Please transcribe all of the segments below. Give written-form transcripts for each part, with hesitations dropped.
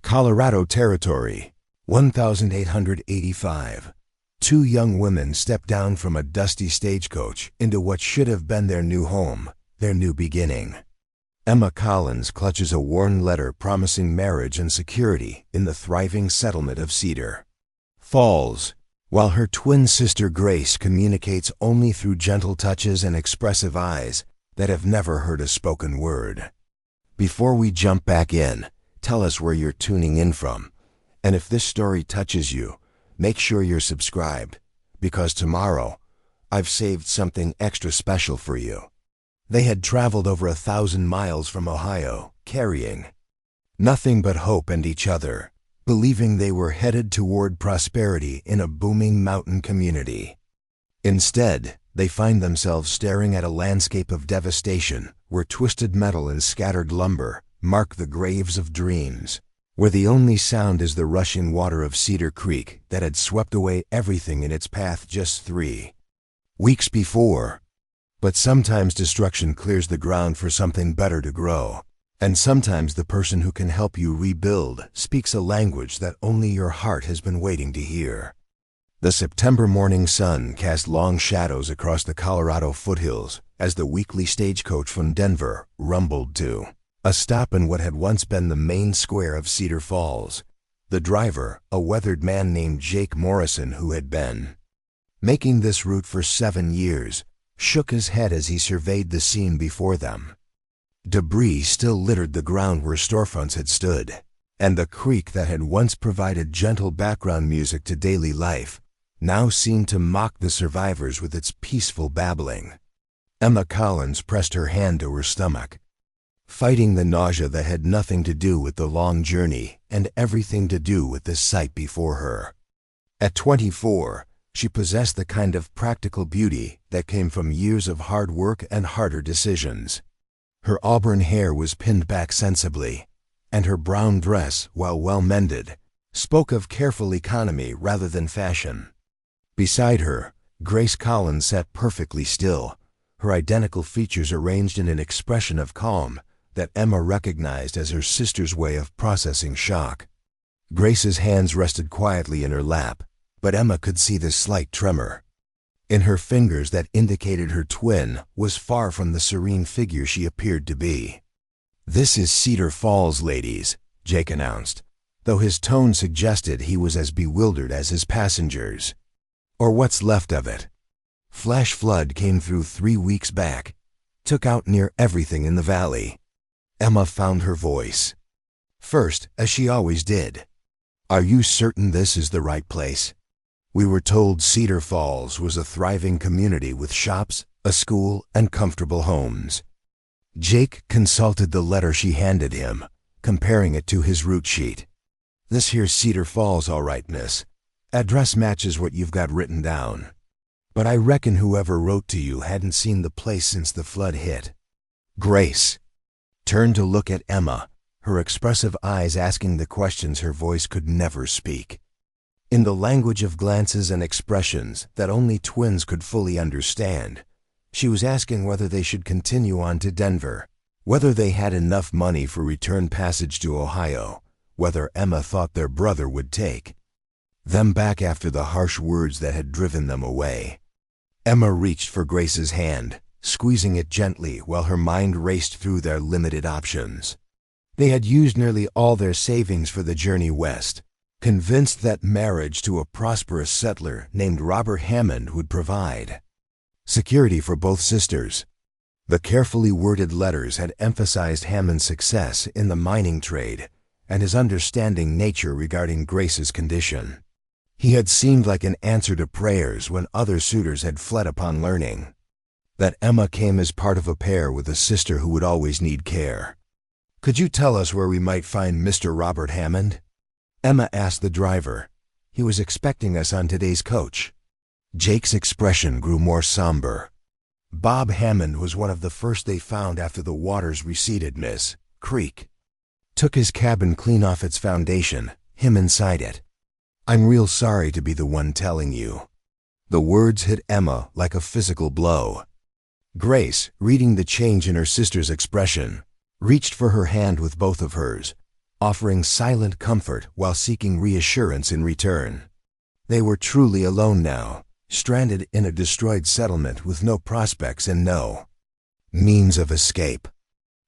Colorado Territory, 1885. Two young women step down from a dusty stagecoach into what should have been their new home, their new beginning. Emma Collins clutches a worn letter promising marriage and security in the thriving settlement of Cedar Falls, while her twin sister Grace communicates only through gentle touches and expressive eyes that have never heard a spoken word. Before we jump back in, tell us where you're tuning in from, and if this story touches you, make sure you're subscribed, because tomorrow, I've saved something extra special for you. They had traveled over 1,000 miles from Ohio, carrying nothing but hope and each other, believing they were headed toward prosperity in a booming mountain community. Instead, they find themselves staring at a landscape of devastation where twisted metal and scattered lumber mark the graves of dreams, where the only sound is the rushing water of Cedar Creek that had swept away everything in its path just 3 weeks before. But sometimes destruction clears the ground for something better to grow, and sometimes the person who can help you rebuild speaks a language that only your heart has been waiting to hear. The September morning sun cast long shadows across the Colorado foothills as the weekly stagecoach from Denver rumbled to a stop in what had once been the main square of Cedar Falls. The driver, a weathered man named Jake Morrison who had been making this route for 7 years, shook his head as he surveyed the scene before them. Debris still littered the ground where storefronts had stood, and the creek that had once provided gentle background music to daily life now seemed to mock the survivors with its peaceful babbling. Emma Collins pressed her hand to her stomach, fighting the nausea that had nothing to do with the long journey and everything to do with the sight before her. At 24, she possessed the kind of practical beauty that came from years of hard work and harder decisions. Her auburn hair was pinned back sensibly, and her brown dress, while well-mended, spoke of careful economy rather than fashion. Beside her, Grace Collins sat perfectly still, her identical features arranged in an expression of calm that Emma recognized as her sister's way of processing shock. Grace's hands rested quietly in her lap, but Emma could see the slight tremor in her fingers that indicated her twin was far from the serene figure she appeared to be. "This is Cedar Falls, ladies," Jake announced, though his tone suggested he was as bewildered as his passengers. Or what's left of it. Flash flood came through 3 weeks back, took out near everything in the valley. Emma found her voice. First, as she always did. "Are you certain this is the right place? We were told Cedar Falls was a thriving community with shops, a school, and comfortable homes." Jake consulted the letter she handed him, comparing it to his route sheet. "This here's Cedar Falls, all right, miss. Address matches what you've got written down. But I reckon whoever wrote to you hadn't seen the place since the flood hit." Grace turned to look at Emma, her expressive eyes asking the questions her voice could never speak. In the language of glances and expressions that only twins could fully understand, she was asking whether they should continue on to Denver, whether they had enough money for return passage to Ohio, whether Emma thought their brother would take them back after the harsh words that had driven them away. Emma reached for Grace's hand, squeezing it gently while her mind raced through their limited options. They had used nearly all their savings for the journey west, convinced that marriage to a prosperous settler named Robert Hammond would provide security for both sisters. The carefully worded letters had emphasized Hammond's success in the mining trade and his understanding nature regarding Grace's condition. He had seemed like an answer to prayers when other suitors had fled upon learning that Emma came as part of a pair with a sister who would always need care. "Could you tell us where we might find Mr. Robert Hammond?" Emma asked the driver. "He was expecting us on today's coach." Jake's expression grew more somber. "Bob Hammond was one of the first they found after the waters receded, Miss Creek. Took his cabin clean off its foundation, him inside it. I'm real sorry to be the one telling you." The words hit Emma like a physical blow. Grace, reading the change in her sister's expression, reached for her hand with both of hers, offering silent comfort while seeking reassurance in return. They were truly alone now, stranded in a destroyed settlement with no prospects and no means of escape.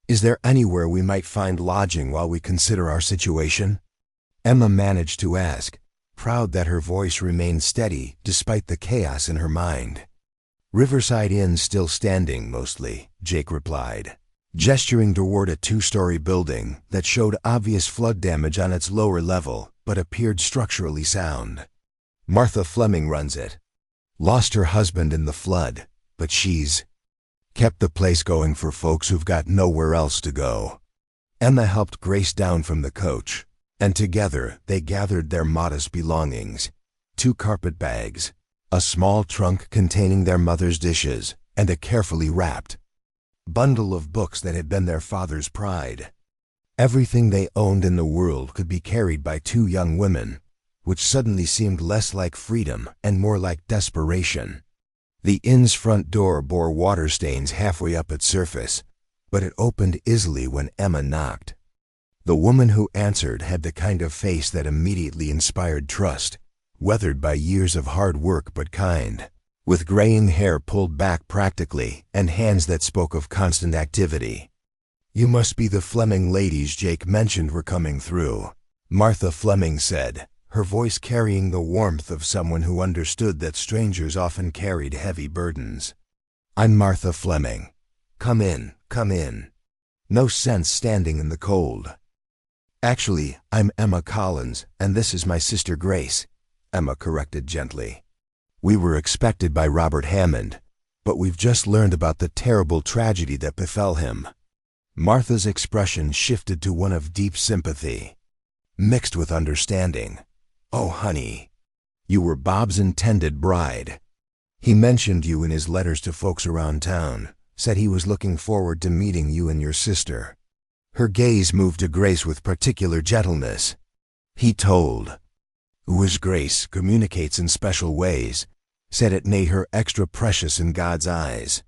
"Is there anywhere we might find lodging while we consider our situation?" Emma managed to ask, proud that her voice remained steady despite the chaos in her mind. "Riverside Inn's still standing, mostly," Jake replied, gesturing toward a two-story building that showed obvious flood damage on its lower level but appeared structurally sound. "Martha Fleming runs it. Lost her husband in the flood, but she's kept the place going for folks who've got nowhere else to go." Emma helped Grace down from the coach, and together they gathered their modest belongings: 2 carpet bags, a small trunk containing their mother's dishes, and a carefully wrapped bundle of books that had been their father's pride. Everything they owned in the world could be carried by 2 young women, which suddenly seemed less like freedom and more like desperation. The inn's front door bore water stains halfway up its surface, but it opened easily when Emma knocked. The woman who answered had the kind of face that immediately inspired trust, weathered by years of hard work but kind, with graying hair pulled back practically and hands that spoke of constant activity. "You must be the Fleming ladies Jake mentioned were coming through," Martha Fleming said, her voice carrying the warmth of someone who understood that strangers often carried heavy burdens. "I'm Martha Fleming. Come in, come in. No sense standing in the cold." "Actually, I'm Emma Collins, and this is my sister Grace," Emma corrected gently. "We were expected by Robert Hammond, but we've just learned about the terrible tragedy that befell him." Martha's expression shifted to one of deep sympathy, mixed with understanding. "Oh, honey, you were Bob's intended bride. He mentioned you in his letters to folks around town, said he was looking forward to meeting you and your sister." Her gaze moved to Grace with particular gentleness. "He told. Who is Grace communicates in special ways, said it made her extra precious in God's eyes."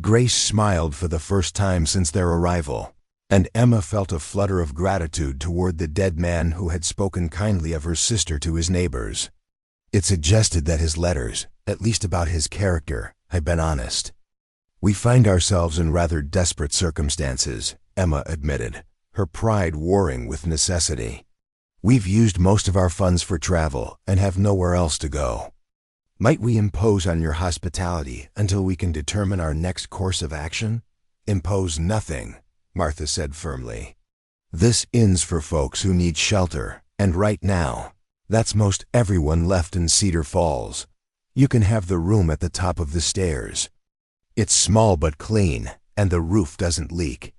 Grace smiled for the first time since their arrival, and Emma felt a flutter of gratitude toward the dead man who had spoken kindly of her sister to his neighbors. It suggested that his letters, at least about his character, had been honest. "We find ourselves in rather desperate circumstances," Emma admitted, her pride warring with necessity. "We've used most of our funds for travel and have nowhere else to go. Might we impose on your hospitality until we can determine our next course of action?" "Impose nothing," Martha said firmly. "This inn's for folks who need shelter, and right now, that's most everyone left in Cedar Falls. You can have the room at the top of the stairs. It's small but clean, and the roof doesn't leak.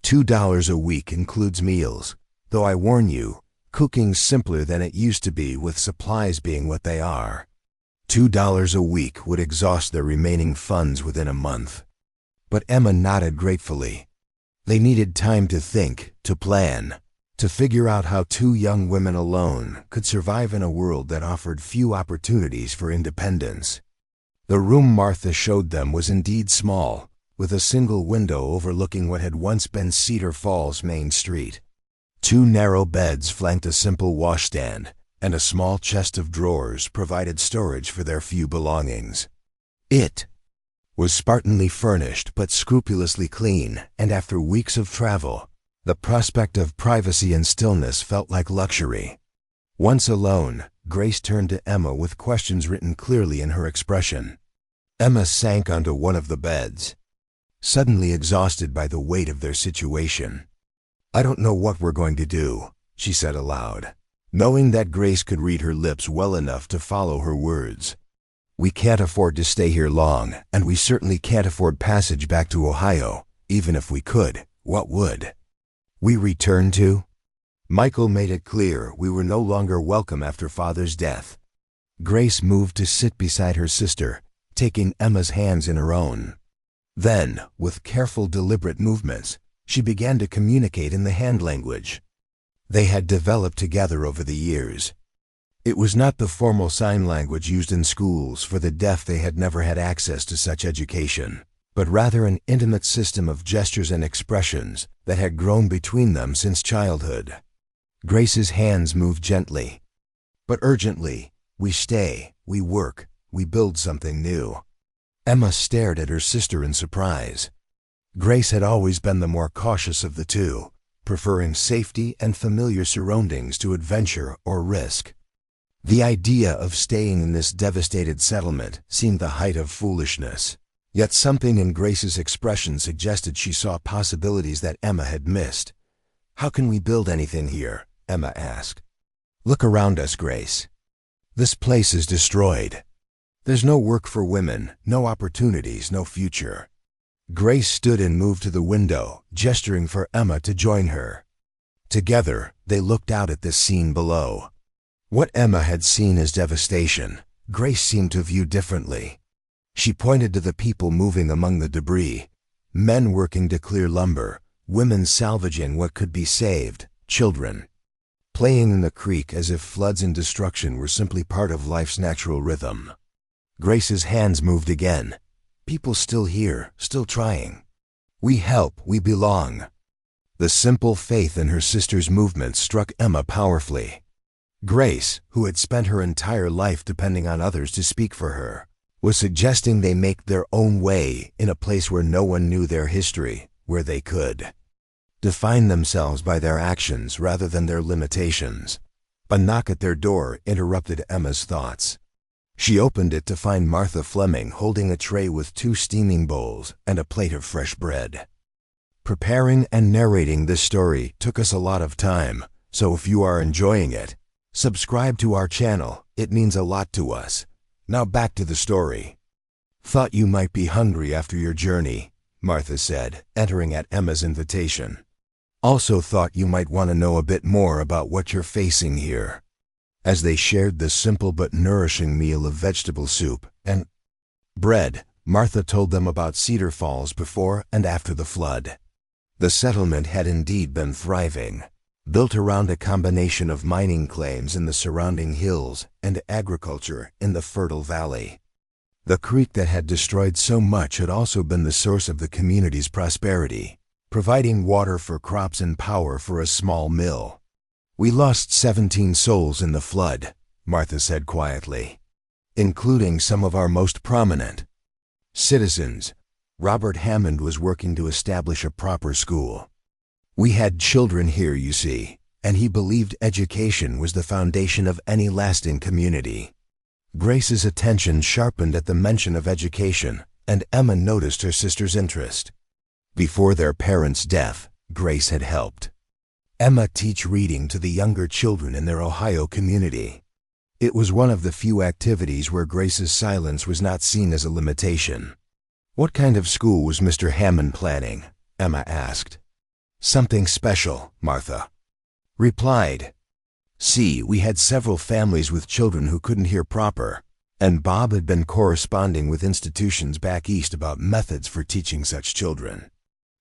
$2 a week includes meals, though I warn you, cooking's simpler than it used to be with supplies being what they are. $2 a week would exhaust their remaining funds within a month." But Emma nodded gratefully. They needed time to think, to plan, to figure out how 2 young women alone could survive in a world that offered few opportunities for independence. The room Martha showed them was indeed small, with a single window overlooking what had once been Cedar Falls Main Street. 2 narrow beds flanked a simple washstand, and a small chest of drawers provided storage for their few belongings. It was spartanly furnished but scrupulously clean, and after weeks of travel, the prospect of privacy and stillness felt like luxury. Once alone, Grace turned to Emma with questions written clearly in her expression. Emma sank onto one of the beds, suddenly exhausted by the weight of their situation. "I don't know what we're going to do," she said aloud, knowing that Grace could read her lips well enough to follow her words. "We can't afford to stay here long, and we certainly can't afford passage back to Ohio. Even if we could, what would we return to?" Michael made it clear we were no longer welcome after Father's death. Grace moved to sit beside her sister, taking Emma's hands in her own. Then, with careful, deliberate movements, she began to communicate in the hand language they had developed together over the years. It was not the formal sign language used in schools for the deaf. They had never had access to such education, but rather an intimate system of gestures and expressions that had grown between them since childhood. Grace's hands moved gently, but urgently. We stay, we work, we build something new. Emma stared at her sister in surprise. Grace had always been the more cautious of the two, preferring safety and familiar surroundings to adventure or risk. The idea of staying in this devastated settlement seemed the height of foolishness. Yet something in Grace's expression suggested she saw possibilities that Emma had missed. "How can we build anything here?" Emma asked. "Look around us, Grace. This place is destroyed. There's no work for women, no opportunities, no future." Grace stood and moved to the window, gesturing for Emma to join her. Together, they looked out at this scene below. What Emma had seen as devastation, Grace seemed to view differently. She pointed to the people moving among the debris, men working to clear lumber, women salvaging what could be saved, children playing in the creek as if floods and destruction were simply part of life's natural rhythm. Grace's hands moved again. People still here, still trying. We help, we belong. The simple faith in her sister's movements struck Emma powerfully. Grace, who had spent her entire life depending on others to speak for her, was suggesting they make their own way in a place where no one knew their history, where they could define themselves by their actions rather than their limitations. A knock at their door interrupted Emma's thoughts. She opened it to find Martha Fleming holding a tray with 2 steaming bowls and a plate of fresh bread. Preparing and narrating this story took us a lot of time, so if you are enjoying it, subscribe to our channel. It means a lot to us. Now back to the story. "Thought you might be hungry after your journey," Martha said, entering at Emma's invitation. "Also thought you might want to know a bit more about what you're facing here." As they shared the simple but nourishing meal of vegetable soup and bread, Martha told them about Cedar Falls before and after the flood. The settlement had indeed been thriving, built around a combination of mining claims in the surrounding hills and agriculture in the fertile valley. The creek that had destroyed so much had also been the source of the community's prosperity, providing water for crops and power for a small mill. "We lost 17 souls in the flood," Martha said quietly, "including some of our most prominent citizens. Robert Hammond was working to establish a proper school. We had children here, you see, and he believed education was the foundation of any lasting community." Grace's attention sharpened at the mention of education, and Emma noticed her sister's interest. Before their parents' death, Grace had helped Emma teach reading to the younger children in their Ohio community. It was one of the few activities where Grace's silence was not seen as a limitation. "What kind of school was Mr. Hammond planning?" Emma asked. "Something special," Martha replied. "See, we had several families with children who couldn't hear proper, and Bob had been corresponding with institutions back east about methods for teaching such children.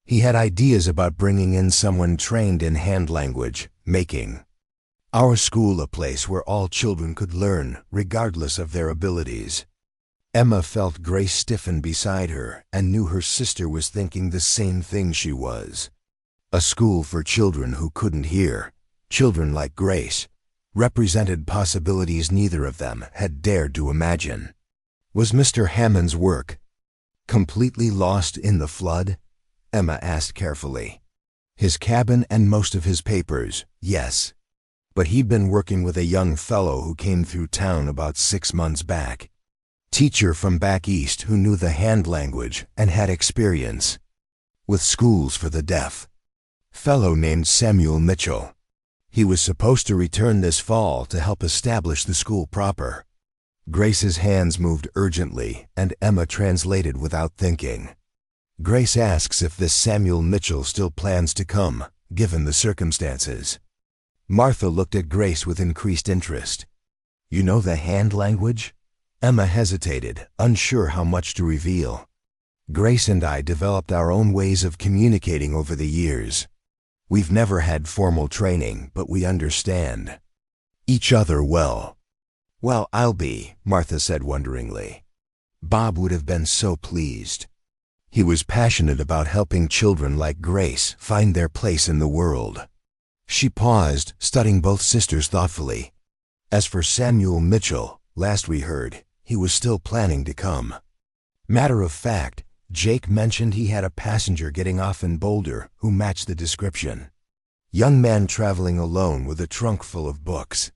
He had ideas about bringing in someone trained in hand language, making our school a place where all children could learn, regardless of their abilities." Emma felt Grace stiffen beside her and knew her sister was thinking the same thing she was. A school for children who couldn't hear, children like Grace, represented possibilities neither of them had dared to imagine. "Was Mr. Hammond's work completely lost in the flood?" Emma asked carefully. "His cabin and most of his papers, yes. But he'd been working with a young fellow who came through town about 6 months back. Teacher from back east who knew the hand language and had experience with schools for the deaf. Fellow named Samuel Mitchell. He was supposed to return this fall to help establish the school proper." Grace's hands moved urgently, and Emma translated without thinking. "Grace asks if this Samuel Mitchell still plans to come, given the circumstances." Martha looked at Grace with increased interest. "You know the hand language?" Emma hesitated, unsure how much to reveal. "Grace and I developed our own ways of communicating over the years. We've never had formal training, but we understand each other well." "Well, I'll be," Martha said wonderingly. "Bob would have been so pleased. He was passionate about helping children like Grace find their place in the world." She paused, studying both sisters thoughtfully. As for Samuel Mitchell, last we heard, he was still planning to come. Matter of fact, Jake mentioned he had a passenger getting off in Boulder who matched the description. Young man traveling alone with a trunk full of books.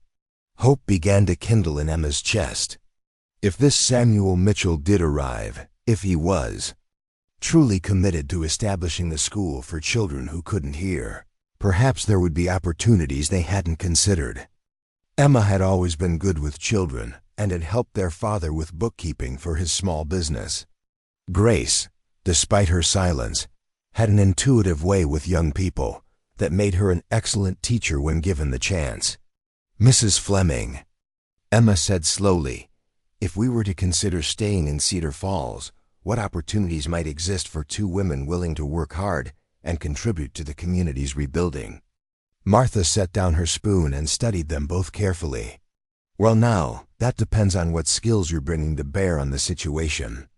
Hope began to kindle in Emma's chest. If this Samuel Mitchell did arrive, if he was truly committed to establishing the school for children who couldn't hear, perhaps there would be opportunities they hadn't considered. Emma had always been good with children and had helped their father with bookkeeping for his small business. Grace, despite her silence, had an intuitive way with young people that made her an excellent teacher when given the chance. Mrs. Fleming, Emma said slowly, if we were to consider staying in Cedar Falls, what opportunities might exist for two women willing to work hard and contribute to the community's rebuilding? Martha set down her spoon and studied them both carefully. Well now, that depends on what skills you're bringing to bear on the situation.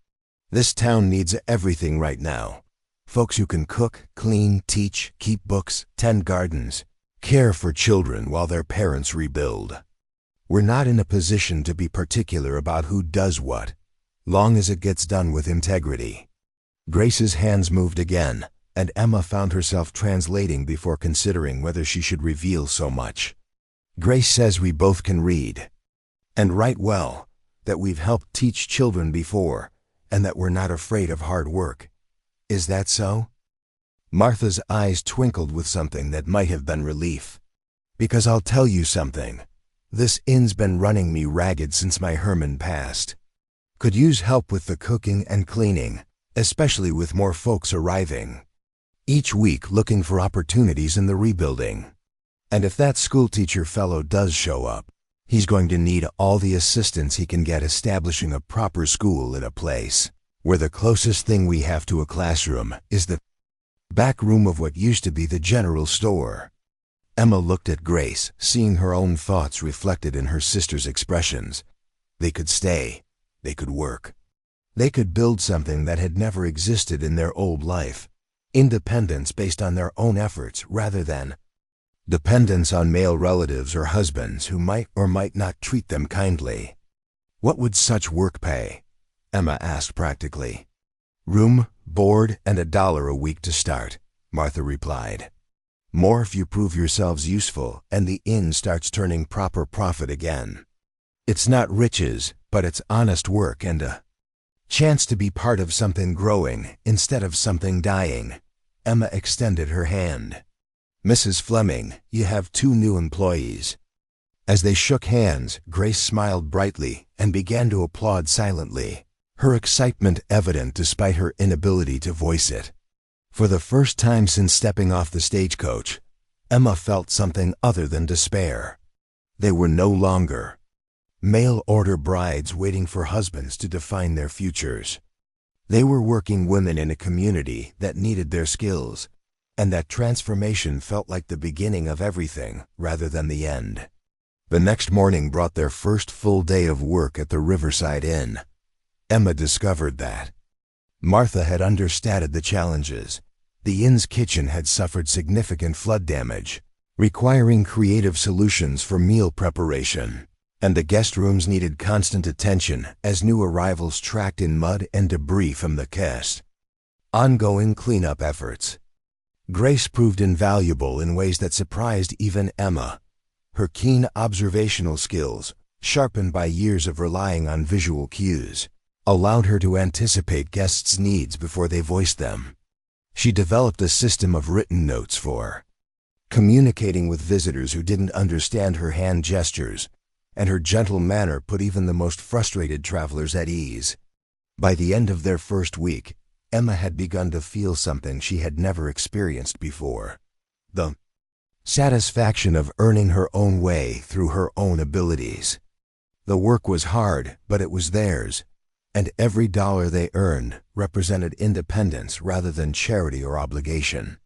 This town needs everything right now. Folks who can cook, clean, teach, keep books, tend gardens, care for children while their parents rebuild. We're not in a position to be particular about who does what, long as it gets done with integrity. Grace's hands moved again, and Emma found herself translating before considering whether she should reveal so much. Grace says we both can read and write well, that we've helped teach children before, and that we're not afraid of hard work. Is that so? Martha's eyes twinkled with something that might have been relief. Because I'll tell you something. This inn's been running me ragged since my Herman passed. Could use help with the cooking and cleaning, especially with more folks arriving each week looking for opportunities in the rebuilding. And if that schoolteacher fellow does show up, he's going to need all the assistance he can get establishing a proper school in a place where the closest thing we have to a classroom is the back room of what used to be the general store. Emma looked at Grace, seeing her own thoughts reflected in her sister's expressions. They could stay. They could work. They could build something that had never existed in their old life. Independence based on their own efforts rather than dependence on male relatives or husbands who might or might not treat them kindly. What would such work pay? Emma asked practically. Room, board, and $1 a week to start, Martha replied. More if you prove yourselves useful and the inn starts turning proper profit again. It's not riches, but it's honest work and a chance to be part of something growing instead of something dying. Emma extended her hand. Mrs. Fleming, you have 2 new employees. As they shook hands, Grace smiled brightly and began to applaud silently, her excitement evident despite her inability to voice it. For the first time since stepping off the stagecoach, Emma felt something other than despair. They were no longer mail-order brides waiting for husbands to define their futures. They were working women in a community that needed their skills, and that transformation felt like the beginning of everything rather than the end. The next morning brought their first full day of work at the Riverside Inn. Emma discovered that Martha had understated the challenges. The inn's kitchen had suffered significant flood damage, requiring creative solutions for meal preparation, and the guest rooms needed constant attention as new arrivals tracked in mud and debris from the quays. Ongoing cleanup efforts. Grace proved invaluable in ways that surprised even Emma. Her keen observational skills, sharpened by years of relying on visual cues, allowed her to anticipate guests' needs before they voiced them. She developed a system of written notes for communicating with visitors who didn't understand her hand gestures, and her gentle manner put even the most frustrated travelers at ease. By the end of their first week, Emma had begun to feel something she had never experienced before. The satisfaction of earning her own way through her own abilities. The work was hard, but it was theirs, and every dollar they earned represented independence rather than charity or obligation.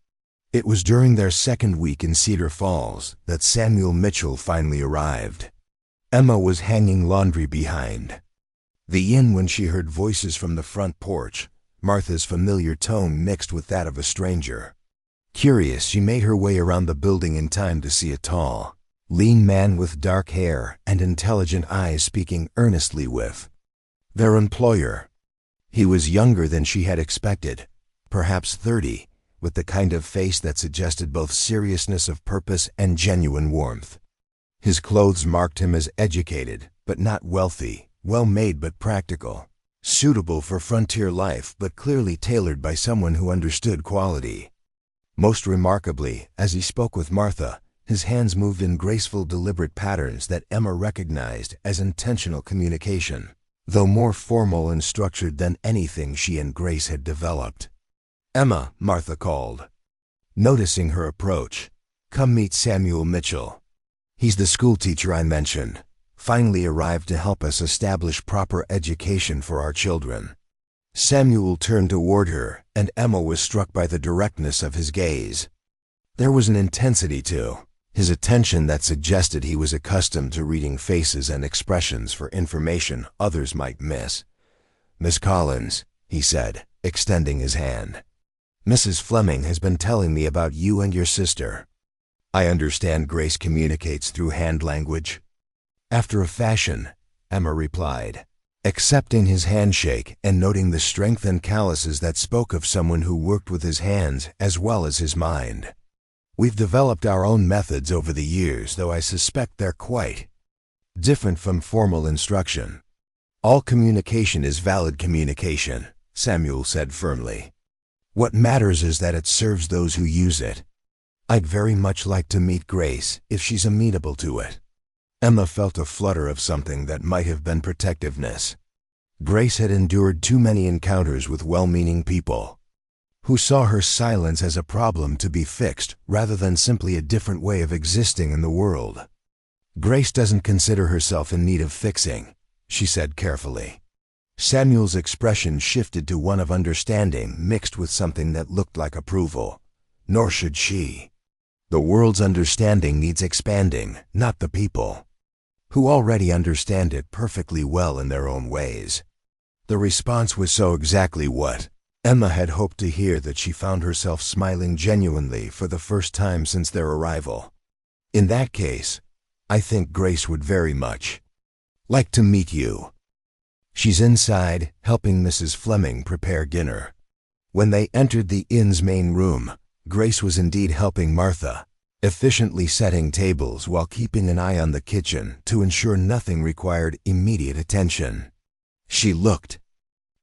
It was during their second week in Cedar Falls that Samuel Mitchell finally arrived. Emma was hanging laundry behind the inn when she heard voices from the front porch, Martha's familiar tone mixed with that of a stranger. Curious, she made her way around the building in time to see a tall, lean man with dark hair and intelligent eyes speaking earnestly with their employer. He was younger than she had expected, perhaps 30, with the kind of face that suggested both seriousness of purpose and genuine warmth. His clothes marked him as educated, but not wealthy, well-made but practical, suitable for frontier life but clearly tailored by someone who understood quality. Most remarkably, as he spoke with Martha, his hands moved in graceful, deliberate patterns that Emma recognized as intentional communication, though more formal and structured than anything she and Grace had developed. "Emma," Martha called. Noticing her approach, "Come meet Samuel Mitchell. He's the schoolteacher I mentioned, finally arrived to help us establish proper education for our children." Samuel turned toward her, and Emma was struck by the directness of his gaze. There was an intensity to his attention that suggested he was accustomed to reading faces and expressions for information others might miss. "Miss Collins," he said, extending his hand. "Mrs. Fleming has been telling me about you and your sister. I understand Grace communicates through hand language." "After a fashion," Emma replied, accepting his handshake and noting the strength and calluses that spoke of someone who worked with his hands as well as his mind. "We've developed our own methods over the years, though I suspect they're quite different from formal instruction." "All communication is valid communication," Samuel said firmly. "What matters is that it serves those who use it. I'd very much like to meet Grace, if she's amenable to it." Emma felt a flutter of something that might have been protectiveness. Grace had endured too many encounters with well-meaning people who saw her silence as a problem to be fixed rather than simply a different way of existing in the world. "Grace doesn't consider herself in need of fixing," she said carefully. Samuel's expression shifted to one of understanding mixed with something that looked like approval. "Nor should she. The world's understanding needs expanding, not the people, who already understand it perfectly well in their own ways." The response was so exactly what Emma had hoped to hear that she found herself smiling genuinely for the first time since their arrival. "In that case, I think Grace would very much like to meet you. She's inside, helping Mrs. Fleming prepare dinner." When they entered the inn's main room, Grace was indeed helping Martha, efficiently setting tables while keeping an eye on the kitchen to ensure nothing required immediate attention. She looked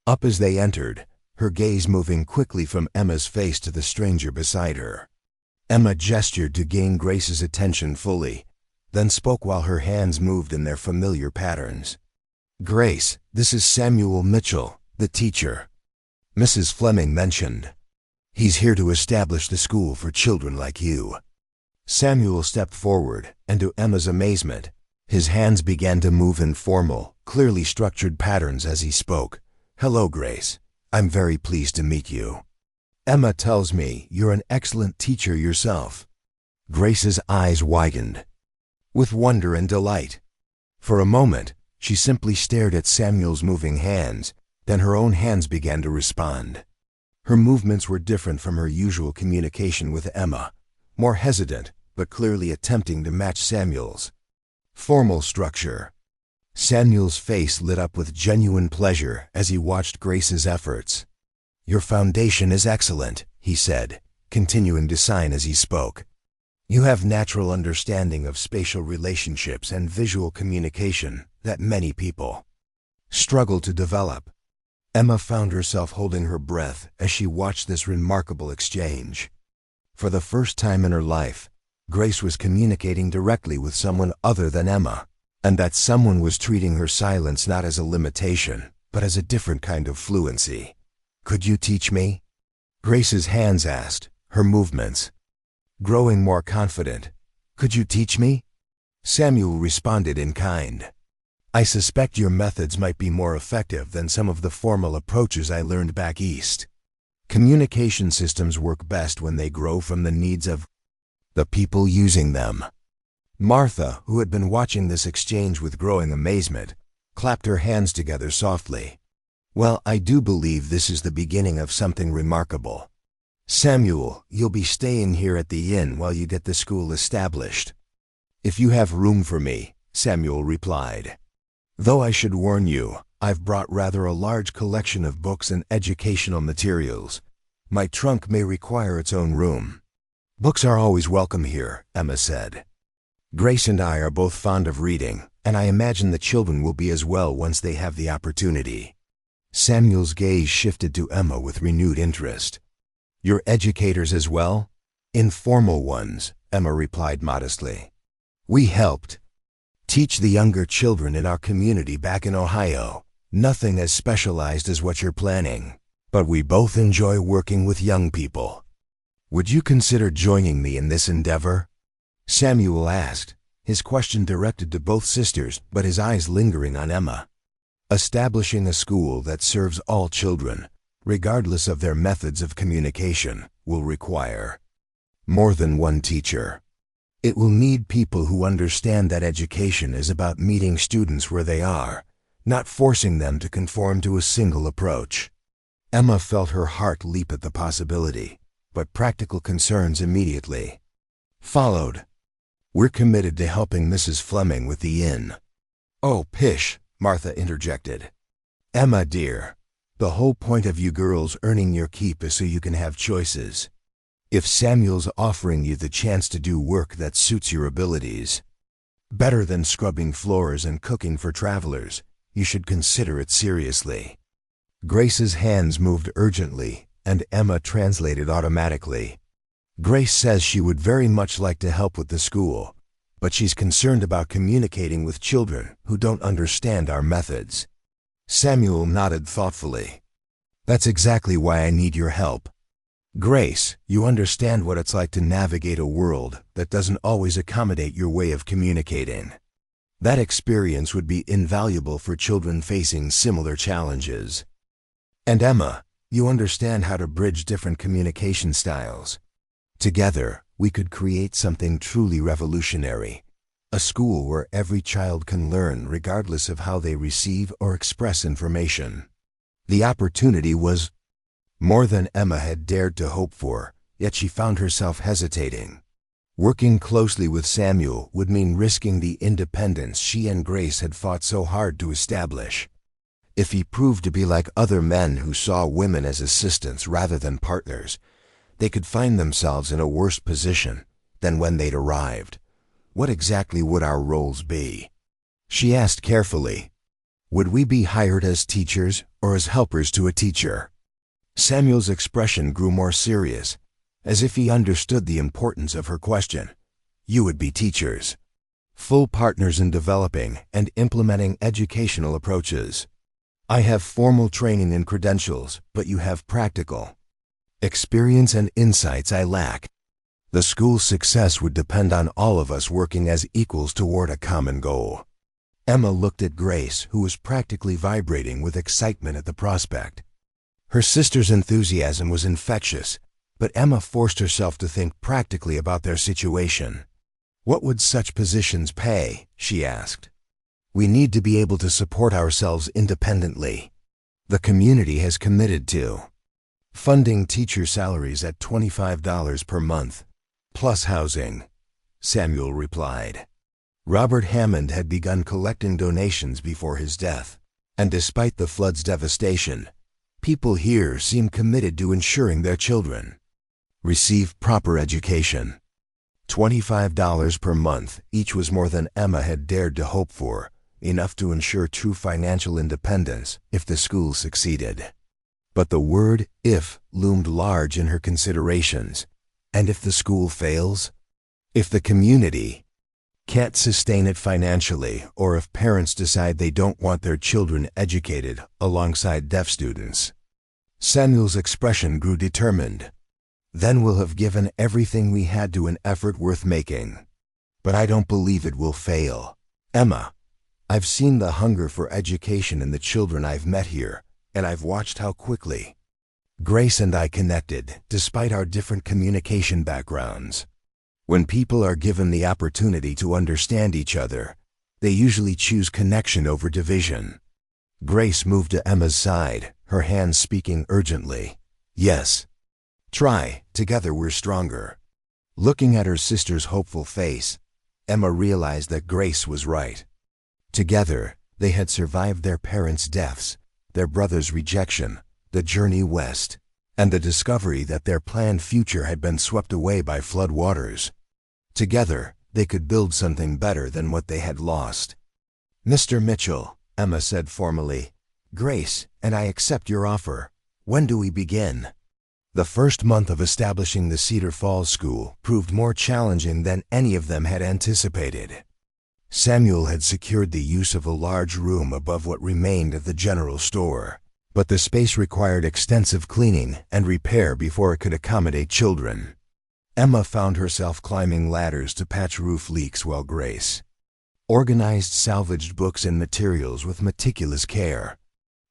up as they entered, her gaze moving quickly from Emma's face to the stranger beside her. Emma gestured to gain Grace's attention fully, then spoke while her hands moved in their familiar patterns. "Grace, this is Samuel Mitchell, the teacher Mrs. Fleming mentioned. He's here to establish the school for children like you." Samuel stepped forward, and to Emma's amazement, his hands began to move in formal, clearly structured patterns as he spoke. "Hello, Grace. I'm very pleased to meet you. Emma tells me you're an excellent teacher yourself." Grace's eyes widened with wonder and delight. For a moment, she simply stared at Samuel's moving hands, then her own hands began to respond. Her movements were different from her usual communication with Emma, more hesitant, but clearly attempting to match Samuel's formal structure. Samuel's face lit up with genuine pleasure as he watched Grace's efforts. "Your foundation is excellent," he said, continuing to sign as he spoke. "You have natural understanding of spatial relationships and visual communication that many people struggle to develop." Emma found herself holding her breath as she watched this remarkable exchange. For the first time in her life, Grace was communicating directly with someone other than Emma, and that someone was treating her silence not as a limitation, but as a different kind of fluency. "Could you teach me?" Grace's hands asked, her movements growing more confident. "Could you teach me?" Samuel responded in kind. "I suspect your methods might be more effective than some of the formal approaches I learned back east. Communication systems work best when they grow from the needs of the people using them." Martha, who had been watching this exchange with growing amazement, clapped her hands together softly. "Well, I do believe this is the beginning of something remarkable." Samuel, you'll be staying here at the inn while you get the school established. If you have room for me, Samuel replied. Though I should warn you, I've brought rather a large collection of books and educational materials. My trunk may require its own room. Books are always welcome here, Emma said. Grace and I are both fond of reading, and I imagine the children will be as well once they have the opportunity. Samuel's gaze shifted to Emma with renewed interest. You're educators as well? Informal ones, Emma replied modestly. We helped teach the younger children in our community back in Ohio. Nothing as specialized as what you're planning, but we both enjoy working with young people. Would you consider joining me in this endeavor? Samuel asked, his question directed to both sisters, but his eyes lingering on Emma. Establishing a school that serves all children, regardless of their methods of communication, will require more than one teacher. It will need people who understand that education is about meeting students where they are, not forcing them to conform to a single approach. Emma felt her heart leap at the possibility, but practical concerns immediately followed. We're committed to helping Mrs. Fleming with the inn. Oh, pish, Martha interjected. Emma, dear, the whole point of you girls earning your keep is so you can have choices. If Samuel's offering you the chance to do work that suits your abilities, better than scrubbing floors and cooking for travelers, you should consider it seriously. Grace's hands moved urgently, and Emma translated automatically. Grace says she would very much like to help with the school, but she's concerned about communicating with children who don't understand our methods. Samuel nodded thoughtfully. That's exactly why I need your help. Grace, you understand what it's like to navigate a world that doesn't always accommodate your way of communicating. That experience would be invaluable for children facing similar challenges. And Emma, you understand how to bridge different communication styles. Together, we could create something truly revolutionary. A school where every child can learn regardless of how they receive or express information. The opportunity was more than Emma had dared to hope for, yet she found herself hesitating. Working closely with Samuel would mean risking the independence she and Grace had fought so hard to establish. If he proved to be like other men who saw women as assistants rather than partners, they could find themselves in a worse position than when they'd arrived. What exactly would our roles be? She asked carefully. Would we be hired as teachers or as helpers to a teacher? Samuel's expression grew more serious, as if he understood the importance of her question. You would be teachers. Full partners in developing and implementing educational approaches. I have formal training and credentials, but you have practical experience and insights I lack. The school's success would depend on all of us working as equals toward a common goal. Emma looked at Grace, who was practically vibrating with excitement at the prospect. Her sister's enthusiasm was infectious, but Emma forced herself to think practically about their situation. What would such positions pay? She asked. We need to be able to support ourselves independently. The community has committed to funding teacher salaries at $25 per month, plus housing, Samuel replied. Robert Hammond had begun collecting donations before his death, and despite the flood's devastation, people here seemed committed to ensuring their children receive proper education. $25 per month each was more than Emma had dared to hope for, enough to ensure true financial independence if the school succeeded. But the word "if" loomed large in her considerations. And if the school fails? If the community can't sustain it financially, or if parents decide they don't want their children educated alongside deaf students? Samuel's expression grew determined. Then we'll have given everything we had to an effort worth making. But I don't believe it will fail. Emma, I've seen the hunger for education in the children I've met here, and I've watched how quickly Grace and I connected, despite our different communication backgrounds. When people are given the opportunity to understand each other, they usually choose connection over division. Grace moved to Emma's side, her hands speaking urgently. Yes, Try, together we're stronger. Looking at her sister's hopeful face, Emma realized that Grace was right. Together, they had survived their parents' deaths, their brother's rejection, the journey west, and the discovery that their planned future had been swept away by flood waters. Together, they could build something better than what they had lost. "Mr. Mitchell," Emma said formally, "Grace and I accept your offer. When do we begin?" The first month of establishing the Cedar Falls School proved more challenging than any of them had anticipated. Samuel had secured the use of a large room above what remained of the general store, but the space required extensive cleaning and repair before it could accommodate children. Emma found herself climbing ladders to patch roof leaks while Grace organized salvaged books and materials with meticulous care.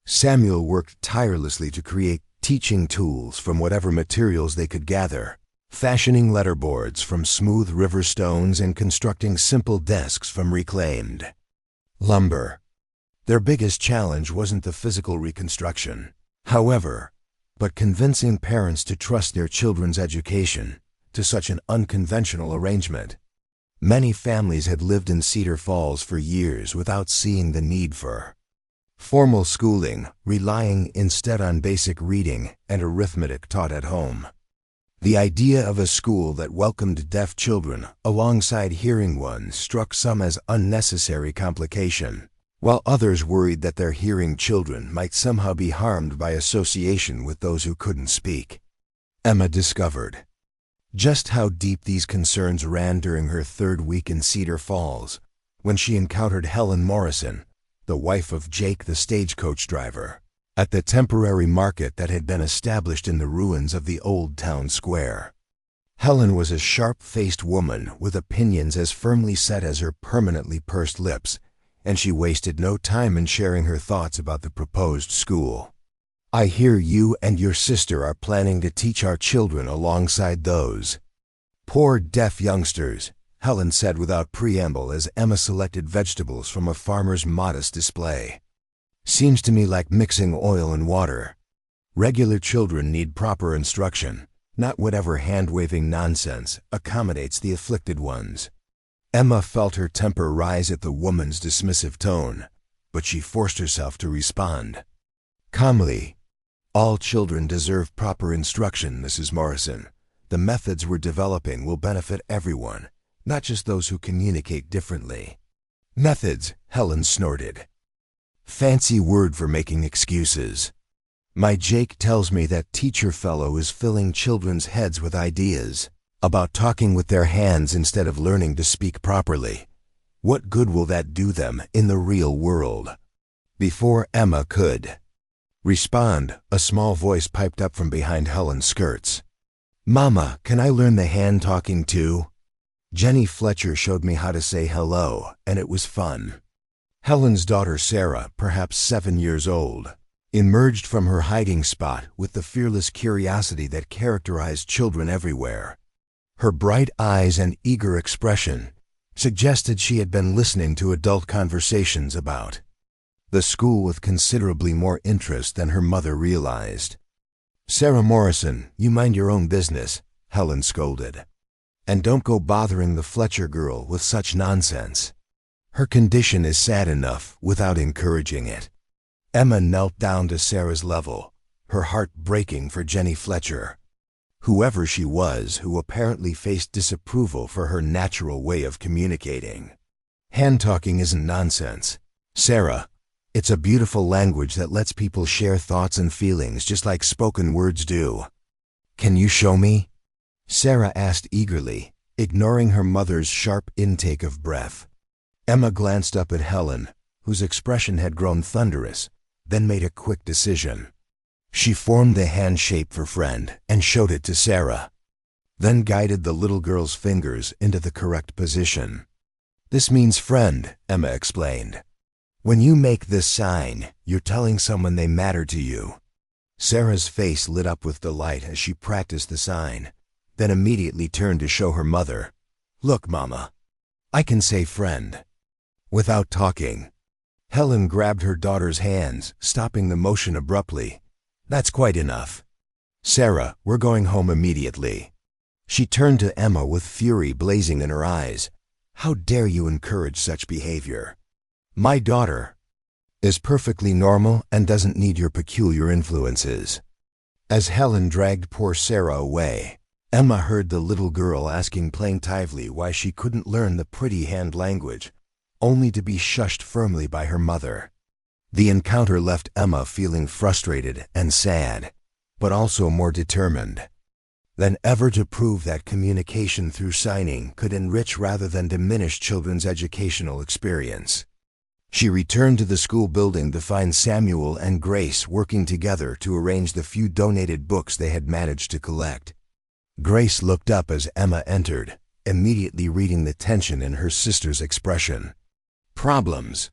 Samuel worked tirelessly to create teaching tools from whatever materials they could gather, fashioning letterboards from smooth river stones and constructing simple desks from reclaimed lumber. Their biggest challenge wasn't the physical reconstruction, however, but convincing parents to trust their children's education to such an unconventional arrangement. Many families had lived in Cedar Falls for years without seeing the need for formal schooling, relying instead on basic reading and arithmetic taught at home. The idea of a school that welcomed deaf children alongside hearing ones struck some as unnecessary complication, while others worried that their hearing children might somehow be harmed by association with those who couldn't speak. Emma discovered just how deep these concerns ran during her third week in Cedar Falls, when she encountered Helen Morrison, the wife of Jake the stagecoach driver, at the temporary market that had been established in the ruins of the old town square. Helen was a sharp-faced woman with opinions as firmly set as her permanently pursed lips, and she wasted no time in sharing her thoughts about the proposed school. "I hear you and your sister are planning to teach our children alongside those poor deaf youngsters," Helen said without preamble as Emma selected vegetables from a farmer's modest display. "Seems to me like mixing oil and water. Regular children need proper instruction, not whatever hand-waving nonsense accommodates the afflicted ones." Emma felt her temper rise at the woman's dismissive tone, but she forced herself to respond calmly. "All children deserve proper instruction, Mrs. Morrison. The methods we're developing will benefit everyone, not just those who communicate differently." "Methods," Helen snorted. "Fancy word for making excuses. My Jake tells me that teacher fellow is filling children's heads with ideas about talking with their hands instead of learning to speak properly. What good will that do them in the real world?" Before Emma could respond, a small voice piped up from behind Helen's skirts. "Mama, can I learn the hand talking too? Jenny Fletcher showed me how to say hello, and it was fun." Helen's daughter Sarah, perhaps 7 years old, emerged from her hiding spot with the fearless curiosity that characterized children everywhere. Her bright eyes and eager expression suggested she had been listening to adult conversations about the school with considerably more interest than her mother realized. "Sarah Morrison, you mind your own business," Helen scolded. "And don't go bothering the Fletcher girl with such nonsense. Her condition is sad enough without encouraging it." Emma knelt down to Sarah's level, her heart breaking for Jenny Fletcher, whoever she was, who apparently faced disapproval for her natural way of communicating. "Hand-talking isn't nonsense, Sarah. It's a beautiful language that lets people share thoughts and feelings just like spoken words do." "Can you show me?" Sarah asked eagerly, ignoring her mother's sharp intake of breath. Emma glanced up at Helen, whose expression had grown thunderous, then made a quick decision. She formed the hand shape for friend and showed it to Sarah, then guided the little girl's fingers into the correct position. "This means friend," Emma explained. "When you make this sign, you're telling someone they matter to you." Sarah's face lit up with delight as she practiced the sign, then immediately turned to show her mother. "Look, Mama, I can say friend without talking." Helen grabbed her daughter's hands, stopping the motion abruptly. "That's quite enough. "Sarah, we're going home immediately." She turned to Emma with fury blazing in her eyes. "How dare you encourage such behavior? My daughter is perfectly normal and doesn't need your peculiar influences." As Helen dragged poor Sarah away, Emma heard the little girl asking plaintively why she couldn't learn the pretty hand language, only to be shushed firmly by her mother. The encounter left Emma feeling frustrated and sad, but also more determined than ever to prove that communication through signing could enrich rather than diminish children's educational experience. She returned to the school building to find Samuel and Grace working together to arrange the few donated books they had managed to collect. Grace looked up as Emma entered, immediately reading the tension in her sister's expression. "Problems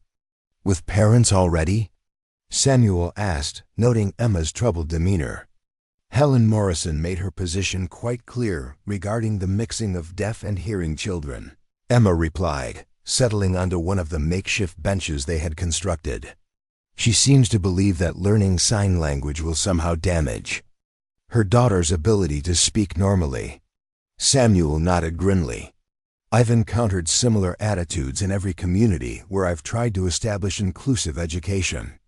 with parents already?" Samuel asked, noting Emma's troubled demeanor. Helen Morrison made her position quite clear regarding the mixing of deaf and hearing children. Emma replied, settling onto one of the makeshift benches they had constructed. "She seems to believe that learning sign language will somehow damage her daughter's ability to speak normally." Samuel nodded grimly. "I've encountered similar attitudes in every community where I've tried to establish inclusive education.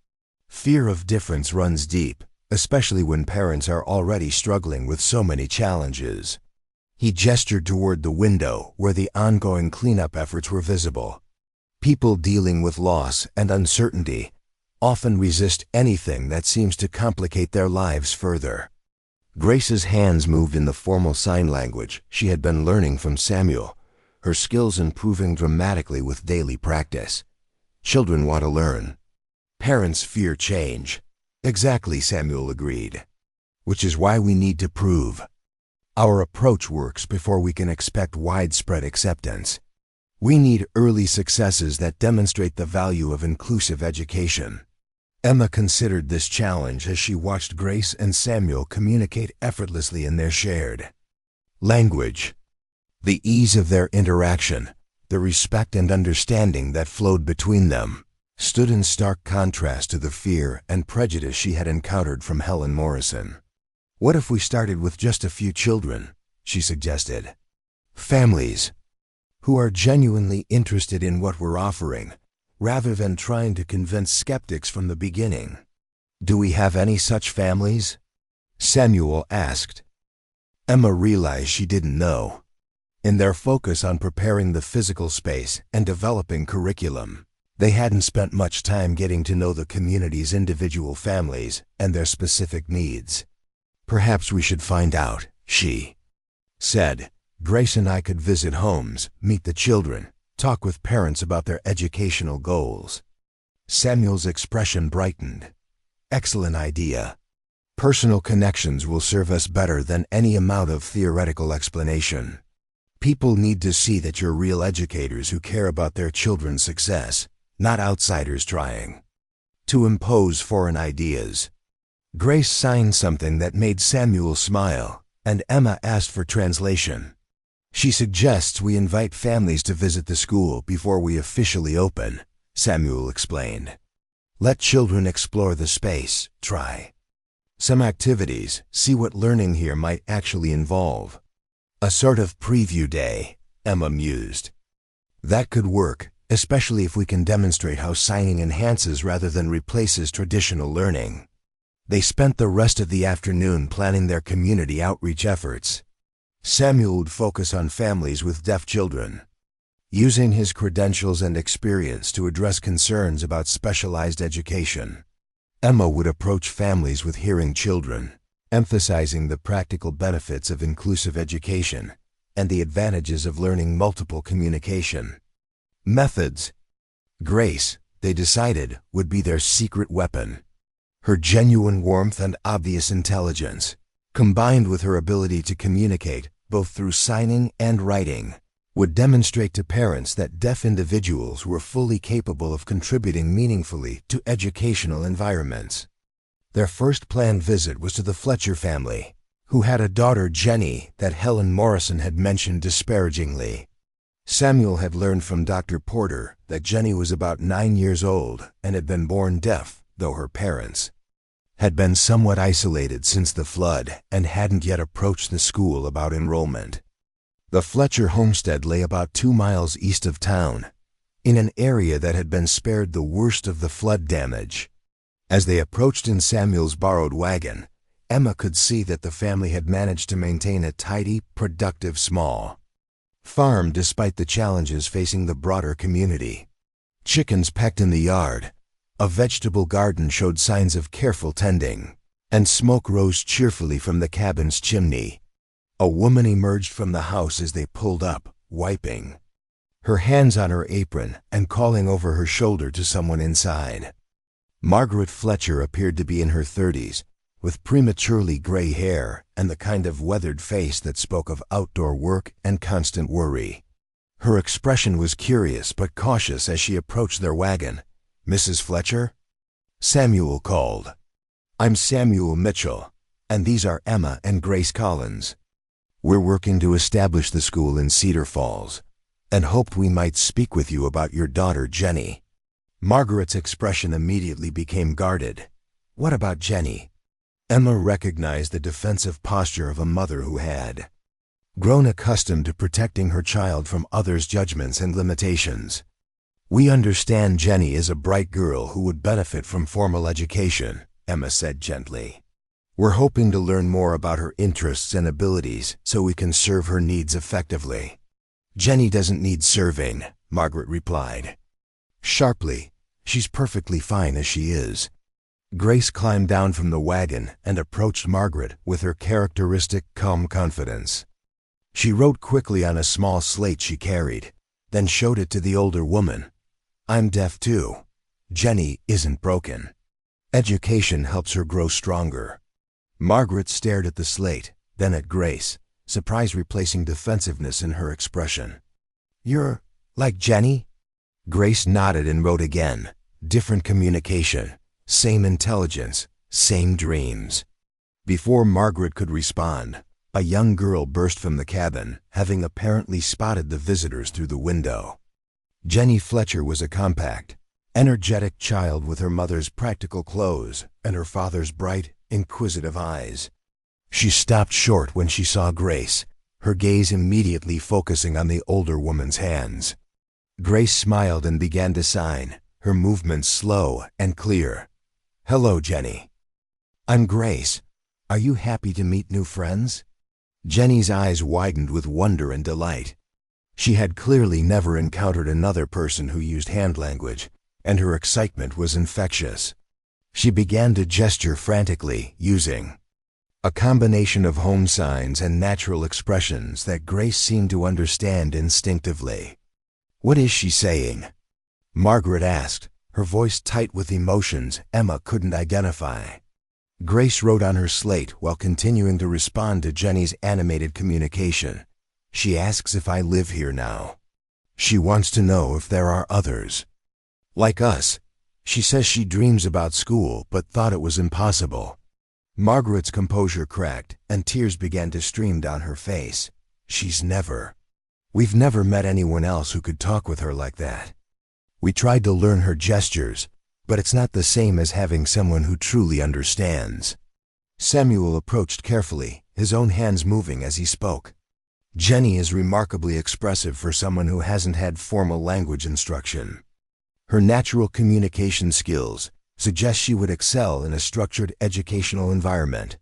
Fear of difference runs deep, especially when parents are already struggling with so many challenges." He gestured toward the window where the ongoing cleanup efforts were visible. People dealing with loss and uncertainty often resist anything that seems to complicate their lives further. Grace's hands moved in the formal sign language she had been learning from Samuel, her skills improving dramatically with daily practice. Children want to learn. Parents fear change. "Exactly," Samuel agreed. "Which is why we need to prove our approach works before we can expect widespread acceptance. We need early successes that demonstrate the value of inclusive education." Emma considered this challenge as she watched Grace and Samuel communicate effortlessly in their shared language. The ease of their interaction, the respect and understanding that flowed between them, stood in stark contrast to the fear and prejudice she had encountered from Helen Morrison. "What if we started with just a few children?" she suggested. "Families who are genuinely interested in what we're offering, rather than trying to convince skeptics from the beginning." "Do we have any such families?" Samuel asked. Emma realized she didn't know. In their focus on preparing the physical space and developing curriculum, they hadn't spent much time getting to know the community's individual families and their specific needs. "Perhaps we should find out," she said. "Grace and I could visit homes, meet the children, talk with parents about their educational goals." Samuel's expression brightened. "Excellent idea. Personal connections will serve us better than any amount of theoretical explanation. People need to see that you're real educators who care about their children's success, not outsiders trying to impose foreign ideas." Grace signed something that made Samuel smile, and Emma asked for translation. "She suggests we invite families to visit the school before we officially open," Samuel explained. "Let children explore the space, try some activities, see what learning here might actually involve." "A sort of preview day," Emma mused. "That could work, especially if we can demonstrate how signing enhances rather than replaces traditional learning." They spent the rest of the afternoon planning their community outreach efforts. Samuel would focus on families with deaf children, using his credentials and experience to address concerns about specialized education. Emma would approach families with hearing children, emphasizing the practical benefits of inclusive education and the advantages of learning multiple communication methods. Grace, they decided, would be their secret weapon. Her genuine warmth and obvious intelligence, combined with her ability to communicate both through signing and writing, would demonstrate to parents that deaf individuals were fully capable of contributing meaningfully to educational environments. Their first planned visit was to the Fletcher family, who had a daughter, Jenny, that Helen Morrison had mentioned disparagingly. Samuel had learned from Dr. Porter that Jenny was about 9 years old and had been born deaf, though her parents had been somewhat isolated since the flood and hadn't yet approached the school about enrollment. The Fletcher homestead lay about 2 miles east of town, in an area that had been spared the worst of the flood damage. As they approached in Samuel's borrowed wagon, Emma could see that the family had managed to maintain a tidy, productive small farm despite the challenges facing the broader community. Chickens pecked in the yard, a vegetable garden showed signs of careful tending, and smoke rose cheerfully from the cabin's chimney. A woman emerged from the house as they pulled up, wiping her hands on her apron and calling over her shoulder to someone inside. Margaret Fletcher appeared to be in her 30s, with prematurely gray hair and the kind of weathered face that spoke of outdoor work and constant worry. Her expression was curious but cautious as she approached their wagon. "Mrs. Fletcher?" Samuel called. "I'm Samuel Mitchell, and these are Emma and Grace Collins. We're working to establish the school in Cedar Falls, and hoped we might speak with you about your daughter, Jenny." Margaret's expression immediately became guarded. "What about Jenny?" Emma recognized the defensive posture of a mother who had grown accustomed to protecting her child from others' judgments and limitations. "We understand Jenny is a bright girl who would benefit from formal education," Emma said gently. "We're hoping to learn more about her interests and abilities so we can serve her needs effectively." "Jenny doesn't need serving," Margaret replied sharply. "She's perfectly fine as she is." Grace climbed down from the wagon and approached Margaret with her characteristic calm confidence. She wrote quickly on a small slate she carried, then showed it to the older woman. "I'm deaf too. Jenny isn't broken. Education helps her grow stronger." Margaret stared at the slate, then at Grace, surprise replacing defensiveness in her expression. "You're like Jenny?" Grace nodded and wrote again. Different communication, same intelligence, same dreams. Before Margaret could respond, a young girl burst from the cabin, having apparently spotted the visitors through the window. Jenny Fletcher was a compact, energetic child with her mother's practical clothes and her father's bright, inquisitive eyes. She stopped short when she saw Grace, her gaze immediately focusing on the older woman's hands. Grace smiled and began to sign, her movements slow and clear. "Hello, Jenny." "I'm Grace. Are you happy to meet new friends?" Jenny's eyes widened with wonder and delight. She had clearly never encountered another person who used hand language, and her excitement was infectious. She began to gesture frantically, using a combination of home signs and natural expressions that Grace seemed to understand instinctively. "What is she saying?" Margaret asked, her voice tight with emotions Emma couldn't identify. Grace wrote on her slate while continuing to respond to Jenny's animated communication. "She asks if I live here now. She wants to know if there are others like us. She says she dreams about school but thought it was impossible." Margaret's composure cracked and tears began to stream down her face. We've never met anyone else who could talk with her like that. We tried to learn her gestures, but it's not the same as having someone who truly understands." Samuel approached carefully, his own hands moving as he spoke. "Jenny is remarkably expressive for someone who hasn't had formal language instruction. Her natural communication skills suggest she would excel in a structured educational environment."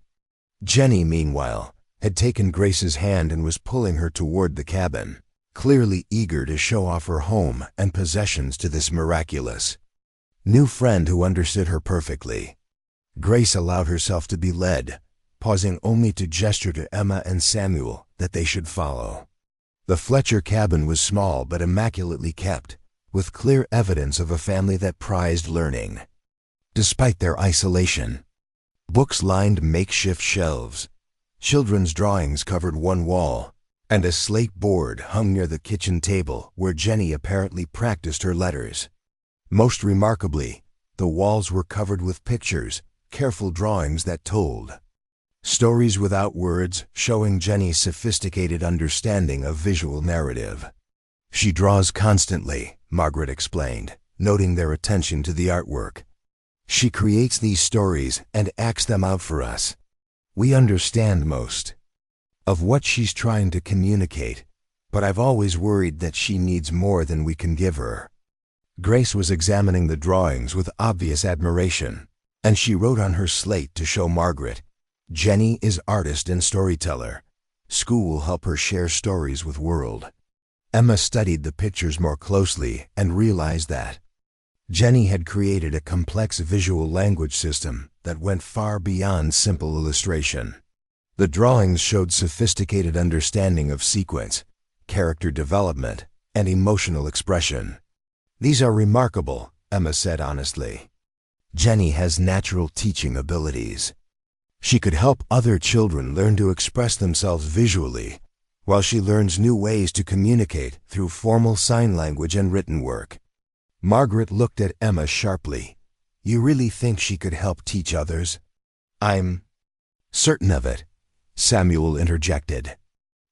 Jenny, meanwhile, had taken Grace's hand and was pulling her toward the cabin, clearly eager to show off her home and possessions to this miraculous new friend who understood her perfectly. Grace allowed herself to be led, pausing only to gesture to Emma and Samuel that they should follow. The Fletcher cabin was small but immaculately kept, with clear evidence of a family that prized learning. Despite their isolation, books lined makeshift shelves, children's drawings covered one wall, and a slate board hung near the kitchen table where Jenny apparently practiced her letters. Most remarkably, the walls were covered with pictures, careful drawings that told stories without words, showing Jenny's sophisticated understanding of visual narrative. "She draws constantly," Margaret explained, noting their attention to the artwork. She creates these stories and acts them out for us. We understand most of what she's trying to communicate, but I've always worried that she needs more than we can give her." Grace was examining the drawings with obvious admiration, and she wrote on her slate to show Margaret, "Jenny is artist and storyteller. School will help her share stories with world." Emma studied the pictures more closely and realized that Jenny had created a complex visual language system that went far beyond simple illustration. The drawings showed sophisticated understanding of sequence, character development, and emotional expression. "These are remarkable," Emma said honestly. "Jenny has natural teaching abilities. She could help other children learn to express themselves visually, while she learns new ways to communicate through formal sign language and written work." Margaret looked at Emma sharply. "You really think she could help teach others?" "I'm certain of it," Samuel interjected.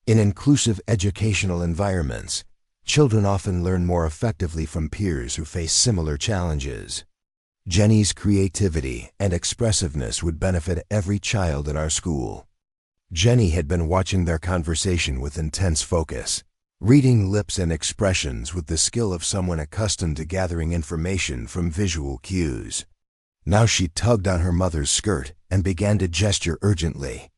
"In inclusive educational environments, children often learn more effectively from peers who face similar challenges. Jenny's creativity and expressiveness would benefit every child in our school." Jenny had been watching their conversation with intense focus, reading lips and expressions with the skill of someone accustomed to gathering information from visual cues. Now she tugged on her mother's skirt and began to gesture urgently.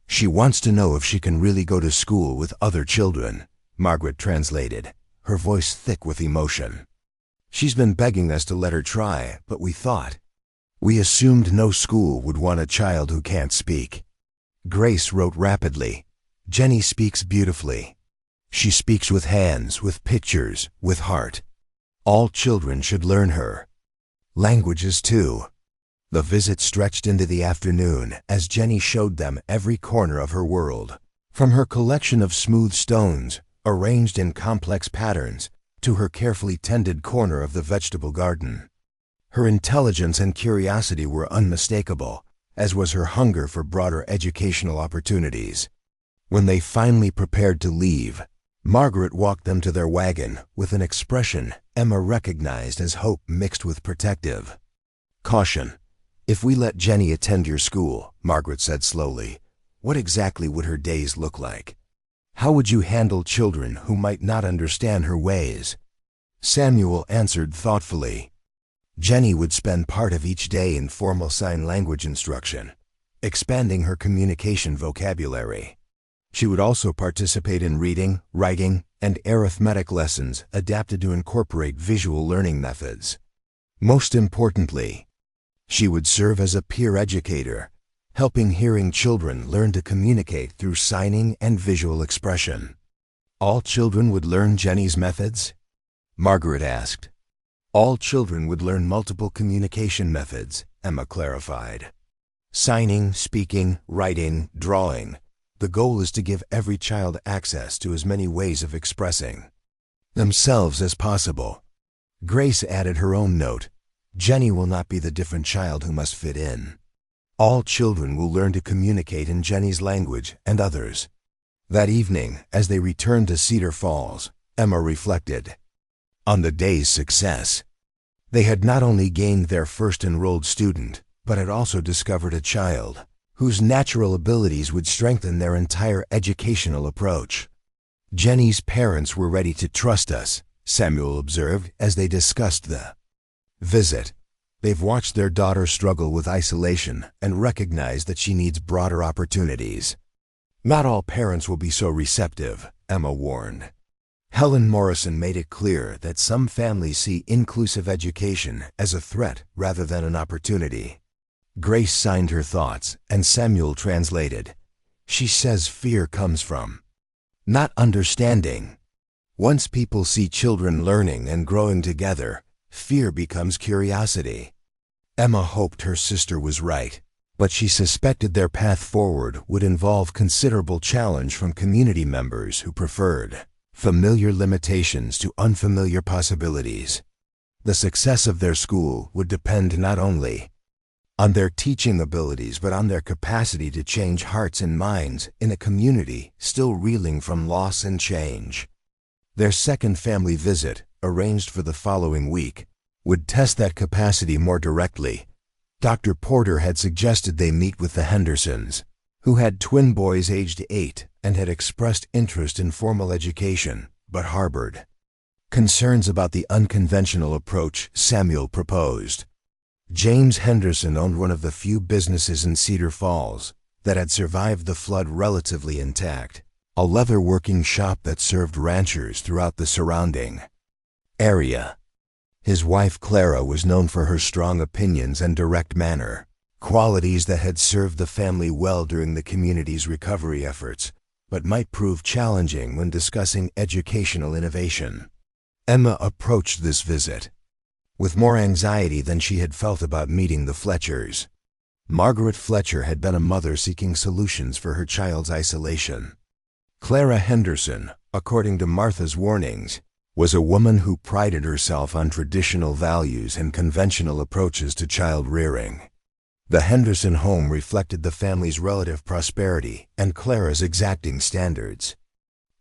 "She wants to know if she can really go to school with other children," Margaret translated, her voice thick with emotion. "She's been begging us to let her try, but we assumed no school would want a child who can't speak." Grace wrote rapidly, "Jenny speaks beautifully. She speaks with hands, with pictures, with heart. All children should learn her. Languages too." The visit stretched into the afternoon as Jenny showed them every corner of her world, from her collection of smooth stones, arranged in complex patterns, to her carefully tended corner of the vegetable garden. Her intelligence and curiosity were unmistakable, as was her hunger for broader educational opportunities. When they finally prepared to leave, Margaret walked them to their wagon with an expression Emma recognized as hope mixed with protective. "Caution. If we let Jenny attend your school," Margaret said slowly, "what exactly would her days look like? How would you handle children who might not understand her ways?" Samuel answered thoughtfully, "Jenny would spend part of each day in formal sign language instruction, expanding her communication vocabulary. She would also participate in reading, writing, and arithmetic lessons adapted to incorporate visual learning methods. Most importantly, she would serve as a peer educator, helping hearing children learn to communicate through signing and visual expression." "All children would learn Jenny's methods?" Margaret asked. "All children would learn multiple communication methods," Emma clarified. "Signing, speaking, writing, drawing. The goal is to give every child access to as many ways of expressing themselves as possible." Grace added her own note. "Jenny will not be the different child who must fit in. All children will learn to communicate in Jenny's language and others." That evening, as they returned to Cedar Falls, Emma reflected on the day's success. They had not only gained their first enrolled student, but had also discovered a child whose natural abilities would strengthen their entire educational approach. "Jenny's parents were ready to trust us," Samuel observed as they discussed the visit. "They've watched their daughter struggle with isolation and recognize that she needs broader opportunities." "Not all parents will be so receptive," Emma warned. Helen Morrison made it clear that some families see inclusive education as a threat rather than an opportunity. Grace signed her thoughts, and Samuel translated. "She says fear comes from not understanding. Once people see children learning and growing together, fear becomes curiosity." Emma hoped her sister was right, but she suspected their path forward would involve considerable challenge from community members who preferred familiar limitations to unfamiliar possibilities. The success of their school would depend not only on their teaching abilities but on their capacity to change hearts and minds in a community still reeling from loss and change. Their second family visit, arranged for the following week, would test that capacity more directly Dr. Porter had suggested they meet with the Hendersons, who had twin boys aged 8 and had expressed interest in formal education, but harbored concerns about the unconventional approach Samuel proposed. James Henderson owned one of the few businesses in Cedar Falls that had survived the flood relatively intact, a leather-working shop that served ranchers throughout the surrounding area. His wife Clara was known for her strong opinions and direct manner, qualities that had served the family well during the community's recovery efforts, but might prove challenging when discussing educational innovation. Emma approached this visit with more anxiety than she had felt about meeting the Fletchers. Margaret Fletcher had been a mother seeking solutions for her child's isolation. Clara Henderson, according to Martha's warnings, was a woman who prided herself on traditional values and conventional approaches to child rearing. The Henderson home reflected the family's relative prosperity and Clara's exacting standards.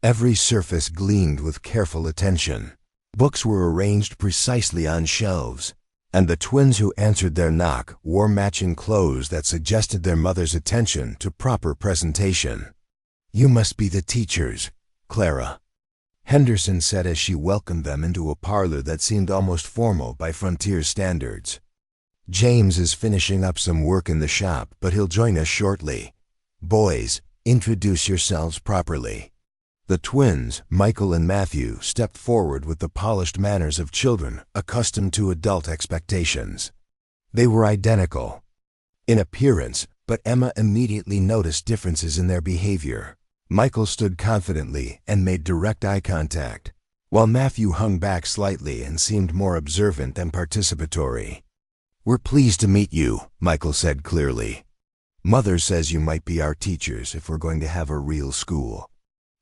Every surface gleamed with careful attention. Books were arranged precisely on shelves, and the twins who answered their knock wore matching clothes that suggested their mother's attention to proper presentation. "You must be the teachers, Clara," Henderson said as she welcomed them into a parlor that seemed almost formal by frontier standards. "James is finishing up some work in the shop, but he'll join us shortly. Boys, introduce yourselves properly." The twins, Michael and Matthew, stepped forward with the polished manners of children accustomed to adult expectations. They were identical in appearance, but Emma immediately noticed differences in their behavior. Michael stood confidently and made direct eye contact, while Matthew hung back slightly and seemed more observant and participatory. "We're pleased to meet you," Michael said clearly. "Mother says you might be our teachers if we're going to have a real school."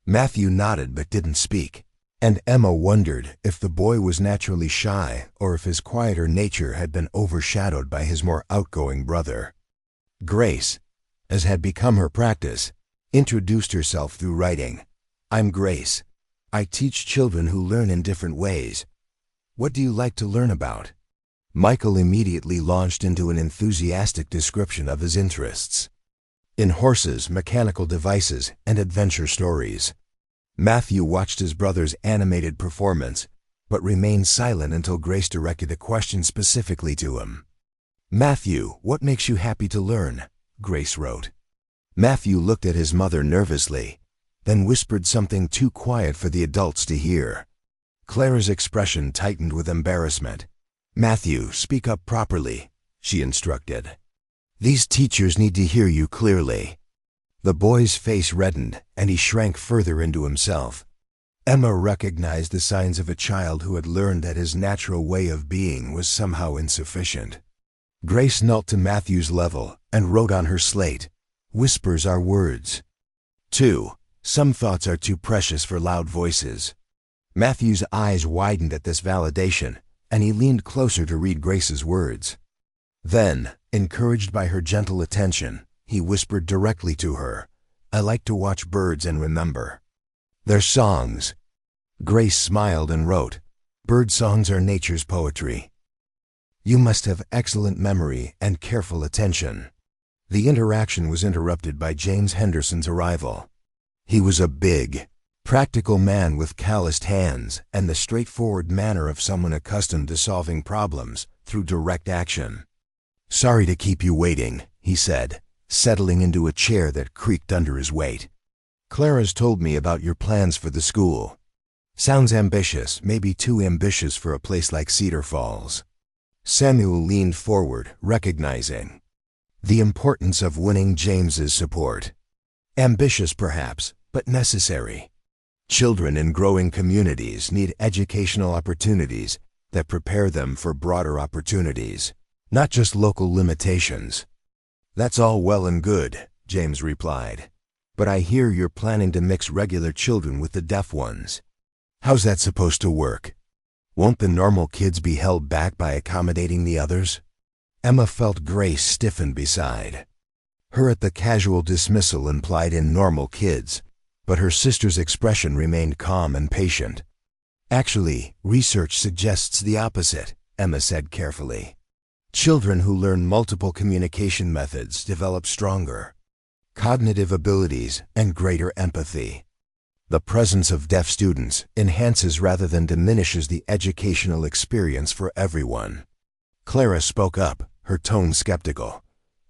Matthew nodded but didn't speak, and Emma wondered if the boy was naturally shy or if his quieter nature had been overshadowed by his more outgoing brother. Grace, as had become her practice, introduced herself through writing. "I'm Grace. I teach children who learn in different ways. What do you like to learn about?" Michael immediately launched into an enthusiastic description of his interests in horses, mechanical devices, and adventure stories. Matthew watched his brother's animated performance, but remained silent until Grace directed a question specifically to him. "Matthew, what makes you happy to learn?" Grace wrote. Matthew looked at his mother nervously, then whispered something too quiet for the adults to hear. Clara's expression tightened with embarrassment. "Matthew, speak up properly," she instructed. "These teachers need to hear you clearly." The boy's face reddened, and he shrank further into himself. Emma recognized the signs of a child who had learned that his natural way of being was somehow insufficient. Grace knelt to Matthew's level and wrote on her slate, "Whispers are words. 2. Some thoughts are too precious for loud voices." Matthew's eyes widened at this validation, and he leaned closer to read Grace's words. Then, encouraged by her gentle attention, he whispered directly to her, "I like to watch birds and remember their songs." Grace smiled and wrote, "Bird songs are nature's poetry. You must have excellent memory and careful attention." The interaction was interrupted by James Henderson's arrival. He was a big, practical man with calloused hands and the straightforward manner of someone accustomed to solving problems through direct action. "Sorry to keep you waiting," he said, settling into a chair that creaked under his weight. "Clara's told me about your plans for the school. Sounds ambitious, maybe too ambitious for a place like Cedar Falls." Samuel leaned forward, recognizing the importance of winning James's support. Ambitious perhaps, but necessary. Children in growing communities need educational opportunities that prepare them for broader opportunities, not just local limitations. "That's all well and good," James replied, "but I hear you're planning to mix regular children with the deaf ones. How's that supposed to work? Won't the normal kids be held back by accommodating the others?" Emma felt Grace stiffen beside her at the casual dismissal implied in normal kids, but her sister's expression remained calm and patient. "Actually, research suggests the opposite," Emma said carefully. Children who learn multiple communication methods develop stronger cognitive abilities and greater empathy. The presence of deaf students enhances rather than diminishes the educational experience for everyone. Clara spoke up, her tone skeptical.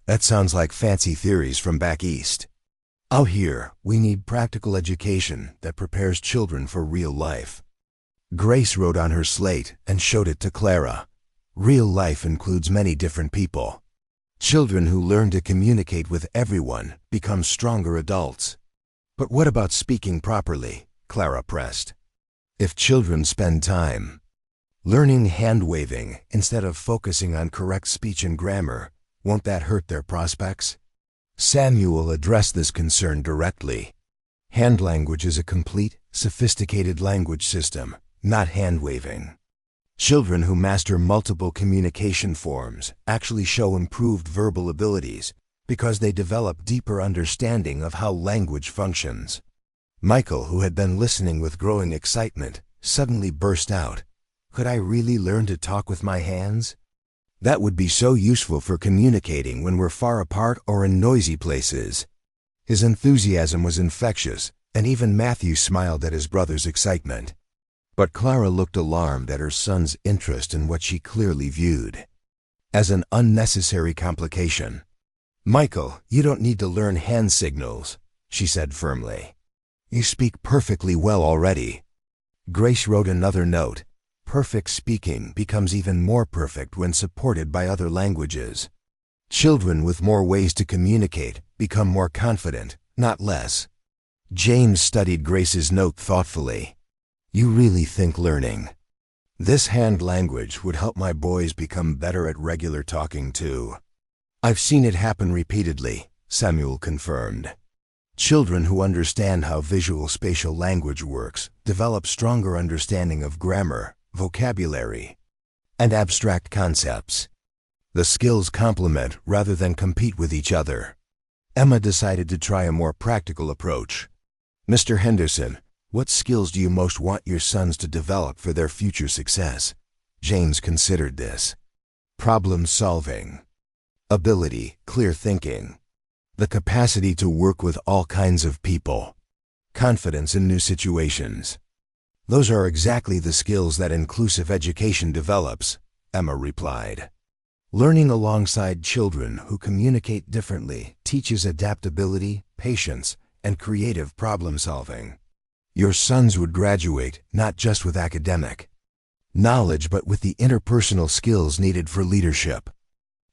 That sounds like fancy theories from back east. Out here, we need practical education that prepares children for real life. Grace wrote on her slate and showed it to Clara. Real life includes many different people. Children who learn to communicate with everyone become stronger adults. But what about speaking properly? Clara pressed. If children spend time learning hand-waving instead of focusing on correct speech and grammar, won't that hurt their prospects? Samuel addressed this concern directly. Hand language is a complete, sophisticated language system, not hand-waving. Children who master multiple communication forms actually show improved verbal abilities because they develop deeper understanding of how language functions. Michael, who had been listening with growing excitement, suddenly burst out. Could I really learn to talk with my hands? That would be so useful for communicating when we're far apart or in noisy places. His enthusiasm was infectious, and even Matthew smiled at his brother's excitement. But Clara looked alarmed at her son's interest in what she clearly viewed as an unnecessary complication. Michael, you don't need to learn hand signals, she said firmly. You speak perfectly well already. Grace wrote another note. Perfect speaking becomes even more perfect when supported by other languages. Children with more ways to communicate become more confident, not less. James studied Grace's note thoughtfully. You really think learning this hand language would help my boys become better at regular talking too? I've seen it happen repeatedly, Samuel confirmed. Children who understand how visual spatial language works develop stronger understanding of grammar, vocabulary, and abstract concepts. The skills complement rather than compete with each other. Emma decided to try a more practical approach. Mr. Henderson, what skills do you most want your sons to develop for their future success? James considered this. Problem solving. Ability, clear thinking. The capacity to work with all kinds of people. Confidence in new situations. Those are exactly the skills that inclusive education develops, Emma replied. Learning alongside children who communicate differently teaches adaptability, patience, and creative problem solving. Your sons would graduate not just with academic knowledge but with the interpersonal skills needed for leadership.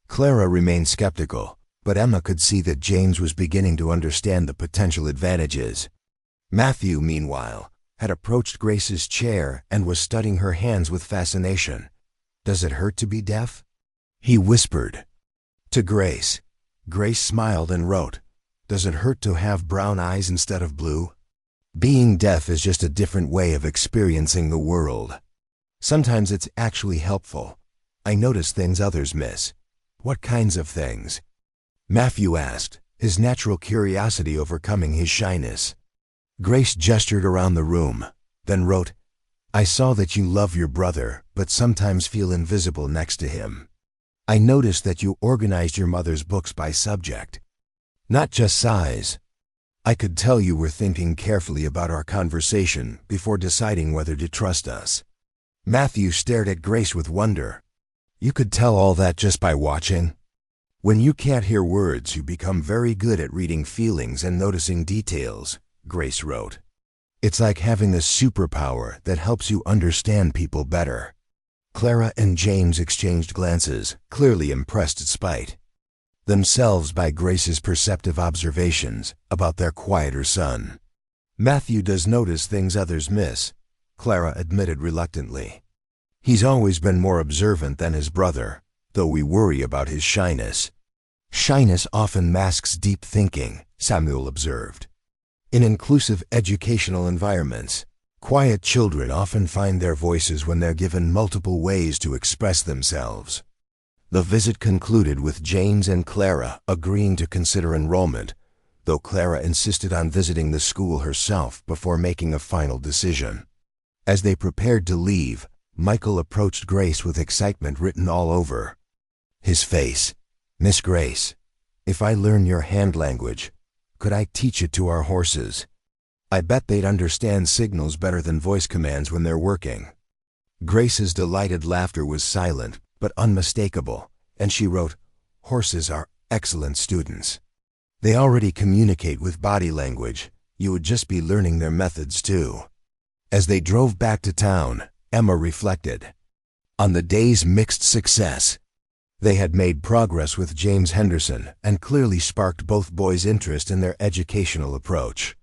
Clara remained skeptical, but Emma could see that James was beginning to understand the potential advantages. Matthew, meanwhile, had approached Grace's chair and was studying her hands with fascination. Does it hurt to be deaf? He whispered to Grace. Grace smiled and wrote, Does it hurt to have brown eyes instead of blue? Being deaf is just a different way of experiencing the world. Sometimes it's actually helpful. I notice things others miss. What kinds of things? Matthew asked, his natural curiosity overcoming his shyness. Grace gestured around the room, then wrote, I saw that you love your brother, but sometimes feel invisible next to him. I noticed that you organized your mother's books by subject, not just size. I could tell you were thinking carefully about our conversation before deciding whether to trust us. Matthew stared at Grace with wonder. You could tell all that just by watching? When you can't hear words, you become very good at reading feelings and noticing details, Grace wrote. It's like having a superpower that helps you understand people better. Clara and James exchanged glances, clearly impressed despite themselves by Grace's perceptive observations about their quieter son. Matthew does notice things others miss, Clara admitted reluctantly. He's always been more observant than his brother, though we worry about his shyness. Shyness often masks deep thinking, Samuel observed. In inclusive educational environments, quiet children often find their voices when they're given multiple ways to express themselves. The visit concluded with James and Clara agreeing to consider enrollment, though Clara insisted on visiting the school herself before making a final decision. As they prepared to leave, Michael approached Grace with excitement written all over His face. Miss Grace, if I learn your hand language, could I teach it to our horses? I bet they'd understand signals better than voice commands when they're working. Grace's delighted laughter was silent, but unmistakable, and she wrote, "Horses are excellent students. They already communicate with body language. You would just be learning their methods too." As they drove back to town, Emma reflected on the day's mixed success. They had made progress with James Henderson and clearly sparked both boys' interest in their educational approach.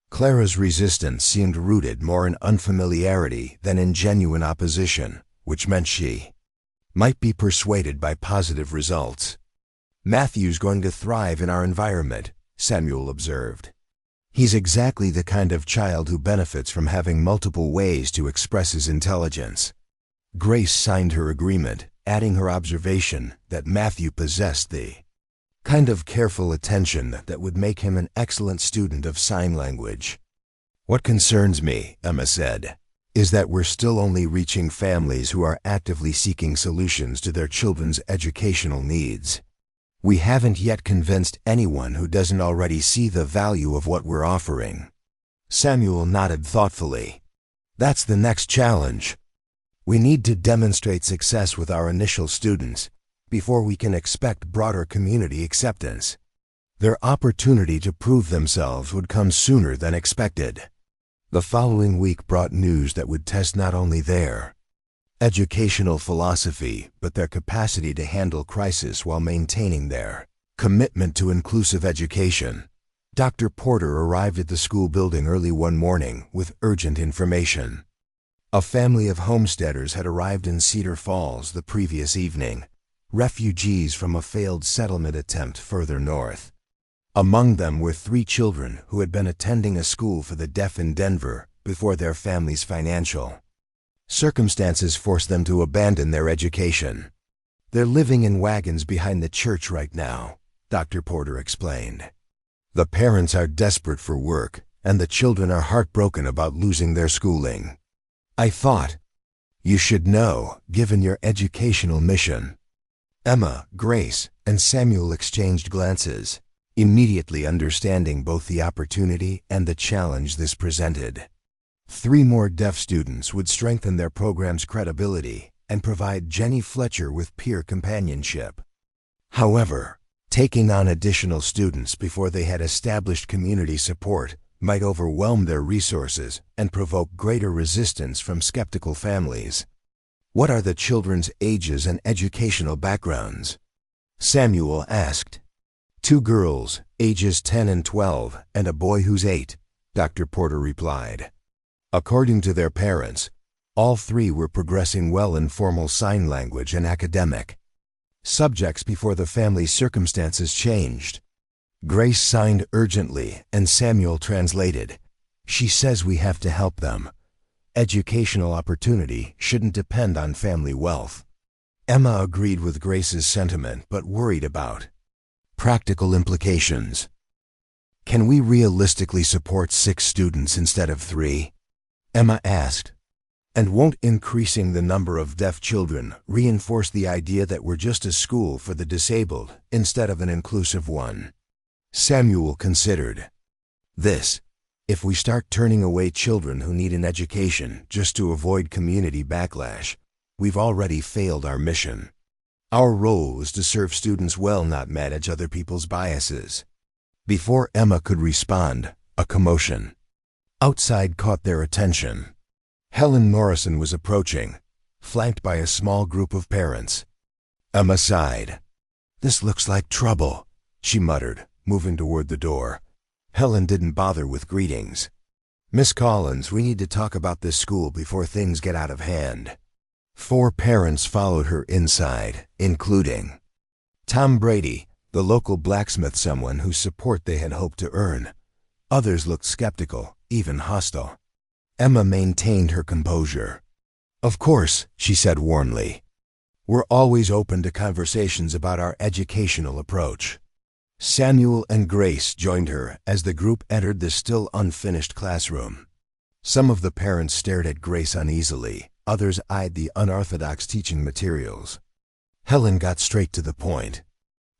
Clara's resistance seemed rooted more in unfamiliarity than in genuine opposition, which meant she might be persuaded by positive results. "Matthew's going to thrive in our environment," Samuel observed. "He's exactly the kind of child who benefits from having multiple ways to express his intelligence." Grace signed her agreement, adding her observation that Matthew possessed the kind of careful attention that would make him an excellent student of sign language. "What concerns me," Emma said, "is that we're still only reaching families who are actively seeking solutions to their children's educational needs. We haven't yet convinced anyone who doesn't already see the value of what we're offering." Samuel nodded thoughtfully. "That's the next challenge. We need to demonstrate success with our initial students before we can expect broader community acceptance. Their opportunity to prove themselves would come sooner than expected." The following week brought news that would test not only their educational philosophy, but their capacity to handle crisis while maintaining their commitment to inclusive education. Dr. Porter arrived at the school building early one morning with urgent information. A family of homesteaders had arrived in Cedar Falls the previous evening, refugees from a failed settlement attempt further north. Among them were 3 children who had been attending a school for the deaf in Denver before their family's financial circumstances forced them to abandon their education. "They're living in wagons behind the church right now," Dr. Porter explained. "The parents are desperate for work, and the children are heartbroken about losing their schooling. I thought you should know, given your educational mission." Emma, Grace, and Samuel exchanged glances, immediately understanding both the opportunity and the challenge this presented. 3 more deaf students would strengthen their program's credibility and provide Jenny Fletcher with peer companionship. However, taking on additional students before they had established community support might overwhelm their resources and provoke greater resistance from skeptical families. "What are the children's ages and educational backgrounds?" Samuel asked. 2 girls, ages 10 and 12, and a boy who's 8, Dr. Porter replied. According to their parents, all 3 were progressing well in formal sign language and academic subjects before the family's circumstances changed. Grace signed urgently and Samuel translated. "She says we have to help them. Educational opportunity shouldn't depend on family wealth." Emma agreed with Grace's sentiment but worried about practical implications. "Can we realistically support 6 students instead of 3? Emma asked. "And won't increasing the number of deaf children reinforce the idea that we're just a school for the disabled instead of an inclusive one?" Samuel considered. "This, if we start turning away children who need an education just to avoid community backlash, we've already failed our mission. Our role is to serve students well, not manage other people's biases." Before Emma could respond, a commotion outside caught their attention. Helen Morrison was approaching, flanked by a small group of parents. Emma sighed. "This looks like trouble," she muttered, moving toward the door. Helen didn't bother with greetings. "Miss Collins, we need to talk about this school before things get out of hand." 4 parents followed her inside, including Tom Brady, the local blacksmith, someone whose support they had hoped to earn. Others looked skeptical, even hostile. Emma maintained her composure. "Of course," she said warmly. "We're always open to conversations about our educational approach." Samuel and Grace joined her as the group entered the still unfinished classroom. Some of the parents stared at Grace uneasily, others eyed the unorthodox teaching materials. Helen got straight to the point.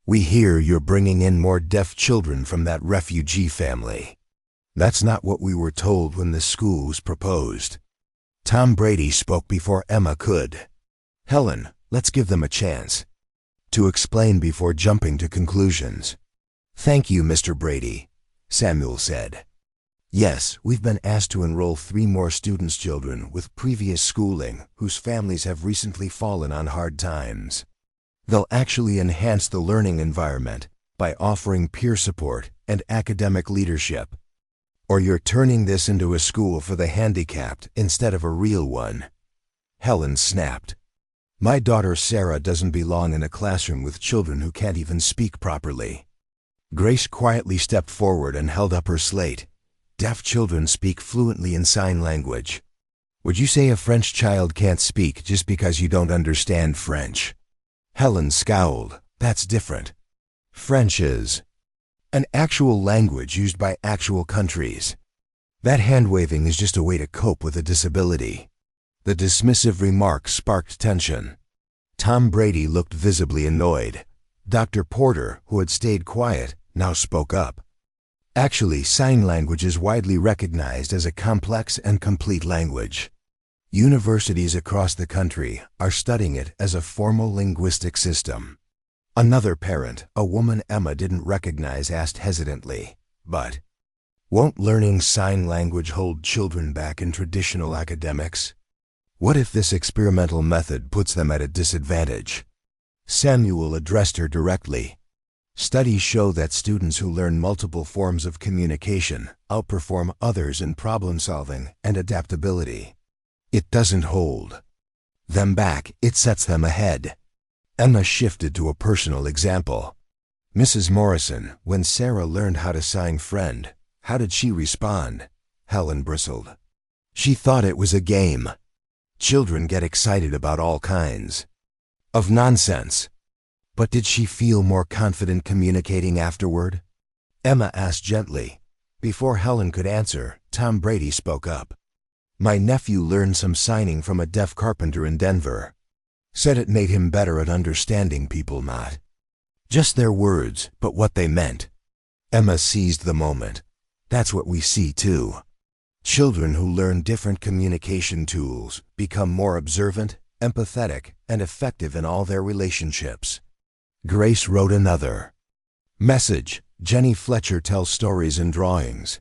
We hear you're bringing in more deaf children from that refugee family. That's not what we were told when this school was proposed. Tom Brady spoke before Emma could. Helen, let's give them a chance to explain before jumping to conclusions. Thank you, Mr. Brady, Samuel said. Yes, we've been asked to enroll 3 more students' children with previous schooling whose families have recently fallen on hard times. They'll actually enhance the learning environment by offering peer support and academic leadership. Or you're turning this into a school for the handicapped instead of a real one. Helen snapped. My daughter Sarah doesn't belong in a classroom with children who can't even speak properly. Grace quietly stepped forward and held up her slate. Deaf children speak fluently in sign language. Would you say a French child can't speak just because you don't understand French? Helen scowled. That's different. French is an actual language used by actual countries. That hand-waving is just a way to cope with a disability. The dismissive remark sparked tension. Tom Brady looked visibly annoyed. Dr. Porter, who had stayed quiet, now spoke up. Actually, sign language is widely recognized as a complex and complete language. Universities across the country are studying it as a formal linguistic system. Another parent, a woman Emma didn't recognize, asked hesitantly, but won't learning sign language hold children back in traditional academics? What if this experimental method puts them at a disadvantage? Samuel addressed her directly. Studies show that students who learn multiple forms of communication outperform others in problem-solving and adaptability. It doesn't hold them back, it sets them ahead. Emma shifted to a personal example. Mrs. Morrison, when Sarah learned how to sign friend, how did she respond? Helen bristled. She thought it was a game. Children get excited about all kinds of nonsense. But did she feel more confident communicating afterward? Emma asked gently. Before Helen could answer, Tom Brady spoke up. My nephew learned some signing from a deaf carpenter in Denver. Said it made him better at understanding people, not just their words, but what they meant. Emma seized the moment. That's what we see too. Children who learn different communication tools become more observant, empathetic, and effective in all their relationships. Grace wrote another message. Jenny Fletcher tells stories and drawings.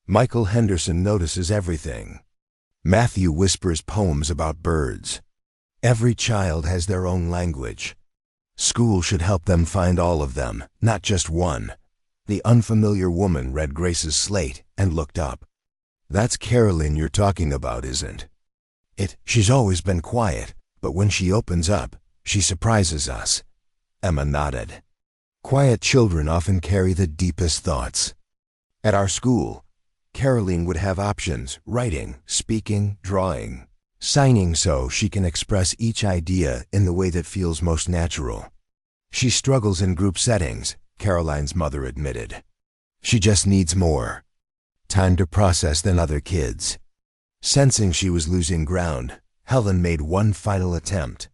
Michael Henderson notices everything. Matthew whispers poems about birds. Every child has their own language. School should help them find all of them, not just one. The unfamiliar woman read Grace's slate and looked up. That's Carolyn you're talking about, isn't it? She's always been quiet, but when she opens up, she surprises us. Emma nodded. Quiet children often carry the deepest thoughts. At our school, Caroline would have options: writing, speaking, drawing, signing, so she can express each idea in the way that feels most natural. She struggles in group settings, Caroline's mother admitted. She just needs more time to process than other kids. Sensing she was losing ground, Helen made one final attempt.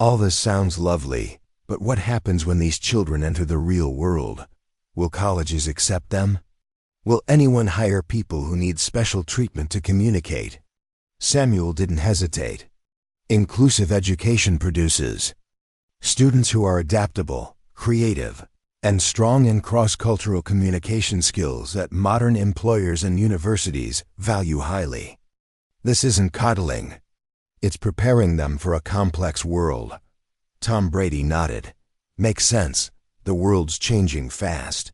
All this sounds lovely, but what happens when these children enter the real world? Will colleges accept them? Will anyone hire people who need special treatment to communicate? Samuel didn't hesitate. Inclusive education produces students who are adaptable, creative, and strong in cross-cultural communication skills that modern employers and universities value highly. This isn't coddling. It's preparing them for a complex world. Tom Brady nodded. Makes sense. The world's changing fast.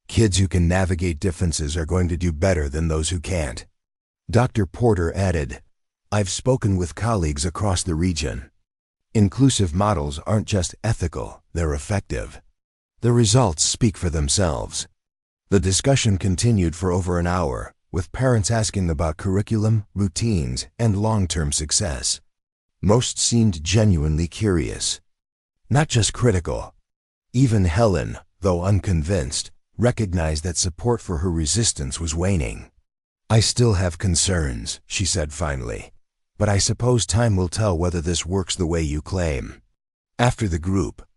Kids who can navigate differences are going to do better than those who can't. Dr. Porter added, I've spoken with colleagues across the region. Inclusive models aren't just ethical, they're effective. The results speak for themselves. The discussion continued for over an hour, with parents asking about curriculum, routines, and long-term success. Most seemed genuinely curious, not just critical. Even Helen, though unconvinced, recognized that support for her resistance was waning. I still have concerns, she said finally, but I suppose time will tell whether this works the way you claim. After the group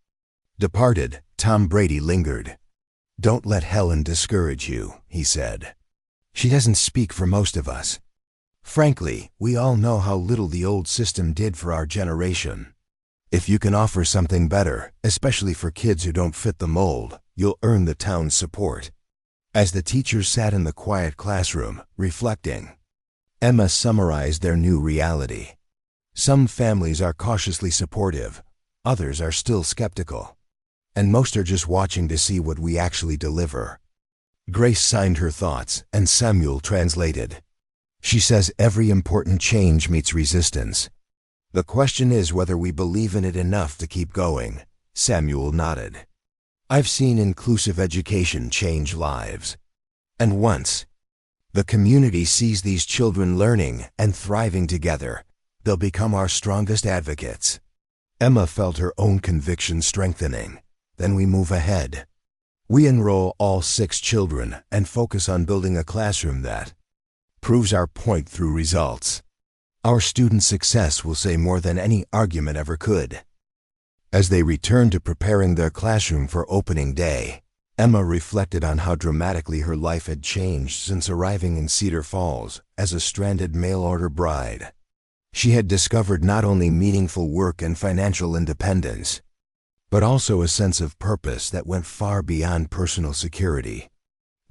departed, Tom Brady lingered. "Don't let Helen discourage you," he said. "She doesn't speak for most of us. Frankly, we all know how little the old system did for our generation. If you can offer something better, especially for kids who don't fit the mold, you'll earn the town's support." As the teachers sat in the quiet classroom, reflecting, Emma summarized their new reality. Some families are cautiously supportive, others are still skeptical, and most are just watching to see what we actually deliver. Grace signed her thoughts, and Samuel translated. "She says every important change meets resistance. The question is whether we believe in it enough to keep going." Samuel nodded. "I've seen inclusive education change lives. And once the community sees these children learning and thriving together, they'll become our strongest advocates." Emma felt her own conviction strengthening. "Then we move ahead. We enroll all 6 children and focus on building a classroom that proves our point through results. Our students' success will say more than any argument ever could." As they returned to preparing their classroom for opening day, Emma reflected on how dramatically her life had changed since arriving in Cedar Falls as a stranded mail-order bride. She had discovered not only meaningful work and financial independence, but also a sense of purpose that went far beyond personal security.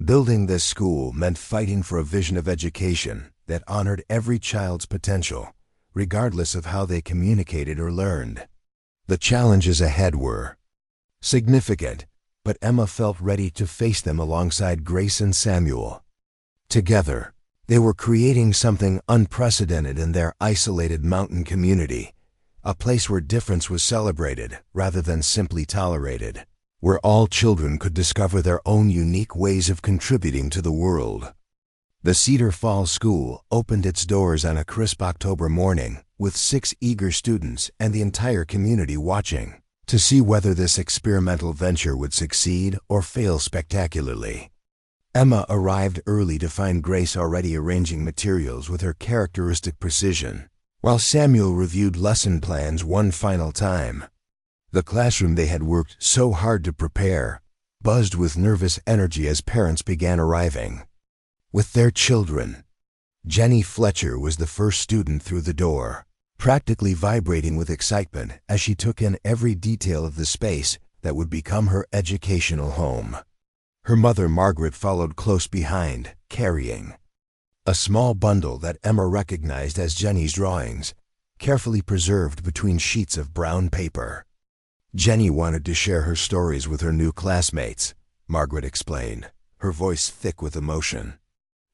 Building this school meant fighting for a vision of education that honored every child's potential, regardless of how they communicated or learned. The challenges ahead were significant, but Emma felt ready to face them alongside Grace and Samuel. Together, they were creating something unprecedented in their isolated mountain community, a place where difference was celebrated rather than simply tolerated, where all children could discover their own unique ways of contributing to the world. The Cedar Falls School opened its doors on a crisp October morning, with 6 eager students and the entire community watching to see whether this experimental venture would succeed or fail spectacularly. Emma arrived early to find Grace already arranging materials with her characteristic precision, while Samuel reviewed lesson plans one final time. The classroom they had worked so hard to prepare buzzed with nervous energy as parents began arriving with their children. Jenny Fletcher was the first student through the door, practically vibrating with excitement as she took in every detail of the space that would become her educational home. Her mother, Margaret, followed close behind, carrying a small bundle that Emma recognized as Jenny's drawings, carefully preserved between sheets of brown paper. Jenny wanted to share her stories with her new classmates, Margaret explained, her voice thick with emotion.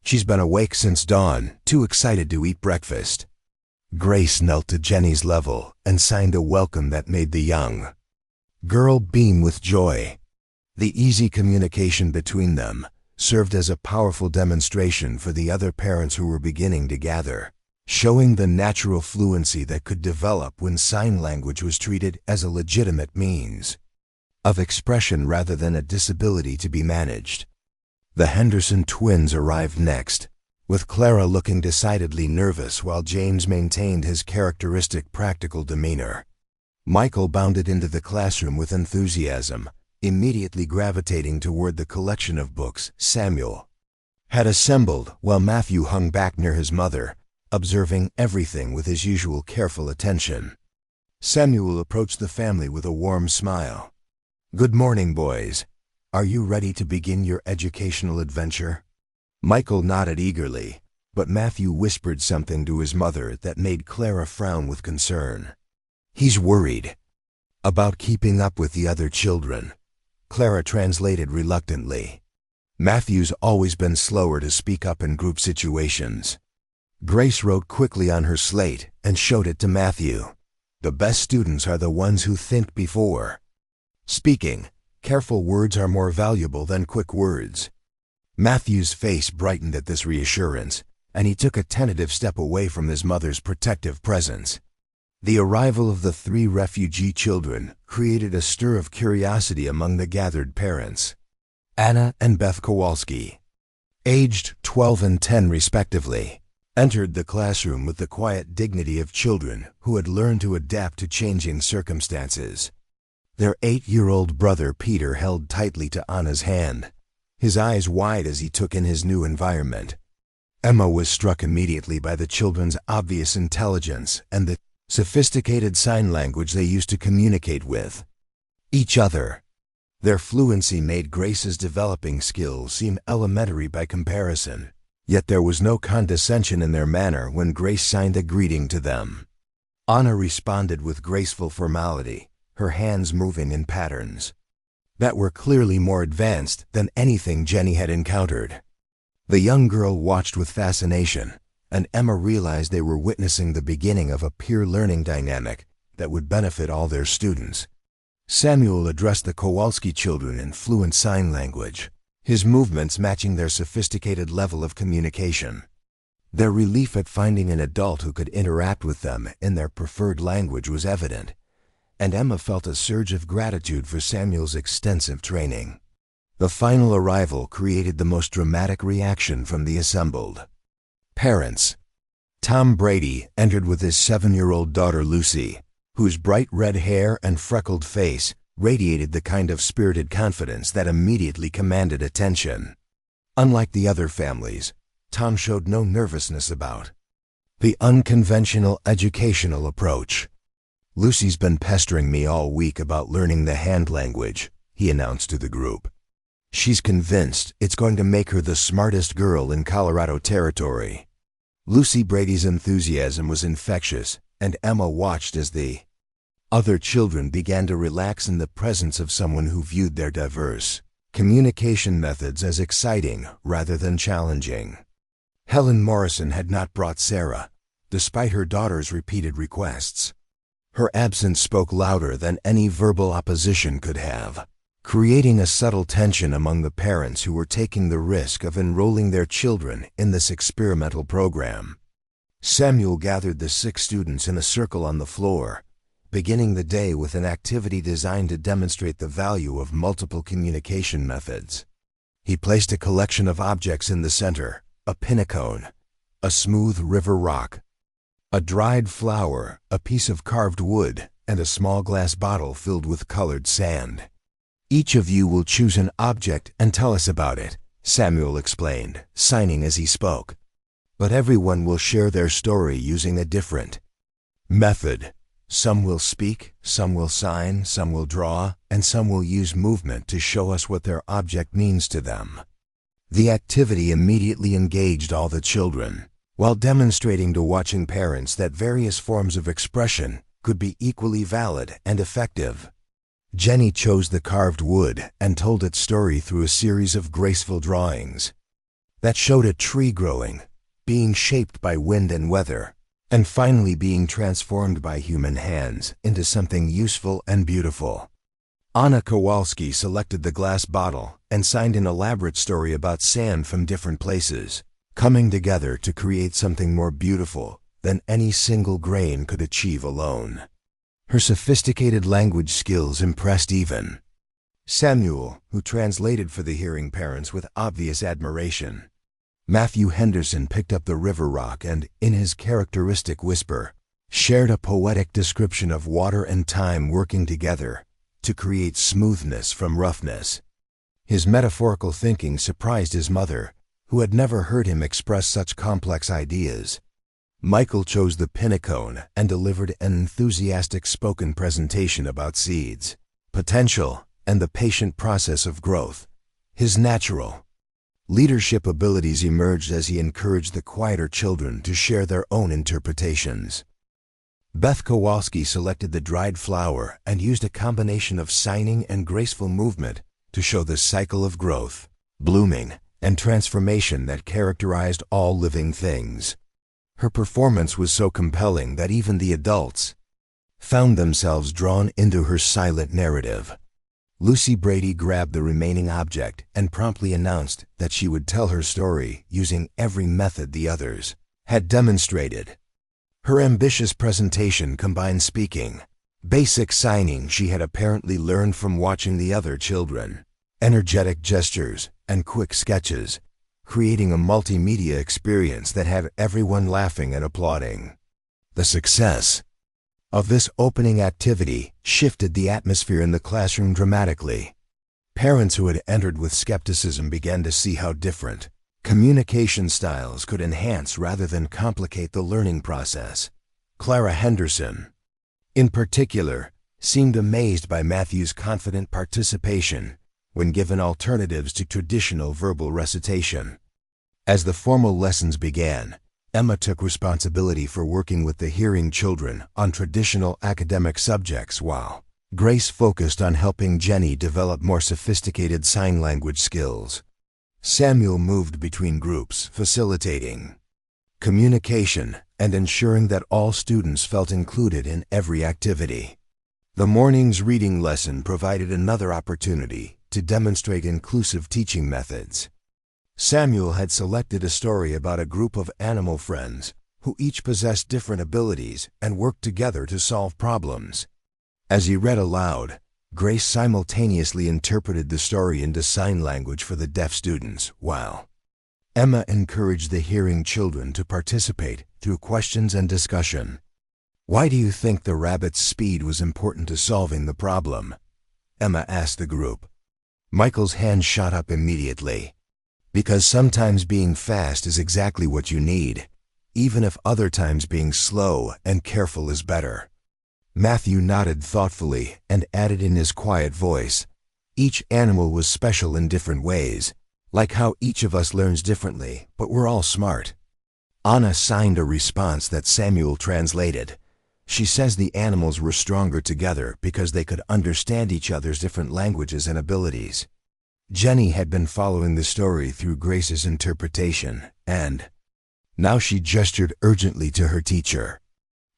"She's been awake since dawn, too excited to eat breakfast." Grace knelt to Jenny's level and signed a welcome that made the young girl beam with joy. The easy communication between them served as a powerful demonstration for the other parents who were beginning to gather, showing the natural fluency that could develop when sign language was treated as a legitimate means of expression rather than a disability to be managed. The Henderson twins arrived next, with Clara looking decidedly nervous while James maintained his characteristic practical demeanor. Michael bounded into the classroom with enthusiasm, immediately gravitating toward the collection of books Samuel had assembled, while Matthew hung back near his mother, observing everything with his usual careful attention. Samuel approached the family with a warm smile. "Good morning, boys. Are you ready to begin your educational adventure?" Michael nodded eagerly, but Matthew whispered something to his mother that made Clara frown with concern. "He's worried about keeping up with the other children," Clara translated reluctantly. Matthew's always been slower to speak up in group situations. Grace wrote quickly on her slate and showed it to Matthew. "The best students are the ones who think before speaking. Careful words are more valuable than quick words." Matthew's face brightened at this reassurance, and he took a tentative step away from his mother's protective presence. The arrival of the 3 refugee children created a stir of curiosity among the gathered parents. Anna and Beth Kowalski, aged 12 and 10 respectively, entered the classroom with the quiet dignity of children who had learned to adapt to changing circumstances. Their 8-year-old brother Peter held tightly to Anna's hand, his eyes wide as he took in his new environment. Emma was struck immediately by the children's obvious intelligence and the sophisticated sign language they used to communicate with each other. Their fluency made Grace's developing skills seem elementary by comparison, yet there was no condescension in their manner when Grace signed a greeting to them. Anna responded with graceful formality, her hands moving in patterns that were clearly more advanced than anything Jenny had encountered. The young girl watched with fascination, and Emma realized they were witnessing the beginning of a peer learning dynamic that would benefit all their students. Samuel addressed the Kowalski children in fluent sign language, his movements matching their sophisticated level of communication. Their relief at finding an adult who could interact with them in their preferred language was evident, and Emma felt a surge of gratitude for Samuel's extensive training. The final arrival created the most dramatic reaction from the assembled parents. Tom Brady entered with his 7-year-old daughter Lucy, whose bright red hair and freckled face radiated the kind of spirited confidence that immediately commanded attention. Unlike the other families, Tom showed no nervousness about the unconventional educational approach. "Lucy's been pestering me all week about learning the hand language," he announced to the group. "She's convinced it's going to make her the smartest girl in Colorado Territory." Lucy Brady's enthusiasm was infectious, and Emma watched as the other children began to relax in the presence of someone who viewed their diverse communication methods as exciting rather than challenging. Helen Morrison had not brought Sarah, despite her daughter's repeated requests. Her absence spoke louder than any verbal opposition could have, creating a subtle tension among the parents who were taking the risk of enrolling their children in this experimental program. Samuel gathered the 6 students in a circle on the floor, beginning the day with an activity designed to demonstrate the value of multiple communication methods. He placed a collection of objects in the center: a pinnacone, a smooth river rock, a dried flower, a piece of carved wood, and a small glass bottle filled with colored sand. "Each of you will choose an object and tell us about it," Samuel explained, signing as he spoke. "But everyone will share their story using a different method. Some will speak, some will sign, some will draw, and some will use movement to show us what their object means to them." The activity immediately engaged all the children, while demonstrating to watching parents that various forms of expression could be equally valid and effective. Jenny chose the carved wood and told its story through a series of graceful drawings that showed a tree growing, being shaped by wind and weather, and finally being transformed by human hands into something useful and beautiful. Anna Kowalski selected the glass bottle and signed an elaborate story about sand from different places, coming together to create something more beautiful than any single grain could achieve alone. Her sophisticated language skills impressed even Samuel, who translated for the hearing parents with obvious admiration. Matthew Henderson picked up the river rock and, in his characteristic whisper, shared a poetic description of water and time working together to create smoothness from roughness. His metaphorical thinking surprised his mother, who had never heard him express such complex ideas. Michael chose the pinnacone and delivered an enthusiastic spoken presentation about seeds, potential, and the patient process of growth. His natural leadership abilities emerged as he encouraged the quieter children to share their own interpretations. Beth Kowalski selected the dried flower and used a combination of signing and graceful movement to show the cycle of growth, blooming, and transformation that characterized all living things. Her performance was so compelling that even the adults found themselves drawn into her silent narrative. Lucy Brady grabbed the remaining object and promptly announced that she would tell her story using every method the others had demonstrated. Her ambitious presentation combined speaking, basic signing she had apparently learned from watching the other children, energetic gestures, and quick sketches, creating a multimedia experience that had everyone laughing and applauding. The success of this opening activity shifted the atmosphere in the classroom dramatically. Parents who had entered with skepticism began to see how different communication styles could enhance rather than complicate the learning process. Clara Henderson, in particular, seemed amazed by Matthew's confident participation when given alternatives to traditional verbal recitation. As the formal lessons began, Emma took responsibility for working with the hearing children on traditional academic subjects while Grace focused on helping Jenny develop more sophisticated sign language skills. Samuel moved between groups, facilitating communication and ensuring that all students felt included in every activity. The morning's reading lesson provided another opportunity to demonstrate inclusive teaching methods. Samuel had selected a story about a group of animal friends who each possessed different abilities and worked together to solve problems. As he read aloud, Grace simultaneously interpreted the story into sign language for the deaf students, while Emma encouraged the hearing children to participate through questions and discussion. "Why do you think the rabbit's speed was important to solving the problem?" Emma asked the group. Michael's hand shot up immediately. "Because sometimes being fast is exactly what you need, even if other times being slow and careful is better." Matthew nodded thoughtfully and added in his quiet voice, "Each animal was special in different ways, like how each of us learns differently, but we're all smart." Anna signed a response that Samuel translated. "She says the animals were stronger together because they could understand each other's different languages and abilities." Jenny had been following the story through Grace's interpretation, and now she gestured urgently to her teacher.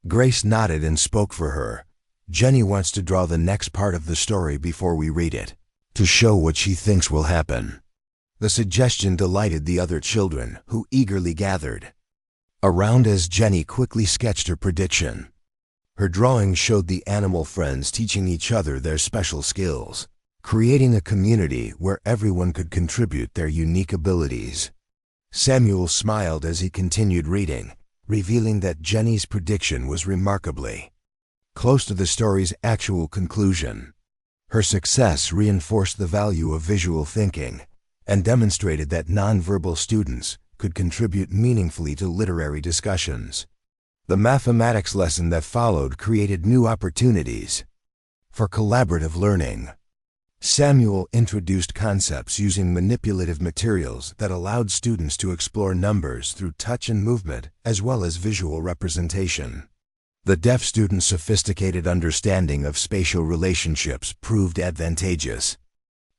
Grace nodded and spoke for her. "Jenny wants to draw the next part of the story before we read it, to show what she thinks will happen." The suggestion delighted the other children, who eagerly gathered around as Jenny quickly sketched her prediction. Her drawing showed the animal friends teaching each other their special skills, creating a community where everyone could contribute their unique abilities. Samuel smiled as he continued reading, revealing that Jenny's prediction was remarkably close to the story's actual conclusion. Her success reinforced the value of visual thinking and demonstrated that nonverbal students could contribute meaningfully to literary discussions. The mathematics lesson that followed created new opportunities for collaborative learning. Samuel introduced concepts using manipulative materials that allowed students to explore numbers through touch and movement, as well as visual representation. The deaf students' sophisticated understanding of spatial relationships proved advantageous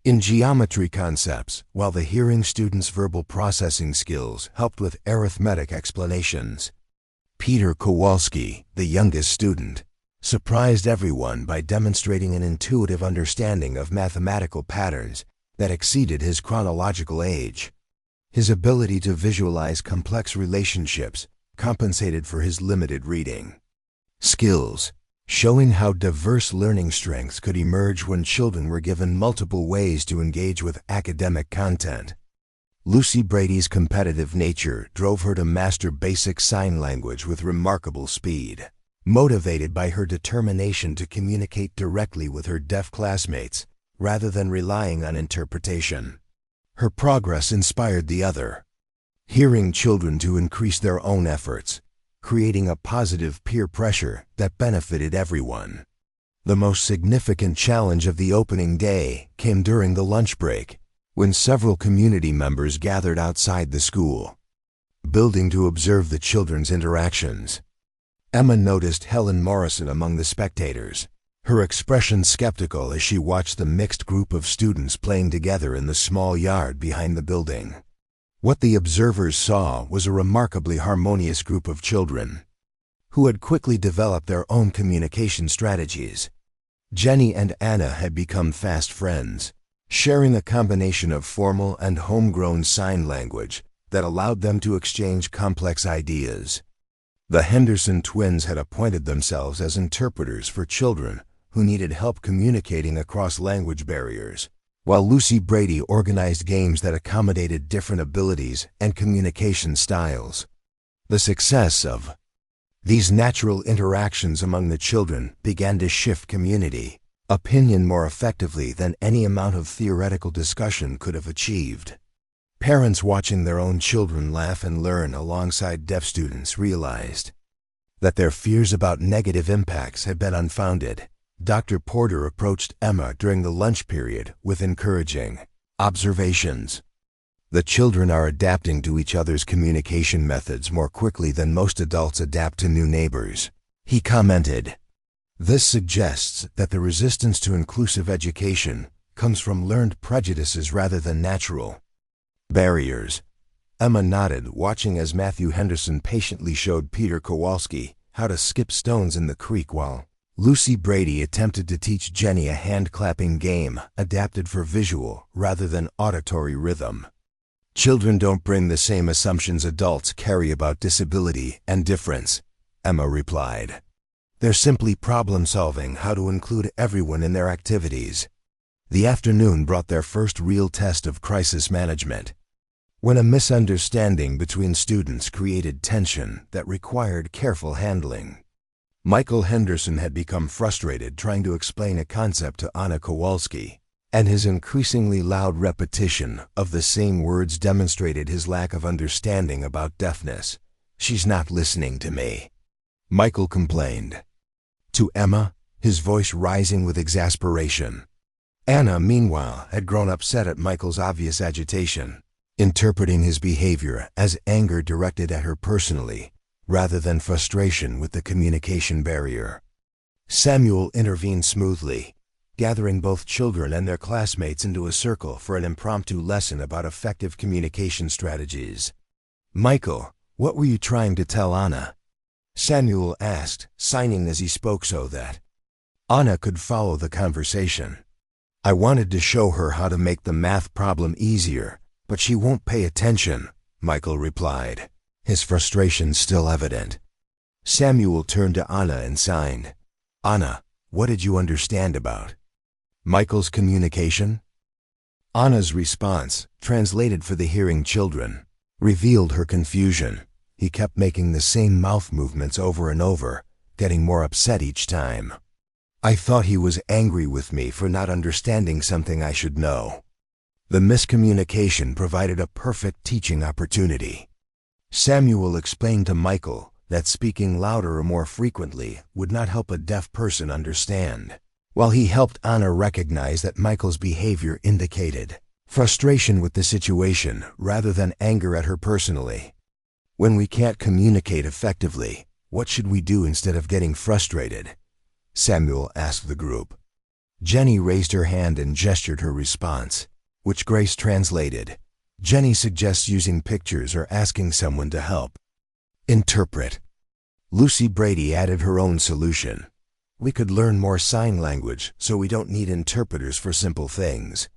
in geometry concepts, while the hearing students' verbal processing skills helped with arithmetic explanations. Peter Kowalski, the youngest student, surprised everyone by demonstrating an intuitive understanding of mathematical patterns that exceeded his chronological age. His ability to visualize complex relationships compensated for his limited reading skills, showing how diverse learning strengths could emerge when children were given multiple ways to engage with academic content. Lucy Brady's competitive nature drove her to master basic sign language with remarkable speed. Motivated by her determination to communicate directly with her deaf classmates rather than relying on interpretation. Her progress inspired the other hearing children to increase their own efforts, creating a positive peer pressure that benefited everyone. The most significant challenge of the opening day came during the lunch break, when several community members gathered outside the school building to observe the children's interactions. Emma noticed Helen Morrison among the spectators, her expression skeptical as she watched the mixed group of students playing together in the small yard behind the building. What the observers saw was a remarkably harmonious group of children who had quickly developed their own communication strategies. Jenny and Anna had become fast friends, sharing a combination of formal and homegrown sign language that allowed them to exchange complex ideas. The Henderson twins had appointed themselves as interpreters for children who needed help communicating across language barriers, while Lucy Brady organized games that accommodated different abilities and communication styles. The success of these natural interactions among the children began to shift community opinion more effectively than any amount of theoretical discussion could have achieved. Parents watching their own children laugh and learn alongside deaf students realized that their fears about negative impacts had been unfounded. Dr. Porter approached Emma during the lunch period with encouraging observations. The children are adapting to each other's communication methods more quickly than most adults adapt to new neighbors, he commented. This suggests that the resistance to inclusive education comes from learned prejudices rather than natural barriers. Emma nodded, watching as Matthew Henderson patiently showed Peter Kowalski how to skip stones in the creek while Lucy Brady attempted to teach Jenny a hand-clapping game adapted for visual rather than auditory rhythm. Children don't bring the same assumptions adults carry about disability and difference, Emma replied. They're simply problem-solving how to include everyone in their activities. The afternoon brought their first real test of crisis management, when a misunderstanding between students created tension that required careful handling. Michael Henderson had become frustrated trying to explain a concept to Anna Kowalski, and his increasingly loud repetition of the same words demonstrated his lack of understanding about deafness. "She's not listening to me," Michael complained to Emma, his voice rising with exasperation. Anna, meanwhile, had grown upset at Michael's obvious agitation, interpreting his behavior as anger directed at her personally, rather than frustration with the communication barrier. Samuel intervened smoothly, gathering both children and their classmates into a circle for an impromptu lesson about effective communication strategies. "Michael, what were you trying to tell Anna?" Samuel asked, signing as he spoke so that Anna could follow the conversation. "I wanted to show her how to make the math problem easier, but she won't pay attention," Michael replied, his frustration still evident. Samuel turned to Anna and signed. "Anna, what did you understand about Michael's communication?" Anna's response, translated for the hearing children, revealed her confusion. He kept making the same mouth movements over and over, getting more upset each time. "I thought he was angry with me for not understanding something I should know." The miscommunication provided a perfect teaching opportunity. Samuel explained to Michael that speaking louder or more frequently would not help a deaf person understand, while he helped Anna recognize that Michael's behavior indicated frustration with the situation rather than anger at her personally. "When we can't communicate effectively, what should we do instead of getting frustrated?" Samuel asked the group. Jenny raised her hand and gestured her response, which Grace translated. Jenny suggests using pictures or asking someone to help interpret. Lucy Brady added her own solution. "We could learn more sign language so we don't need interpreters for simple things."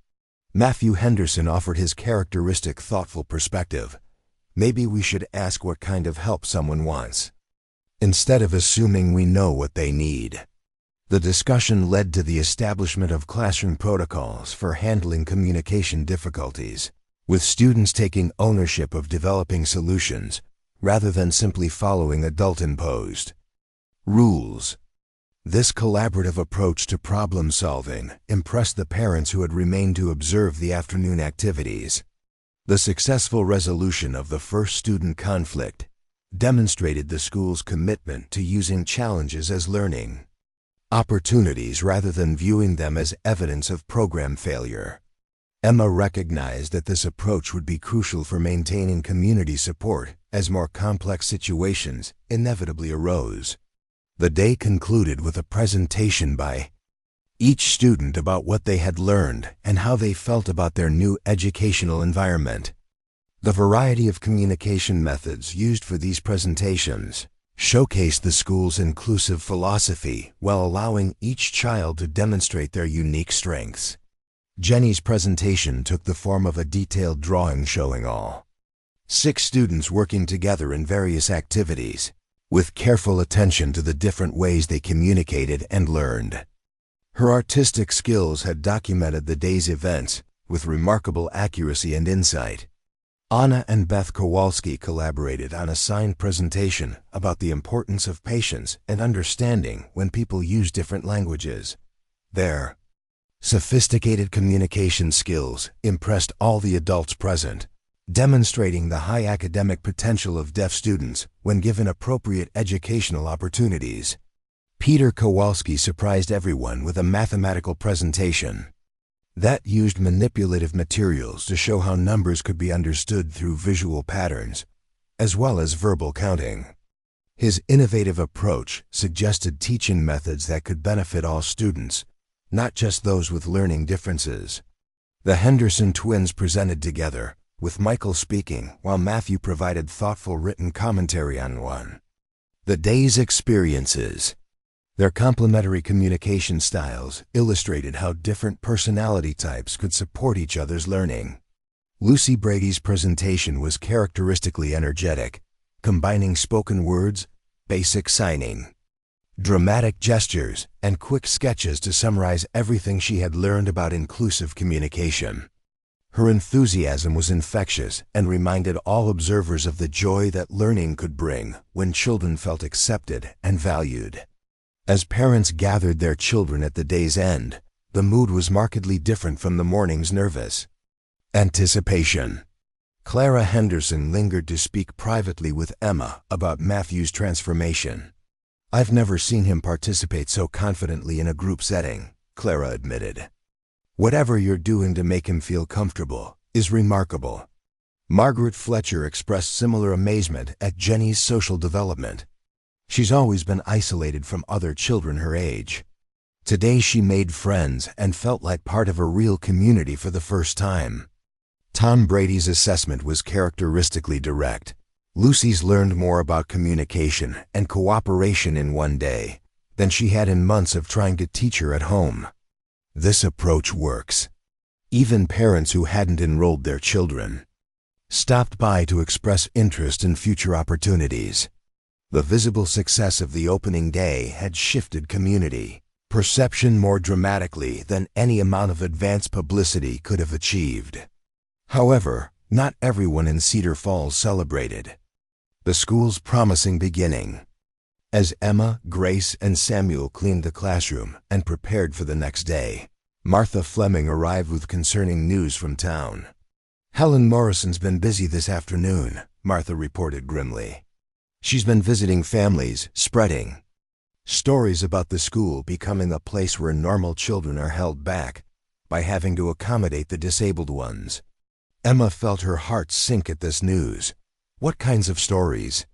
Matthew Henderson offered his characteristic thoughtful perspective. "Maybe we should ask what kind of help someone wants, instead of assuming we know what they need." The discussion led to the establishment of classroom protocols for handling communication difficulties, with students taking ownership of developing solutions rather than simply following adult-imposed rules. This collaborative approach to problem-solving impressed the parents who had remained to observe the afternoon activities. The successful resolution of the first student conflict demonstrated the school's commitment to using challenges as learning opportunities rather than viewing them as evidence of program failure. Emma recognized that this approach would be crucial for maintaining community support as more complex situations inevitably arose. The day concluded with a presentation by each student about what they had learned and how they felt about their new educational environment. The variety of communication methods used for these presentations showcased the school's inclusive philosophy while allowing each child to demonstrate their unique strengths. Jenny's presentation took the form of a detailed drawing showing all 6 students working together in various activities, with careful attention to the different ways they communicated and learned. Her artistic skills had documented the day's events with remarkable accuracy and insight. Anna and Beth Kowalski collaborated on a signed presentation about the importance of patience and understanding when people use different languages. Their sophisticated communication skills impressed all the adults present, demonstrating the high academic potential of deaf students when given appropriate educational opportunities. Peter Kowalski surprised everyone with a mathematical presentation that used manipulative materials to show how numbers could be understood through visual patterns, as well as verbal counting. His innovative approach suggested teaching methods that could benefit all students, not just those with learning differences. The Henderson twins presented together, with Michael speaking while Matthew provided thoughtful written commentary on one. The day's experiences. Their complementary communication styles illustrated how different personality types could support each other's learning. Lucy Brady's presentation was characteristically energetic, combining spoken words, basic signing, dramatic gestures, and quick sketches to summarize everything she had learned about inclusive communication. Her enthusiasm was infectious and reminded all observers of the joy that learning could bring when children felt accepted and valued. As parents gathered their children at the day's end, the mood was markedly different from the morning's nervous anticipation. Clara Henderson lingered to speak privately with Emma about Matthew's transformation. "I've never seen him participate so confidently in a group setting," Clara admitted. "Whatever you're doing to make him feel comfortable is remarkable." Margaret Fletcher expressed similar amazement at Jenny's social development. She's always been isolated from other children her age. Today she made friends and felt like part of a real community for the first time. Tom Brady's assessment was characteristically direct. Lucy's learned more about communication and cooperation in one day than she had in months of trying to teach her at home. This approach works. Even parents who hadn't enrolled their children stopped by to express interest in future opportunities. The visible success of the opening day had shifted community perception more dramatically than any amount of advance publicity could have achieved. However, not everyone in Cedar Falls celebrated the school's promising beginning. As Emma, Grace, and Samuel cleaned the classroom and prepared for the next day, Martha Fleming arrived with concerning news from town. "Helen Morrison's been busy this afternoon," Martha reported grimly. "She's been visiting families, spreading stories about the school becoming a place where normal children are held back by having to accommodate the disabled ones." Emma felt her heart sink at this news. What kinds of stories?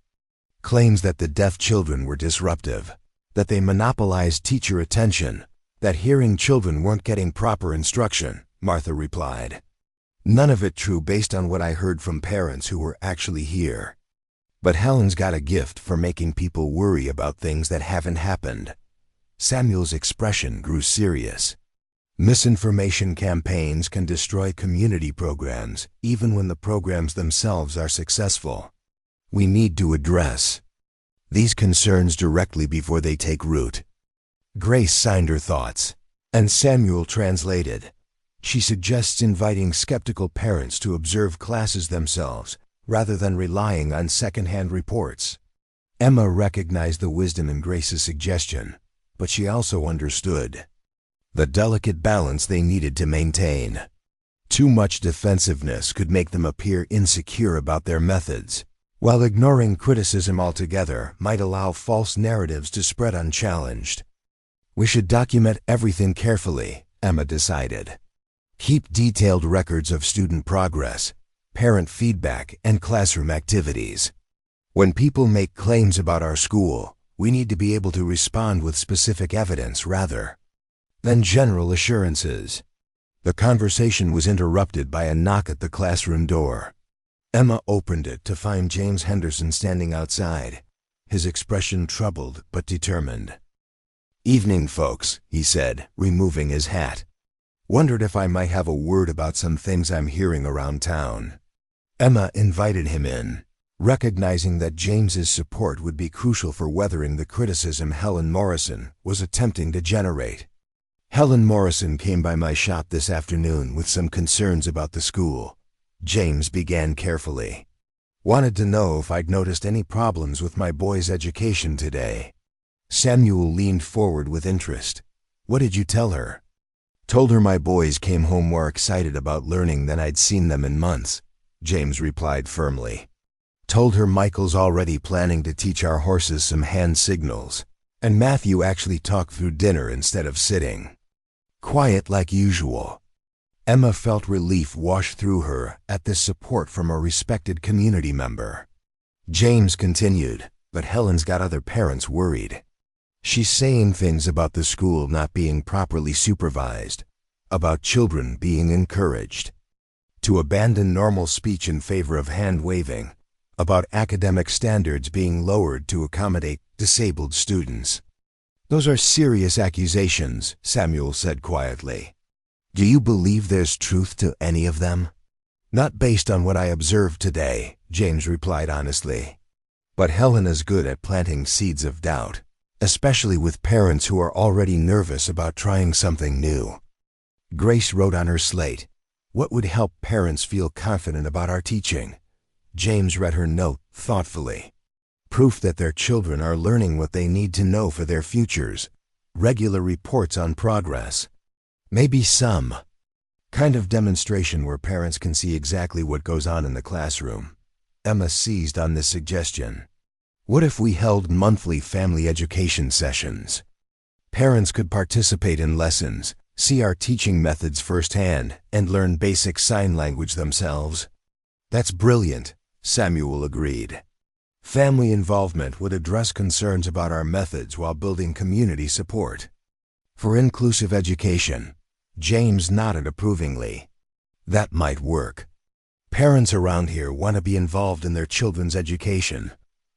Claims that the deaf children were disruptive, that they monopolized teacher attention, that hearing children weren't getting proper instruction, Martha replied. "None of it true based on what I heard from parents who were actually here. But Helen's got a gift for making people worry about things that haven't happened." Samuel's expression grew serious. "Misinformation campaigns can destroy community programs, even when the programs themselves are successful. We need to address these concerns directly before they take root." Grace signed her thoughts, and Samuel translated. She suggests inviting skeptical parents to observe classes themselves, rather than relying on second-hand reports. Emma recognized the wisdom in Grace's suggestion, but she also understood the delicate balance they needed to maintain. Too much defensiveness could make them appear insecure about their methods, while ignoring criticism altogether might allow false narratives to spread unchallenged. "We should document everything carefully," Emma decided. "Keep detailed records of student progress, parent feedback, and classroom activities. When people make claims about our school, we need to be able to respond with specific evidence rather than general assurances." The conversation was interrupted by a knock at the classroom door. Emma opened it to find James Henderson standing outside, his expression troubled but determined. "Evening, folks," he said, removing his hat. "Wondered if I might have a word about some things I'm hearing around town." Emma invited him in, recognizing that James's support would be crucial for weathering the criticism Helen Morrison was attempting to generate. Helen Morrison came by my shop this afternoon with some concerns about the school. James began carefully. Wanted to know if I'd noticed any problems with my boy's education today. Samuel leaned forward with interest. What did you tell her? Told her my boys came home more excited about learning than I'd seen them in months, James replied firmly. Told her Michael's already planning to teach our horses some hand signals, and Matthew actually talked through dinner instead of sitting. Quiet like usual. Emma felt relief wash through her at this support from a respected community member. James continued, but Helen's got other parents worried. She's saying things about the school not being properly supervised, about children being encouraged to abandon normal speech in favor of hand-waving, about academic standards being lowered to accommodate disabled students. Those are serious accusations, Samuel said quietly. Do you believe there's truth to any of them? Not based on what I observed today, James replied honestly. But Helen is good at planting seeds of doubt, especially with parents who are already nervous about trying something new. Grace wrote on her slate, "What would help parents feel confident about our teaching?" James read her note thoughtfully. Proof that their children are learning what they need to know for their futures. Regular reports on progress. Maybe some kind of demonstration where parents can see exactly what goes on in the classroom. Emma seized on this suggestion. What if we held monthly family education sessions? Parents could participate in lessons, see our teaching methods firsthand, and learn basic sign language themselves. That's brilliant, Samuel agreed. Family involvement would address concerns about our methods while building community support. For inclusive education, James nodded approvingly. That might work. Parents around here want to be involved in their children's education,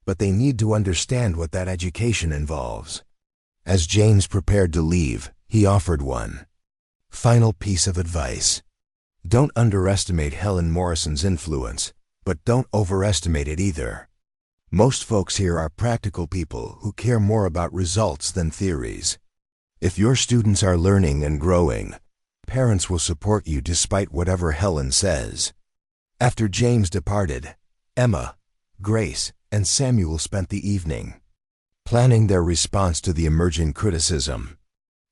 but they need to understand what that education involves. As James prepared to leave, he offered one final piece of advice. Don't underestimate Helen Morrison's influence, but don't overestimate it either. Most folks here are practical people who care more about results than theories. If your students are learning and growing, parents will support you despite whatever Helen says. After James departed, Emma, Grace, and Samuel spent the evening planning their response to the emerging criticism.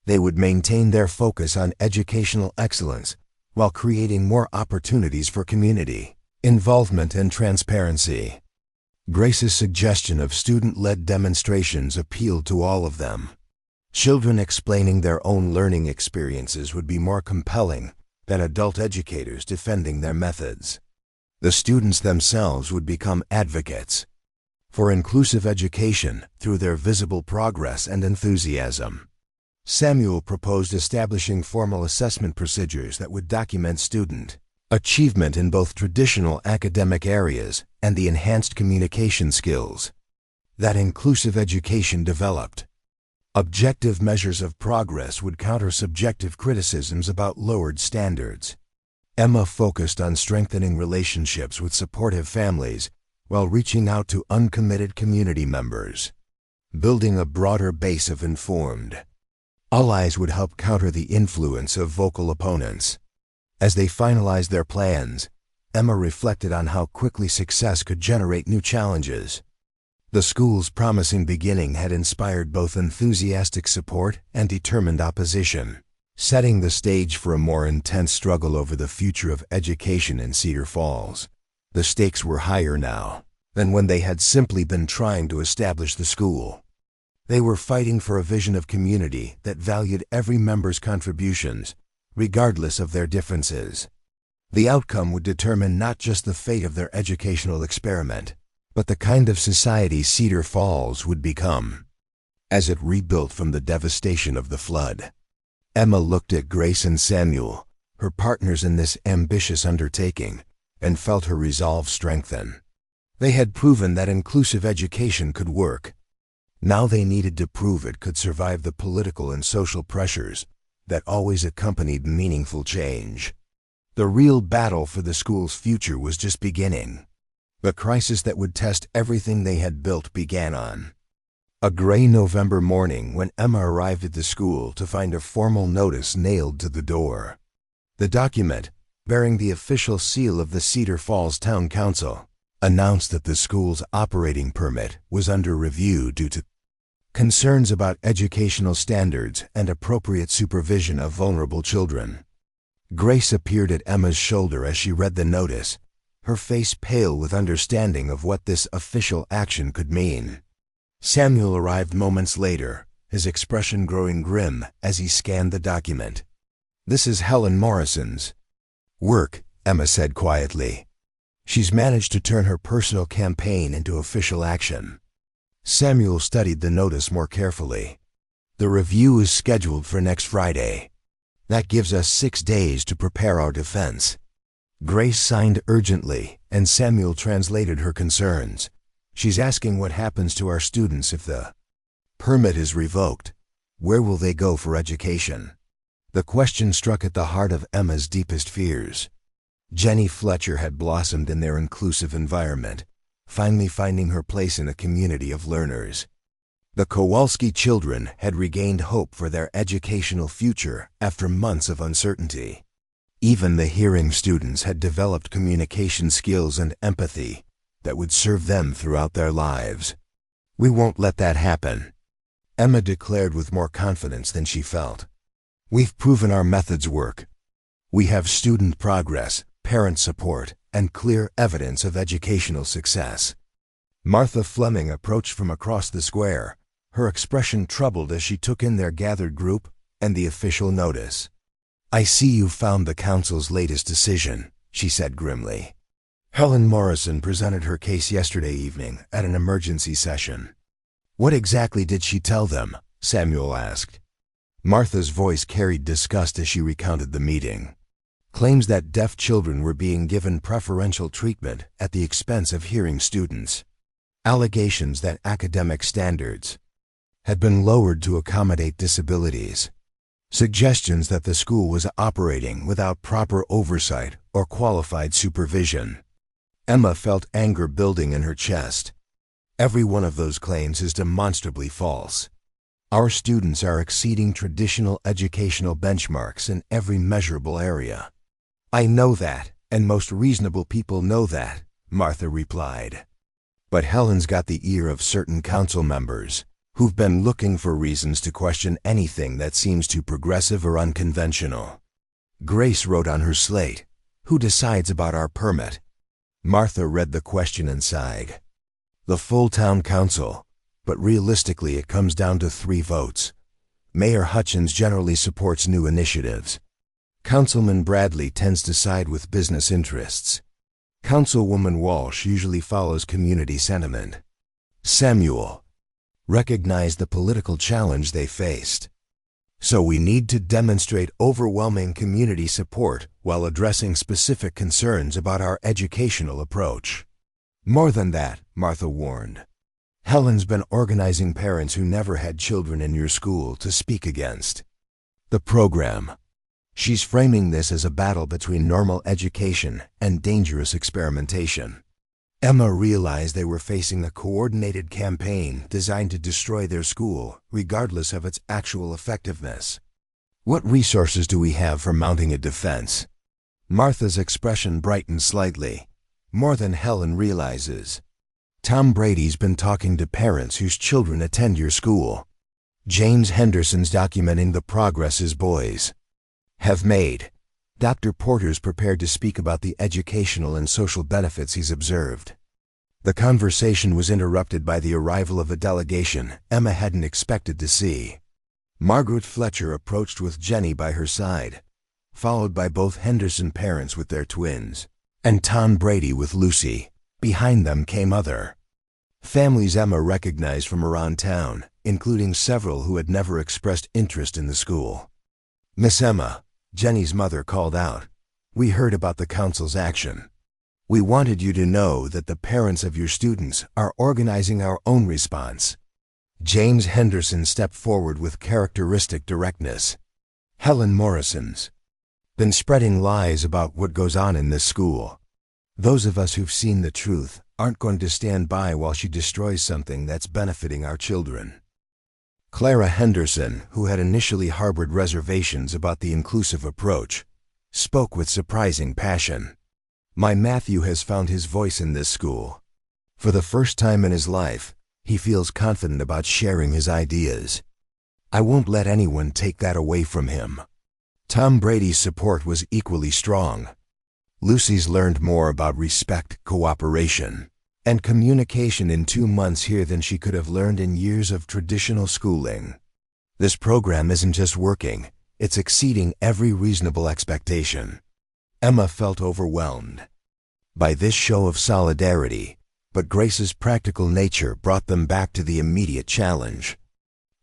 They would maintain their focus on educational excellence while creating more opportunities for community involvement and transparency. Grace's suggestion of student-led demonstrations appealed to all of them. Children explaining their own learning experiences would be more compelling than adult educators defending their methods. The students themselves would become advocates for inclusive education through their visible progress and enthusiasm. Samuel proposed establishing formal assessment procedures that would document student achievement in both traditional academic areas and the enhanced communication skills that inclusive education developed. Objective measures of progress would counter subjective criticisms about lowered standards. Emma focused on strengthening relationships with supportive families while reaching out to uncommitted community members. Building a broader base of informed allies would help counter the influence of vocal opponents. As they finalized their plans, Emma reflected on how quickly success could generate new challenges. The school's promising beginning had inspired both enthusiastic support and determined opposition, setting the stage for a more intense struggle over the future of education in Cedar Falls. The stakes were higher now than when they had simply been trying to establish the school. They were fighting for a vision of community that valued every member's contributions, regardless of their differences. The outcome would determine not just the fate of their educational experiment, but the kind of society Cedar Falls would become as it rebuilt from the devastation of the flood. Emma looked at Grace and Samuel, her partners in this ambitious undertaking, and felt her resolve strengthen. They had proven that inclusive education could work. Now they needed to prove it could survive the political and social pressures that always accompanied meaningful change. The real battle for the school's future was just beginning. The crisis that would test everything they had built began on A gray November morning when Emma arrived at the school to find a formal notice nailed to the door. The document, bearing the official seal of the Cedar Falls Town Council, announced that the school's operating permit was under review due to concerns about educational standards and appropriate supervision of vulnerable children. Grace appeared at Emma's shoulder as she read the notice, her face pale with understanding of what this official action could mean. Samuel arrived moments later, his expression growing grim as he scanned the document. "This is Helen Morrison's work," Emma said quietly. "She's managed to turn her personal campaign into official action." Samuel studied the notice more carefully. "The review is scheduled for next Friday. That gives us 6 days to prepare our defense." Grace signed urgently, and Samuel translated her concerns. "She's asking what happens to our students if the permit is revoked. Where will they go for education?" The question struck at the heart of Emma's deepest fears. Jenny Fletcher had blossomed in their inclusive environment, finally finding her place in a community of learners. The Kowalski children had regained hope for their educational future after months of uncertainty. Even the hearing students had developed communication skills and empathy that would serve them throughout their lives. "We won't let that happen," Emma declared with more confidence than she felt. "We've proven our methods work. We have student progress, parent support, and clear evidence of educational success." Martha Fleming approached from across the square, her expression troubled as she took in their gathered group and the official notice. "I see you found the council's latest decision," she said grimly. "Helen Morrison presented her case yesterday evening at an emergency session." "What exactly did she tell them?" Samuel asked. Martha's voice carried disgust as she recounted the meeting. Claims that deaf children were being given preferential treatment at the expense of hearing students. Allegations that academic standards had been lowered to accommodate disabilities. Suggestions that the school was operating without proper oversight or qualified supervision. Emma felt anger building in her chest. Every one of those claims is demonstrably false. Our students are exceeding traditional educational benchmarks in every measurable area. "I know that, and most reasonable people know that," Martha replied. "But Helen's got the ear of certain council members who've been looking for reasons to question anything that seems too progressive or unconventional." Grace wrote on her slate, "Who decides about our permit?" Martha read the question and sighed. "The full town council, but realistically it comes down to 3 votes. Mayor Hutchins generally supports new initiatives. Councilman Bradley tends to side with business interests. Councilwoman Walsh usually follows community sentiment. Samuel recognized the political challenge they faced. So we need to demonstrate overwhelming community support while addressing specific concerns about our educational approach." "More than that," Martha warned. "Helen's been organizing parents who never had children in your school to speak against the program. She's framing this as a battle between normal education and dangerous experimentation." Emma realized they were facing a coordinated campaign designed to destroy their school, regardless of its actual effectiveness. "What resources do we have for mounting a defense?" Martha's expression brightened slightly. "More than Helen realizes. Tom Brady's been talking to parents whose children attend your school. James Henderson's documenting the progress his boys have made. Dr. Porter's prepared to speak about the educational and social benefits he's observed." The conversation was interrupted by the arrival of a delegation Emma hadn't expected to see. Margaret Fletcher approached with Jenny by her side, followed by both Henderson parents with their twins, and Tom Brady with Lucy. Behind them came other families Emma recognized from around town, including several who had never expressed interest in the school. "Miss Emma," Jenny's mother called out, "we heard about the council's action. We wanted you to know that the parents of your students are organizing our own response." James Henderson stepped forward with characteristic directness. "Helen Morrison's been spreading lies about what goes on in this school. Those of us who've seen the truth aren't going to stand by while she destroys something that's benefiting our children. Clara Henderson, who had initially harbored reservations about the inclusive approach, spoke with surprising passion. My Matthew has found his voice in this school. For the first time in his life, he feels confident about sharing his ideas. I won't let anyone take that away from him. Tom Brady's support was equally strong. Lucy's learned more about respect, cooperation, and communication in 2 months here than she could have learned in years of traditional schooling. This program isn't just working, it's exceeding every reasonable expectation. Emma felt overwhelmed by this show of solidarity, but Grace's practical nature brought them back to the immediate challenge.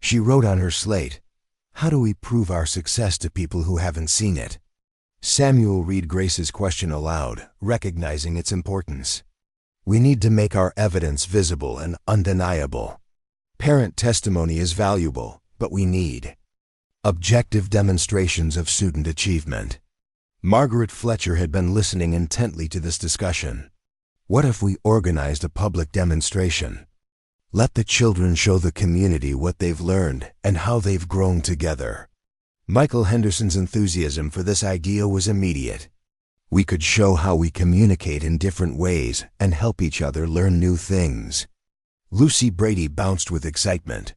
She wrote on her slate, "How do we prove our success to people who haven't seen it?" Samuel read Grace's question aloud, recognizing its importance. "We need to make our evidence visible and undeniable. Parent testimony is valuable, but we need objective demonstrations of student achievement." Margaret Fletcher had been listening intently to this discussion. What if we organized a public demonstration? Let the children show the community what they've learned and how they've grown together. Michael Henderson's enthusiasm for this idea was immediate. We could show how we communicate in different ways and help each other learn new things. Lucy Brady bounced with excitement.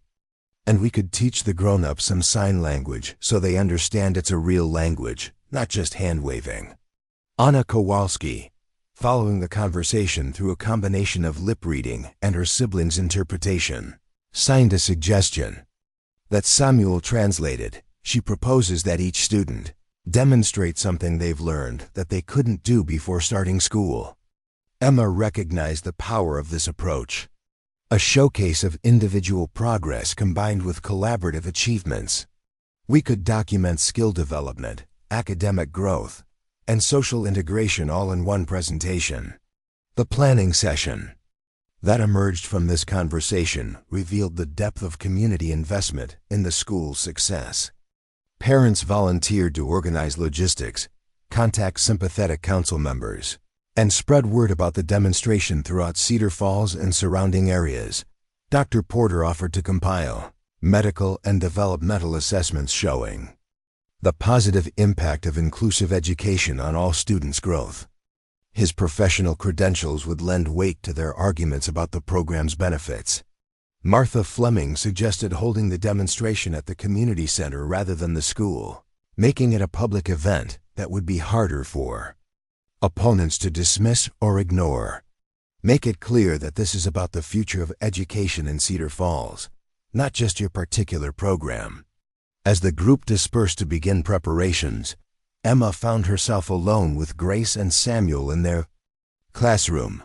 And we could teach the grown-ups some sign language so they understand it's a real language, not just hand-waving. Anna Kowalski, following the conversation through a combination of lip reading and her siblings' interpretation, signed a suggestion that Samuel translated. She proposes that each student demonstrate something they've learned that they couldn't do before starting school. Emma recognized the power of this approach, a showcase of individual progress combined with collaborative achievements. We could document skill development, academic growth, and social integration all in one presentation. The planning session that emerged from this conversation revealed the depth of community investment in the school's success. Parents volunteered to organize logistics, contact sympathetic council members, and spread word about the demonstration throughout Cedar Falls and surrounding areas. Dr. Porter offered to compile medical and developmental assessments showing the positive impact of inclusive education on all students' growth. His professional credentials would lend weight to their arguments about the program's benefits. Martha Fleming suggested holding the demonstration at the community center rather than the school, making it a public event that would be harder for opponents to dismiss or ignore. Make it clear that this is about the future of education in Cedar Falls, not just your particular program. As the group dispersed to begin preparations, Emma found herself alone with Grace and Samuel in their classroom.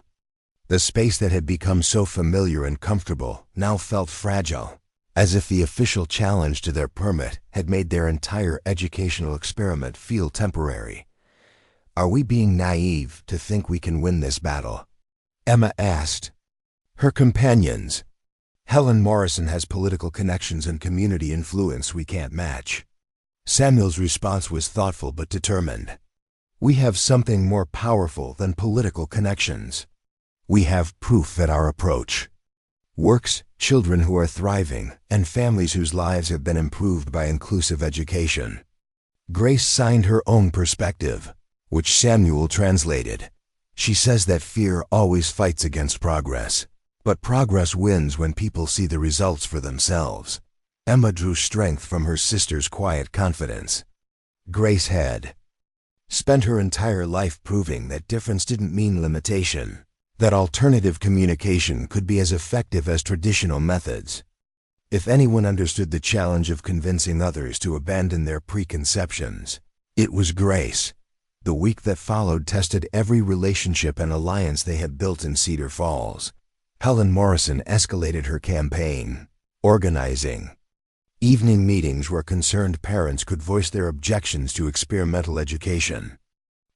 The space that had become so familiar and comfortable now felt fragile, as if the official challenge to their permit had made their entire educational experiment feel temporary. "Are we being naive to think we can win this battle?" Emma asked. Her companions, "Helen Morrison has political connections and community influence we can't match." Samuel's response was thoughtful but determined. "We have something more powerful than political connections. We have proof that our approach works, children who are thriving, and families whose lives have been improved by inclusive education." Grace signed her own perspective, which Samuel translated. She says that fear always fights against progress, but progress wins when people see the results for themselves. Emma drew strength from her sister's quiet confidence. Grace had spent her entire life proving that difference didn't mean limitation, that alternative communication could be as effective as traditional methods. If anyone understood the challenge of convincing others to abandon their preconceptions, it was Grace. The week that followed tested every relationship and alliance they had built in Cedar Falls. Helen Morrison escalated her campaign, organizing evening meetings where concerned parents could voice their objections to experimental education.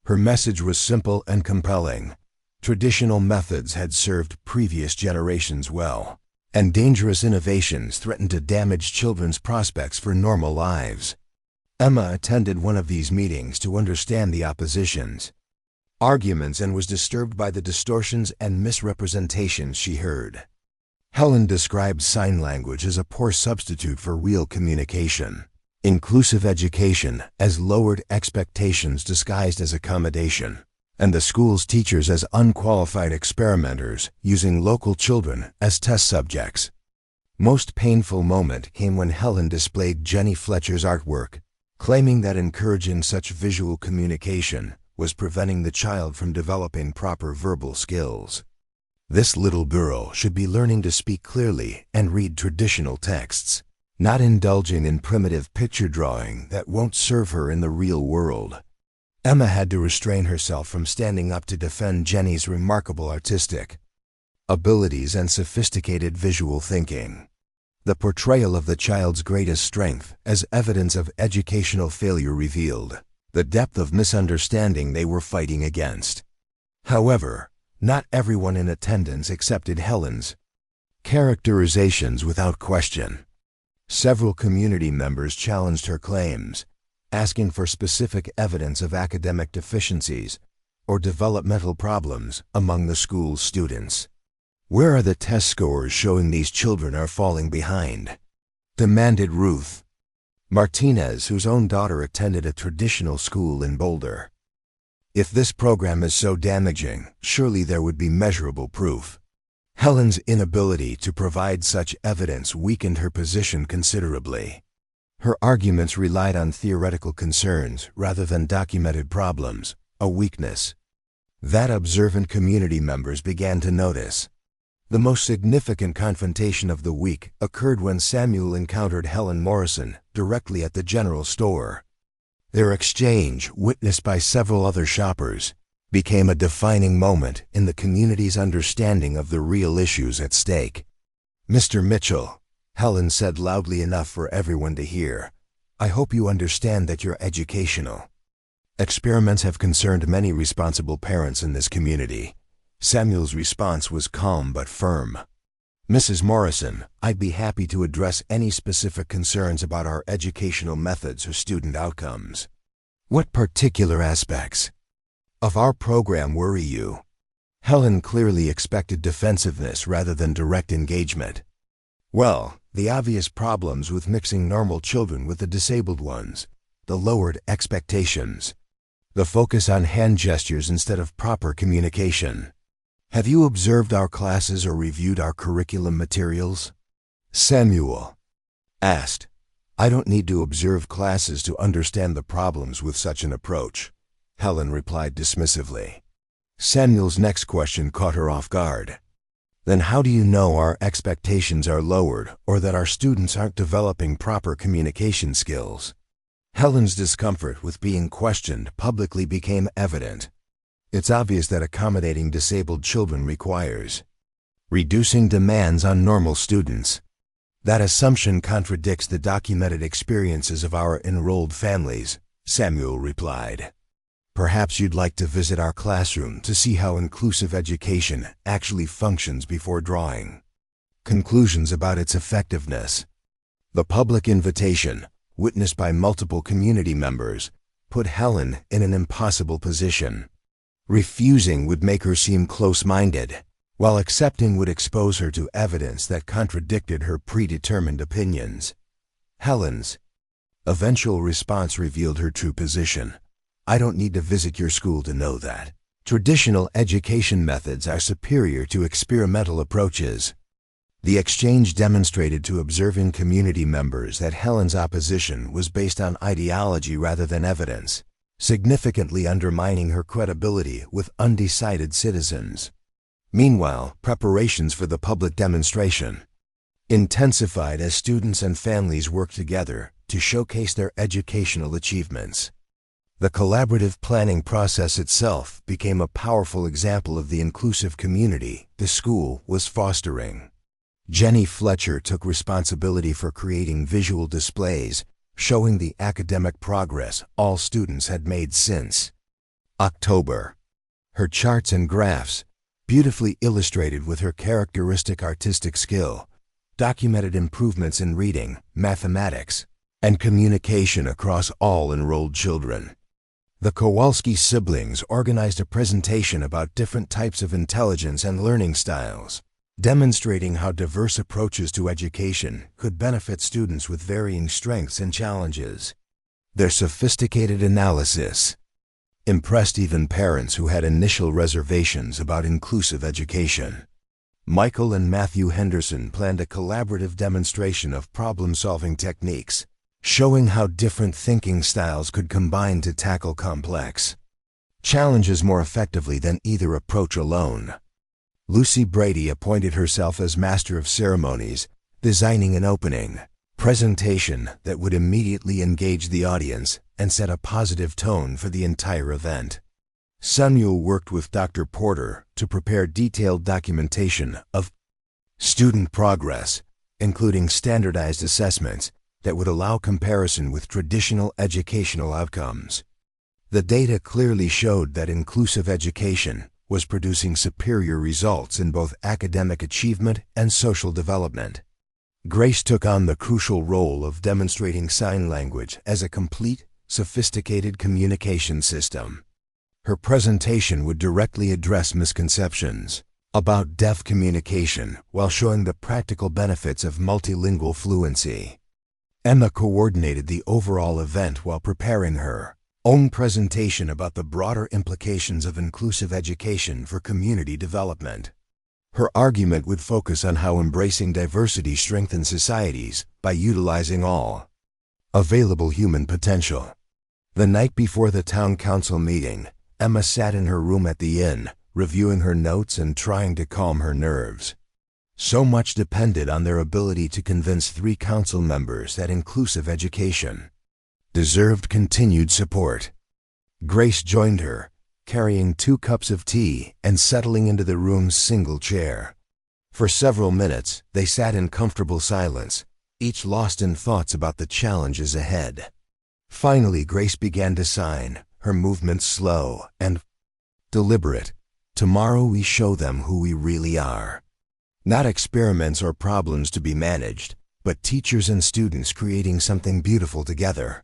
Her message was simple and compelling. Traditional methods had served previous generations well, and dangerous innovations threatened to damage children's prospects for normal lives. Emma attended one of these meetings to understand the oppositions. arguments and was disturbed by the distortions and misrepresentations she heard. Helen described sign language as a poor substitute for real communication, inclusive education as lowered expectations disguised as accommodation, and the school's teachers as unqualified experimenters using local children as test subjects. Most painful moment came when Helen displayed Jenny Fletcher's artwork, claiming that encouraging such visual communication was preventing the child from developing proper verbal skills. This little girl should be learning to speak clearly and read traditional texts, not indulging in primitive picture drawing that won't serve her in the real world. Emma had to restrain herself from standing up to defend Jenny's remarkable artistic abilities and sophisticated visual thinking. The portrayal of the child's greatest strength as evidence of educational failure revealed the depth of misunderstanding they were fighting against. However, not everyone in attendance accepted Helen's characterizations without question. Several community members challenged her claims, asking for specific evidence of academic deficiencies or developmental problems among the school's students. "Where are the test scores showing these children are falling behind?" demanded Ruth Martinez, whose own daughter attended a traditional school in Boulder. "If this program is so damaging, surely there would be measurable proof." Helen's inability to provide such evidence weakened her position considerably. Her arguments relied on theoretical concerns rather than documented problems, a weakness that observant community members began to notice. The most significant confrontation of the week occurred when Samuel encountered Helen Morrison directly at the general store. Their exchange, witnessed by several other shoppers, became a defining moment in the community's understanding of the real issues at stake. "Mr. Mitchell," Helen said loudly enough for everyone to hear, "I hope you understand that your educational experiments have concerned many responsible parents in this community." Samuel's response was calm but firm. "Mrs. Morrison, I'd be happy to address any specific concerns about our educational methods or student outcomes. What particular aspects of our program worry you?" Helen clearly expected defensiveness rather than direct engagement. "Well, the obvious problems with mixing normal children with the disabled ones, the lowered expectations, the focus on hand gestures instead of proper communication. Have you observed our classes or reviewed our curriculum materials?" Samuel asked. "I don't need to observe classes to understand the problems with such an approach," Helen replied dismissively. Samuel's next question caught her off guard. "Then how do you know our expectations are lowered or that our students aren't developing proper communication skills?" Helen's discomfort with being questioned publicly became evident. It's obvious that accommodating disabled children requires reducing demands on normal students. That assumption contradicts the documented experiences of our enrolled families," Samuel replied. "Perhaps you'd like to visit our classroom to see how inclusive education actually functions before drawing conclusions about its effectiveness." The public invitation, witnessed by multiple community members, put Helen in an impossible position. Refusing would make her seem close-minded, while accepting would expose her to evidence that contradicted her predetermined opinions. Helen's eventual response revealed her true position. "I don't need to visit your school to know that. Traditional education methods are superior to experimental approaches." The exchange demonstrated to observing community members that Helen's opposition was based on ideology rather than evidence, significantly undermining her credibility with undecided citizens. Meanwhile, preparations for the public demonstration intensified as students and families worked together to showcase their educational achievements. The collaborative planning process itself became a powerful example of the inclusive community the school was fostering. Jenny Fletcher took responsibility for creating visual displays showing the academic progress all students had made since October. Her charts and graphs, beautifully illustrated with her characteristic artistic skill, documented improvements in reading, mathematics, and communication across all enrolled children. The Kowalski siblings organized a presentation about different types of intelligence and learning styles, demonstrating how diverse approaches to education could benefit students with varying strengths and challenges. Their sophisticated analysis impressed even parents who had initial reservations about inclusive education. Michael and Matthew Henderson planned a collaborative demonstration of problem-solving techniques, showing how different thinking styles could combine to tackle complex challenges more effectively than either approach alone. Lucy Brady appointed herself as Master of Ceremonies, designing an opening presentation that would immediately engage the audience and set a positive tone for the entire event. Samuel worked with Dr. Porter to prepare detailed documentation of student progress, including standardized assessments that would allow comparison with traditional educational outcomes. The data clearly showed that inclusive education was producing superior results in both academic achievement and social development. Grace took on the crucial role of demonstrating sign language as a complete, sophisticated communication system. Her presentation would directly address misconceptions about deaf communication while showing the practical benefits of multilingual fluency. Emma coordinated the overall event while preparing her own presentation about the broader implications of inclusive education for community development. Her argument would focus on how embracing diversity strengthens societies by utilizing all available human potential. The night before the town council meeting, Emma sat in her room at the inn, reviewing her notes and trying to calm her nerves. So much depended on their ability to convince 3 council members that inclusive education deserved continued support. Grace joined her, carrying 2 cups of tea and settling into the room's single chair. For several minutes, they sat in comfortable silence, each lost in thoughts about the challenges ahead. Finally, Grace began to sign, her movements slow and deliberate. Tomorrow we show them who we really are. Not experiments or problems to be managed, but teachers and students creating something beautiful together.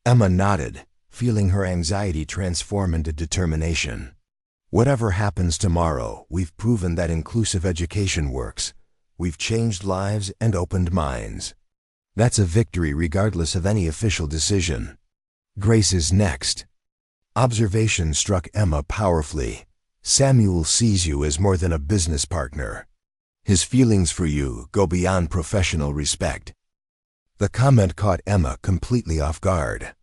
Emma nodded, feeling her anxiety transform into determination. Whatever happens tomorrow, we've proven that inclusive education works. We've changed lives and opened minds. That's a victory regardless of any official decision. Grace is next. Observation struck Emma powerfully. Samuel sees you as more than a business partner. His feelings for you go beyond professional respect. The comment caught Emma completely off guard.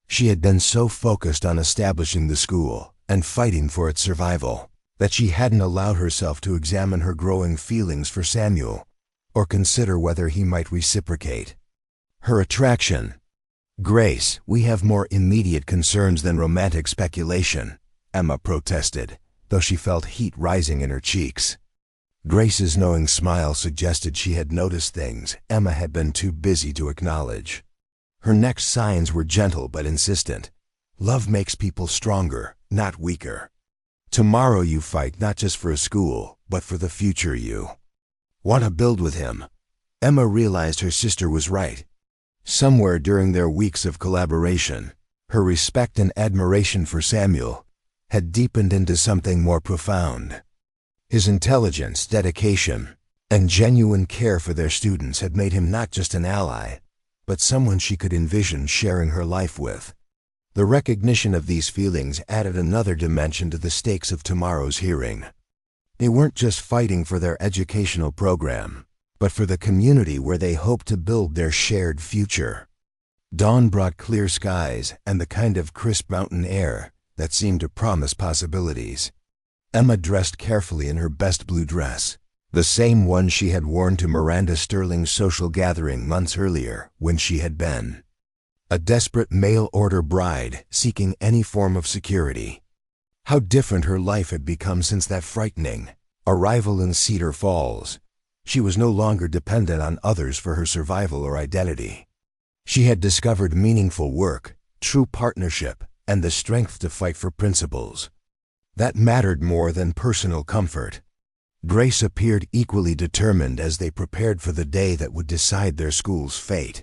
She had been so focused on establishing the school and fighting for its survival that she hadn't allowed herself to examine her growing feelings for Samuel or consider whether he might reciprocate her attraction. "Grace, we have more immediate concerns than romantic speculation," Emma protested, though she felt heat rising in her cheeks. Grace's knowing smile suggested she had noticed things Emma had been too busy to acknowledge. Her next signs were gentle but insistent. "Love makes people stronger, not weaker. Tomorrow you fight not just for a school, but for the future you want to build with him." Emma realized her sister was right. Somewhere during their weeks of collaboration, her respect and admiration for Samuel had deepened into something more profound. His intelligence, dedication, and genuine care for their students had made him not just an ally, but someone she could envision sharing her life with. The recognition of these feelings added another dimension to the stakes of tomorrow's hearing. They weren't just fighting for their educational program, but for the community where they hoped to build their shared future. Dawn brought clear skies and the kind of crisp mountain air that seemed to promise possibilities. Emma dressed carefully in her best blue dress, the same one she had worn to Miranda Sterling's social gathering months earlier when she had been a desperate mail-order bride seeking any form of security. How different her life had become since that frightening arrival in Cedar Falls. She was no longer dependent on others for her survival or identity. She had discovered meaningful work, true partnership, and the strength to fight for principles that mattered more than personal comfort. Grace appeared equally determined as they prepared for the day that would decide their school's fate.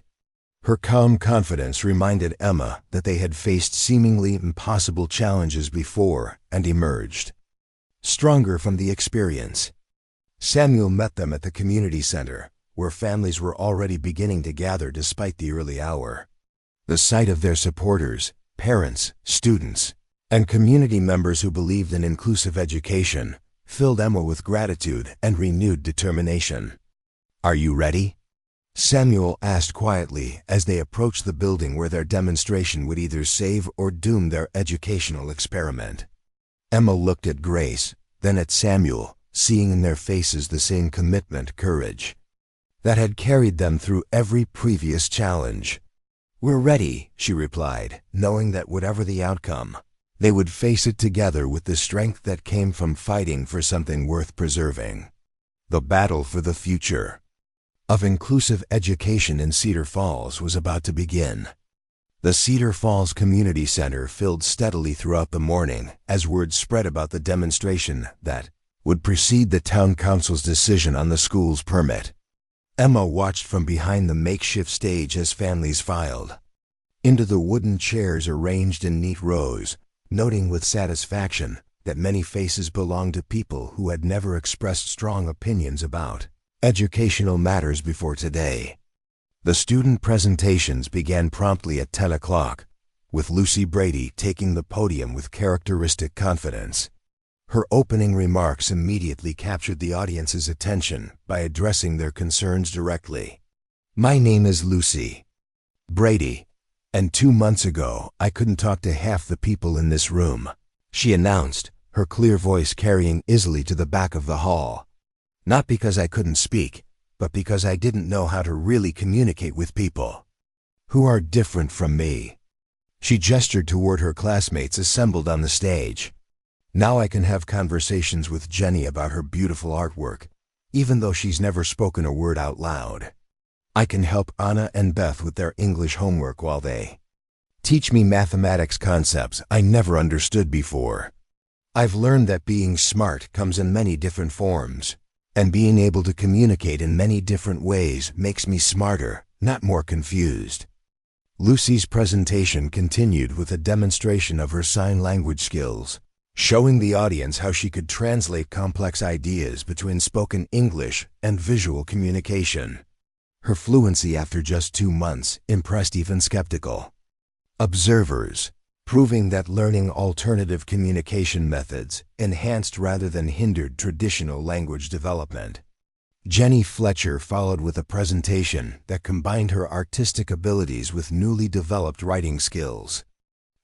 Her calm confidence reminded Emma that they had faced seemingly impossible challenges before and emerged stronger from the experience. Samuel met them at the community center, where families were already beginning to gather despite the early hour. The sight of their supporters, parents, students, and community members who believed in inclusive education filled Emma with gratitude and renewed determination. "Are you ready?" Samuel asked quietly as they approached the building where their demonstration would either save or doom their educational experiment. Emma looked at Grace, then at Samuel, seeing in their faces the same commitment, courage that had carried them through every previous challenge. "We're ready," she replied, knowing that whatever the outcome, they would face it together with the strength that came from fighting for something worth preserving. The battle for the future of inclusive education in Cedar Falls was about to begin. The Cedar Falls Community Center filled steadily throughout the morning as word spread about the demonstration that would precede the town council's decision on the school's permit. Emma watched from behind the makeshift stage as families filed into the wooden chairs arranged in neat rows, noting with satisfaction that many faces belonged to people who had never expressed strong opinions about educational matters before today. The student presentations began promptly at 10 o'clock, with Lucy Brady taking the podium with characteristic confidence. Her opening remarks immediately captured the audience's attention by addressing their concerns directly. "My name is Lucy Brady, and 2 months ago I couldn't talk to half the people in this room," she announced, her clear voice carrying easily to the back of the hall. "Not because I couldn't speak, but because I didn't know how to really communicate with people who are different from me." She gestured toward her classmates assembled on the stage. "Now I can have conversations with Jenny about her beautiful artwork, even though she's never spoken a word out loud. I can help Anna and Beth with their English homework while they teach me mathematics concepts I never understood before. I've learned that being smart comes in many different forms, and being able to communicate in many different ways makes me smarter, not more confused." Lucy's presentation continued with a demonstration of her sign language skills, showing the audience how she could translate complex ideas between spoken English and visual communication. Her fluency after just 2 months impressed even skeptical observers, proving that learning alternative communication methods enhanced rather than hindered traditional language development. Jenny Fletcher followed with a presentation that combined her artistic abilities with newly developed writing skills.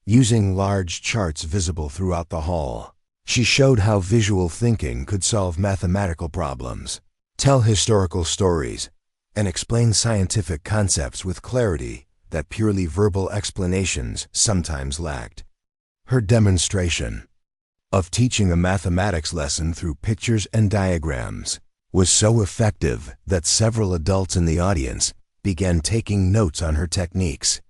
Using large charts visible throughout the hall, she showed how visual thinking could solve mathematical problems, tell historical stories, and explain scientific concepts with clarity that purely verbal explanations sometimes lacked. Her demonstration of teaching a mathematics lesson through pictures and diagrams was so effective that several adults in the audience began taking notes on her techniques.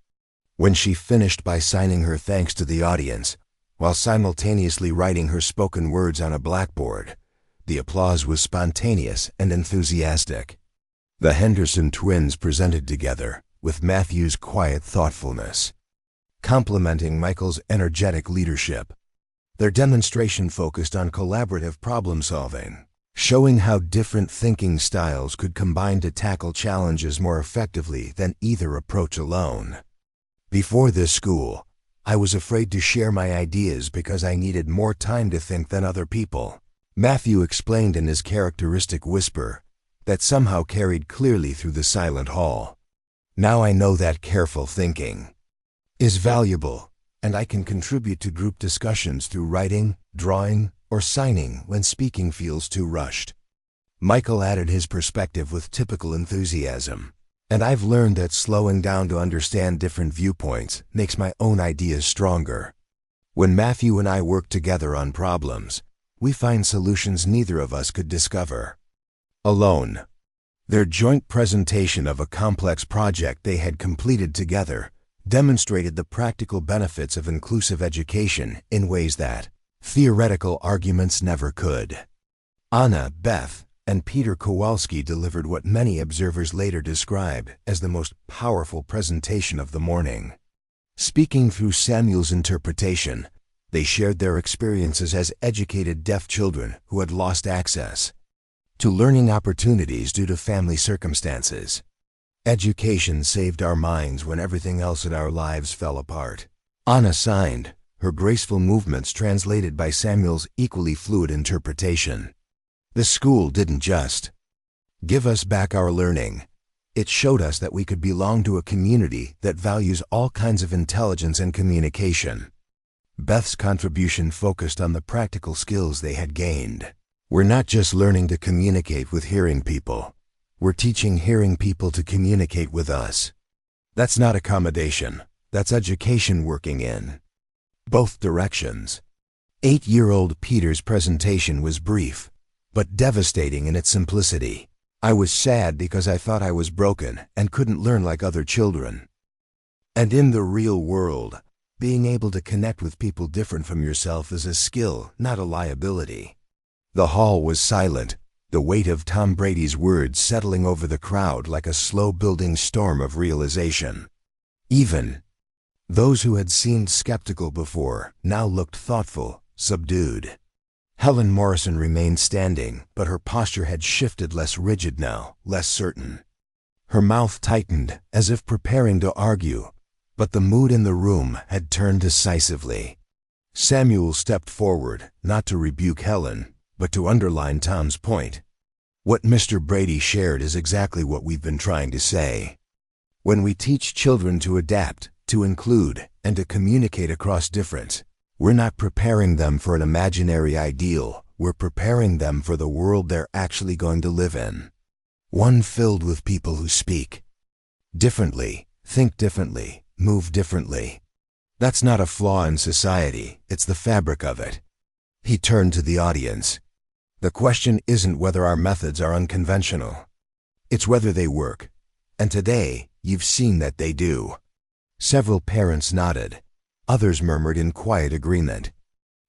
When she finished by signing her thanks to the audience, while simultaneously writing her spoken words on a blackboard, the applause was spontaneous and enthusiastic. The Henderson twins presented together, with Matthew's quiet thoughtfulness complementing Michael's energetic leadership. Their demonstration focused on collaborative problem-solving, showing how different thinking styles could combine to tackle challenges more effectively than either approach alone. "Before this school, I was afraid to share my ideas because I needed more time to think than other people," Matthew explained in his characteristic whisper that somehow carried clearly through the silent hall. "Now I know that careful thinking is valuable, and I can contribute to group discussions through writing, drawing, or signing when speaking feels too rushed." Michael added his perspective with typical enthusiasm. "And I've learned that slowing down to understand different viewpoints makes my own ideas stronger. When Matthew and I work together on problems, we find solutions neither of us could discover alone." Their joint presentation of a complex project they had completed together demonstrated the practical benefits of inclusive education in ways that theoretical arguments never could. Anna, Beth, And Peter Kowalski delivered what many observers later described as the most powerful presentation of the morning. Speaking through Samuel's interpretation, they shared their experiences as educated deaf children who had lost access to learning opportunities due to family circumstances. Education saved our minds when everything else in our lives fell apart. Anna signed, her graceful movements translated by Samuel's equally fluid interpretation. The school didn't just give us back our learning. It showed us that we could belong to a community that values all kinds of intelligence and communication. Beth's contribution focused on the practical skills they had gained. We're not just learning to communicate with hearing people. We're teaching hearing people to communicate with us. That's not accommodation. That's education working in both directions. 8-year-old Peter's presentation was brief, but devastating in its simplicity. I was sad because I thought I was broken and couldn't learn like other children. And in the real world, being able to connect with people different from yourself is a skill, not a liability. The hall was silent, the weight of Tom Brady's words settling over the crowd like a slow-building storm of realization. Even those who had seemed skeptical before now looked thoughtful, subdued. Helen Morrison remained standing, but her posture had shifted, less rigid now, less certain. Her mouth tightened, as if preparing to argue, but the mood in the room had turned decisively. Samuel stepped forward, not to rebuke Helen, but to underline Tom's point. What Mr. Brady shared is exactly what we've been trying to say. When we teach children to adapt, to include, and to communicate across difference, we're not preparing them for an imaginary ideal, we're preparing them for the world they're actually going to live in. One filled with people who speak differently, think differently, move differently. That's not a flaw in society, it's the fabric of it. He turned to the audience. The question isn't whether our methods are unconventional. It's whether they work. And today, you've seen that they do. Several parents nodded. Others murmured in quiet agreement.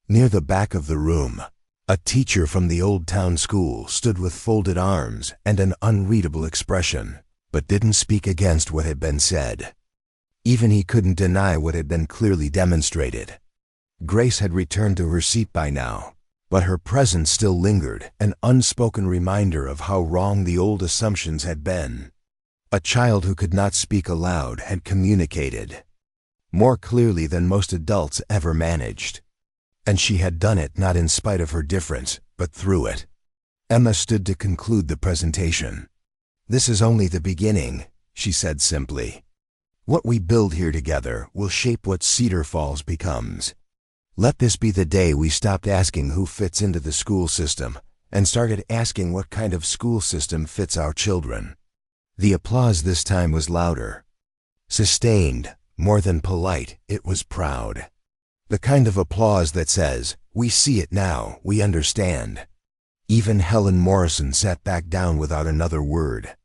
Near the back of the room, a teacher from the Old Town School stood with folded arms and an unreadable expression, but didn't speak against what had been said. Even he couldn't deny what had been clearly demonstrated. Grace had returned to her seat by now, but her presence still lingered, an unspoken reminder of how wrong the old assumptions had been. A child who could not speak aloud had communicated more clearly than most adults ever managed. And she had done it not in spite of her difference, but through it. Emma stood to conclude the presentation. "This is only the beginning," she said simply. "What we build here together will shape what Cedar Falls becomes. Let this be the day we stopped asking who fits into the school system and started asking what kind of school system fits our children." The applause this time was louder. Sustained, more than polite, it was proud. The kind of applause that says, "We see it now, we understand." Even Helen Morrison sat back down without another word.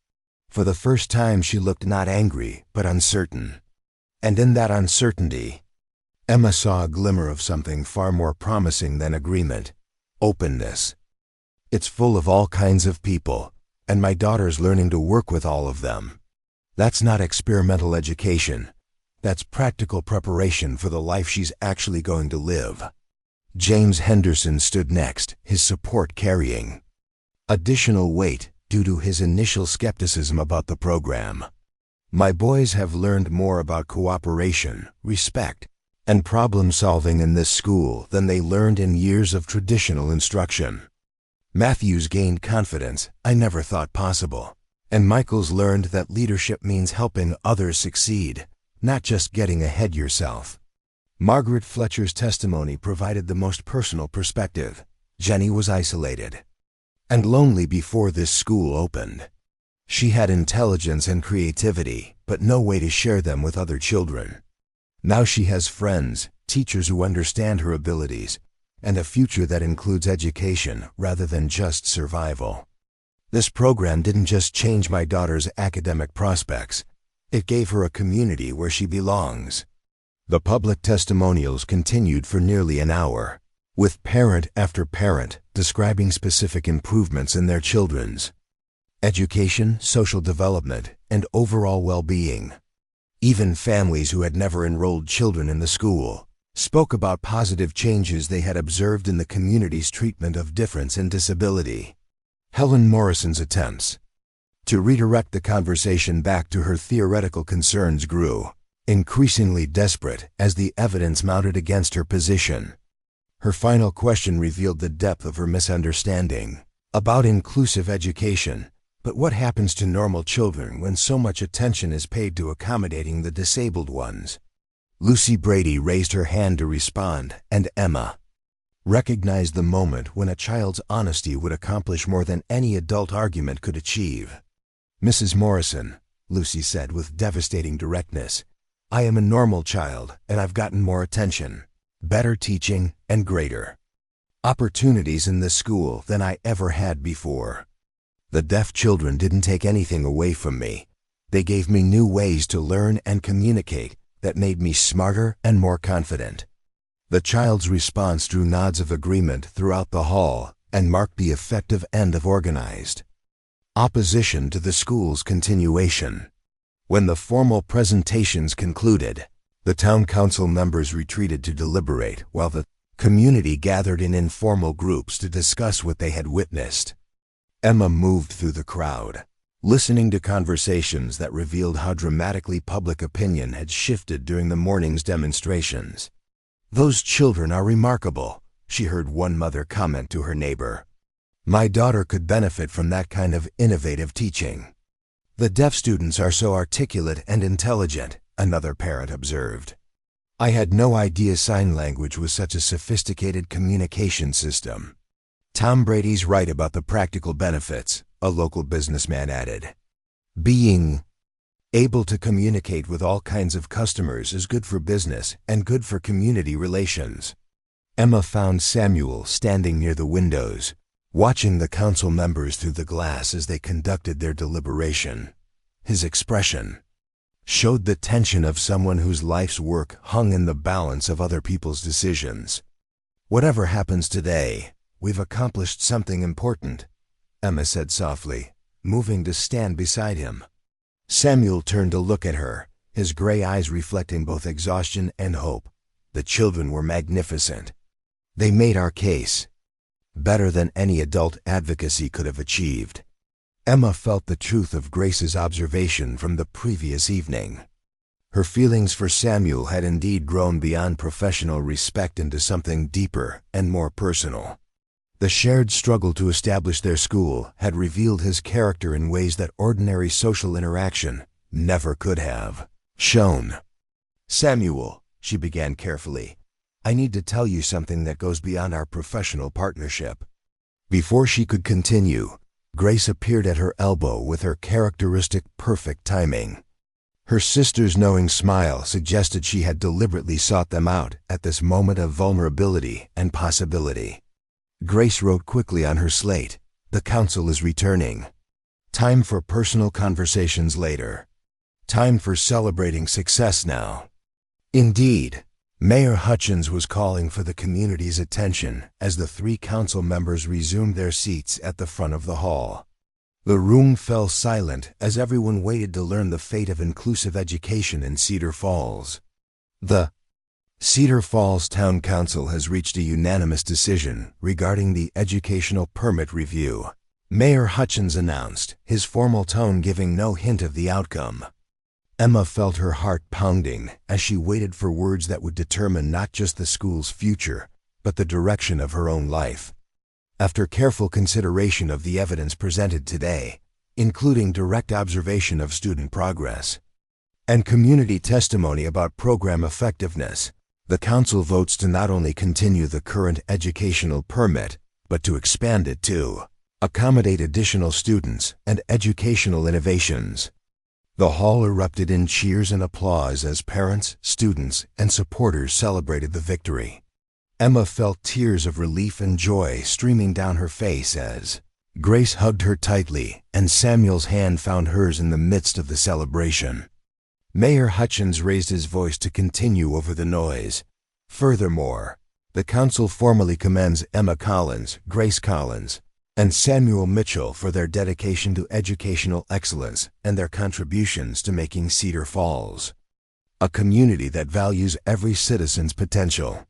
For the first time she looked not angry, but uncertain. And in that uncertainty, Emma saw a glimmer of something far more promising than agreement: openness. "It's full of all kinds of people, and my daughter's learning to work with all of them. That's not experimental education. That's practical preparation for the life she's actually going to live." James Henderson stood next, his support carrying additional weight due to his initial skepticism about the program. "My boys have learned more about cooperation, respect, and problem-solving in this school than they learned in years of traditional instruction. Matthews gained confidence I never thought possible, and Michael's learned that leadership means helping others succeed, not just getting ahead yourself." Margaret Fletcher's testimony provided the most personal perspective. Jenny was isolated and lonely before this school opened. She had intelligence and creativity, but no way to share them with other children. Now she has friends, teachers who understand her abilities, and a future that includes education rather than just survival. "This program didn't just change my daughter's academic prospects. It gave her a community where she belongs." The public testimonials continued for nearly an hour. with parent after parent describing specific improvements in their children's education, social development, and overall well-being. Even families who had never enrolled children in the school spoke about positive changes they had observed in the community's treatment of difference and disability. Helen Morrison's attempts to redirect the conversation back to her theoretical concerns grew increasingly desperate as the evidence mounted against her position. Her final question revealed the depth of her misunderstanding about inclusive education. But what happens to normal children when so much attention is paid to accommodating the disabled ones? Lucy Brady raised her hand to respond, and Emma recognized the moment when a child's honesty would accomplish more than any adult argument could achieve. Mrs. Morrison, Lucy said with devastating directness, I am a normal child, and I've gotten more attention, better teaching, and greater opportunities in this school than I ever had before. The deaf children didn't take anything away from me. They gave me new ways to learn and communicate that made me smarter and more confident. The child's response drew nods of agreement throughout the hall and marked the effective end of organized opposition to the school's continuation. When the formal presentations concluded, the town council members retreated to deliberate while the community gathered in informal groups to discuss what they had witnessed. Emma moved through the crowd, listening to conversations that revealed how dramatically public opinion had shifted during the morning's demonstrations. Those children are remarkable, she heard one mother comment to her neighbor. My daughter could benefit from that kind of innovative teaching. The deaf students are so articulate and intelligent, another parent observed. I had no idea sign language was such a sophisticated communication system. Tom Brady's right about the practical benefits, a local businessman added. Being able to communicate with all kinds of customers is good for business and good for community relations. Emma found Samuel standing near the windows, watching the council members through the glass as they conducted their deliberation. His expression showed the tension of someone whose life's work hung in the balance of other people's decisions. Whatever happens today, we've accomplished something important, Emma said softly, moving to stand beside him. Samuel turned to look at her, his gray eyes reflecting both exhaustion and hope. The children were magnificent. They made our case better than any adult advocacy could have achieved. Emma felt the truth of Grace's observation from the previous evening. Her feelings for Samuel had indeed grown beyond professional respect into something deeper and more personal. The shared struggle to establish their school had revealed his character in ways that ordinary social interaction never could have shown. Samuel, she began carefully, I need to tell you something that goes beyond our professional partnership. Before she could continue, Grace appeared at her elbow with her characteristic perfect timing. Her sister's knowing smile suggested she had deliberately sought them out at this moment of vulnerability and possibility. Grace wrote quickly on her slate, the council is returning. Time for personal conversations later. Time for celebrating success now. Indeed, Mayor Hutchins was calling for the community's attention as the three council members resumed their seats at the front of the hall. The room fell silent as everyone waited to learn the fate of inclusive education in Cedar Falls. The Cedar Falls Town Council has reached a unanimous decision regarding the educational permit review, Mayor Hutchins announced, his formal tone giving no hint of the outcome. Emma felt her heart pounding as she waited for words that would determine not just the school's future, but the direction of her own life. After careful consideration of the evidence presented today, including direct observation of student progress and community testimony about program effectiveness, the council votes to not only continue the current educational permit, but to expand it to accommodate additional students and educational innovations. The hall erupted in cheers and applause as parents, students, and supporters celebrated the victory. Emma felt tears of relief and joy streaming down her face as Grace hugged her tightly and Samuel's hand found hers in the midst of the celebration. Mayor Hutchins raised his voice to continue over the noise. Furthermore, The council formally commends Emma Collins, Grace Collins, and Samuel Mitchell for their dedication to educational excellence and their contributions to making Cedar Falls a community that values every citizen's potential.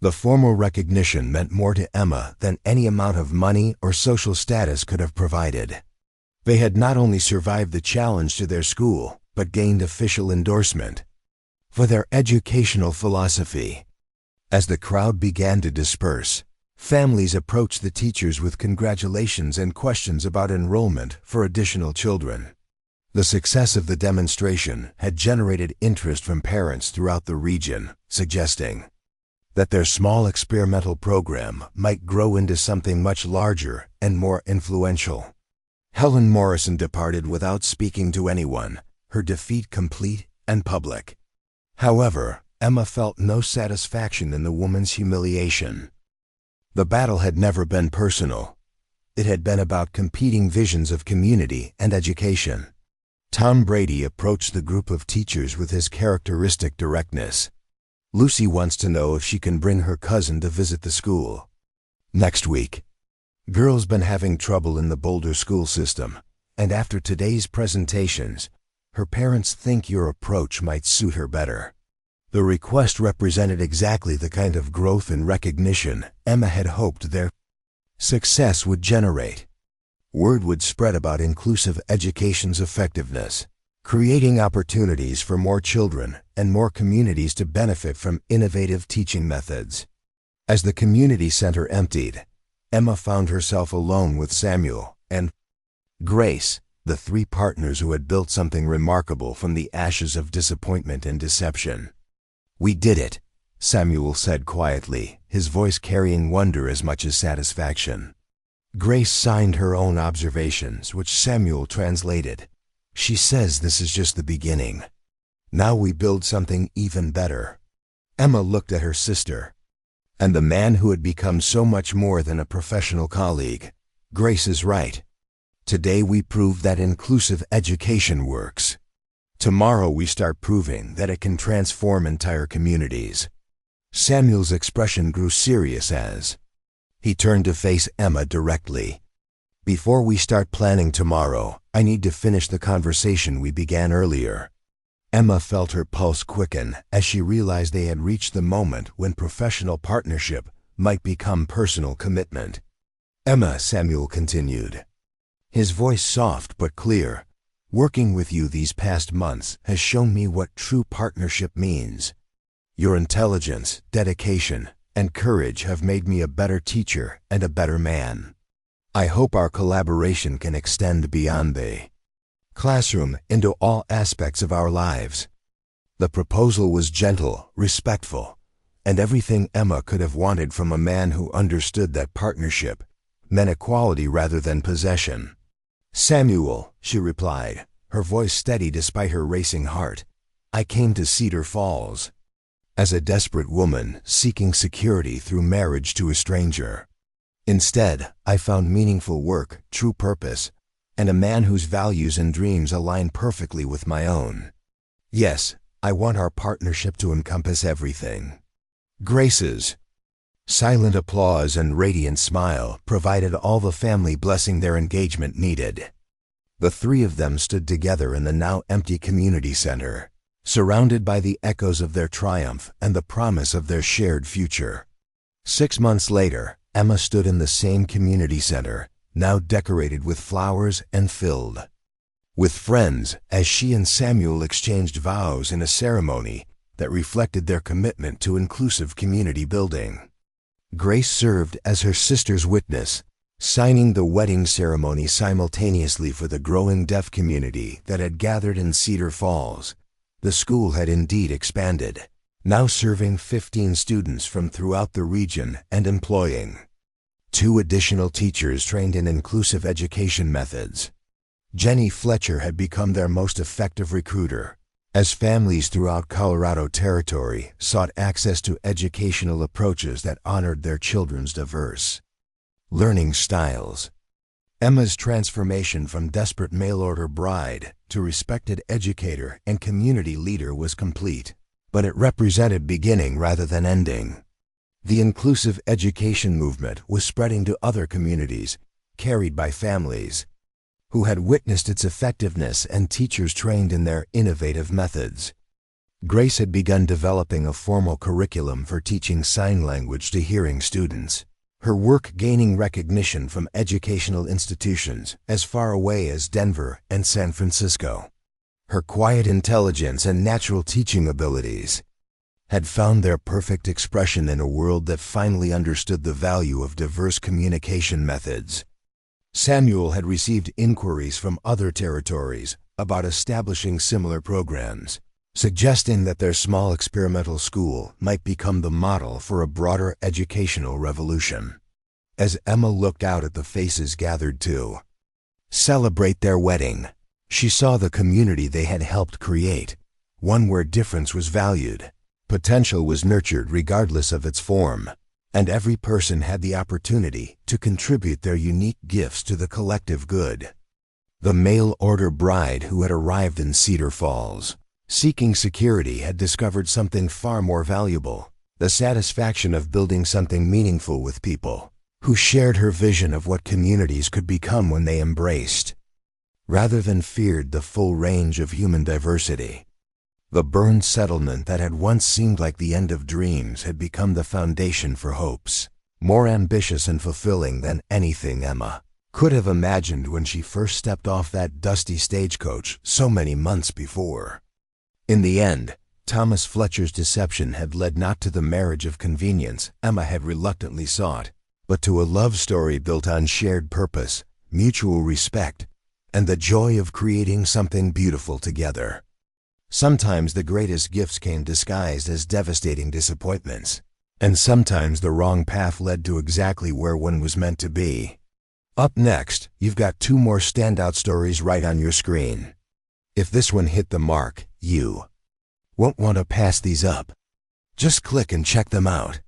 The formal recognition meant more to Emma than any amount of money or social status could have provided. They had not only survived the challenge to their school, but gained official endorsement for their educational philosophy. As the crowd began to disperse, families approached the teachers with congratulations and questions about enrollment for additional children. The success of the demonstration had generated interest from parents throughout the region, suggesting that their small experimental program might grow into something much larger and more influential. Helen Morrison departed without speaking to anyone, her defeat complete and public. However, Emma felt no satisfaction in the woman's humiliation. The battle had never been personal. It had been about competing visions of community and education. Tom Brady approached the group of teachers with his characteristic directness. Lucy wants to know if she can bring her cousin to visit the school next week. Girl's been having trouble in the Boulder school system, and after today's presentations, her parents think your approach might suit her better. The request represented exactly the kind of growth and recognition Emma had hoped their success would generate. Word would spread about inclusive education's effectiveness, creating opportunities for more children and more communities to benefit from innovative teaching methods. As the community center emptied, Emma found herself alone with Samuel and Grace, the three partners who had built something remarkable from the ashes of disappointment and deception. "We did it," Samuel said quietly, his voice carrying wonder as much as satisfaction. Grace signed her own observations, which Samuel translated. "She says this is just the beginning. Now we build something even better." Emma looked at her sister and the man who had become so much more than a professional colleague. Grace is right. Today we prove that inclusive education works. Tomorrow we start proving that it can transform entire communities. Samuel's expression grew serious as he turned to face Emma directly. "Before we start planning tomorrow, I need to finish the conversation we began earlier." Emma felt her pulse quicken as she realized they had reached the moment when professional partnership might become personal commitment. "Emma," Samuel continued, his voice soft but clear, "working with you these past months has shown me what true partnership means. Your intelligence, dedication, and courage have made me a better teacher and a better man. I hope our collaboration can extend beyond the classroom into all aspects of our lives." The proposal was gentle, respectful, and everything Emma could have wanted from a man who understood that partnership meant equality rather than possession. "Samuel," she replied, her voice steady despite her racing heart, "I came to Cedar Falls as a desperate woman seeking security through marriage to a stranger. Instead, I found meaningful work, true purpose, and a man whose values and dreams align perfectly with my own. Yes, I want our partnership to encompass everything." Grace's silent applause and radiant smile provided all the family blessing their engagement needed. The three of them stood together in the now empty community center, surrounded by the echoes of their triumph and the promise of their shared future. 6 months later, Emma stood in the same community center, now decorated with flowers and filled with friends, as she and Samuel exchanged vows in a ceremony that reflected their commitment to inclusive community building. Grace served as her sister's witness, signing the wedding ceremony simultaneously for the growing deaf community that had gathered in Cedar Falls. The school had indeed expanded, now serving 15 students from throughout the region and employing 2 additional teachers trained in inclusive education methods. Jenny Fletcher had become their most effective recruiter, as families throughout Colorado Territory sought access to educational approaches that honored their children's diverse learning styles. Emma's transformation from desperate mail-order bride to respected educator and community leader was complete, but it represented beginning rather than ending. The inclusive education movement was spreading to other communities, carried by families who had witnessed its effectiveness and teachers trained in their innovative methods. Grace had begun developing a formal curriculum for teaching sign language to hearing students, her work gaining recognition from educational institutions as far away as Denver and San Francisco. Her quiet intelligence and natural teaching abilities had found their perfect expression in a world that finally understood the value of diverse communication methods. Samuel had received inquiries from other territories about establishing similar programs, suggesting that their small experimental school might become the model for a broader educational revolution. As Emma looked out at the faces gathered to celebrate their wedding, she saw the community they had helped create, one where difference was valued, potential was nurtured regardless of its form, and every person had the opportunity to contribute their unique gifts to the collective good. The mail-order bride who had arrived in Cedar Falls, seeking security, had discovered something far more valuable: the satisfaction of building something meaningful with people who shared her vision of what communities could become when they embraced, rather than feared, the full range of human diversity. The burned settlement that had once seemed like the end of dreams had become the foundation for hopes, more ambitious and fulfilling than anything Emma could have imagined when she first stepped off that dusty stagecoach so many months before. In the end, Thomas Fletcher's deception had led not to the marriage of convenience Emma had reluctantly sought, but to a love story built on shared purpose, mutual respect, and the joy of creating something beautiful together. Sometimes the greatest gifts came disguised as devastating disappointments, and sometimes the wrong path led to exactly where one was meant to be. Up next, you've got 2 more standout stories right on your screen. If this one hit the mark, you won't want to pass these up. Just click and check them out.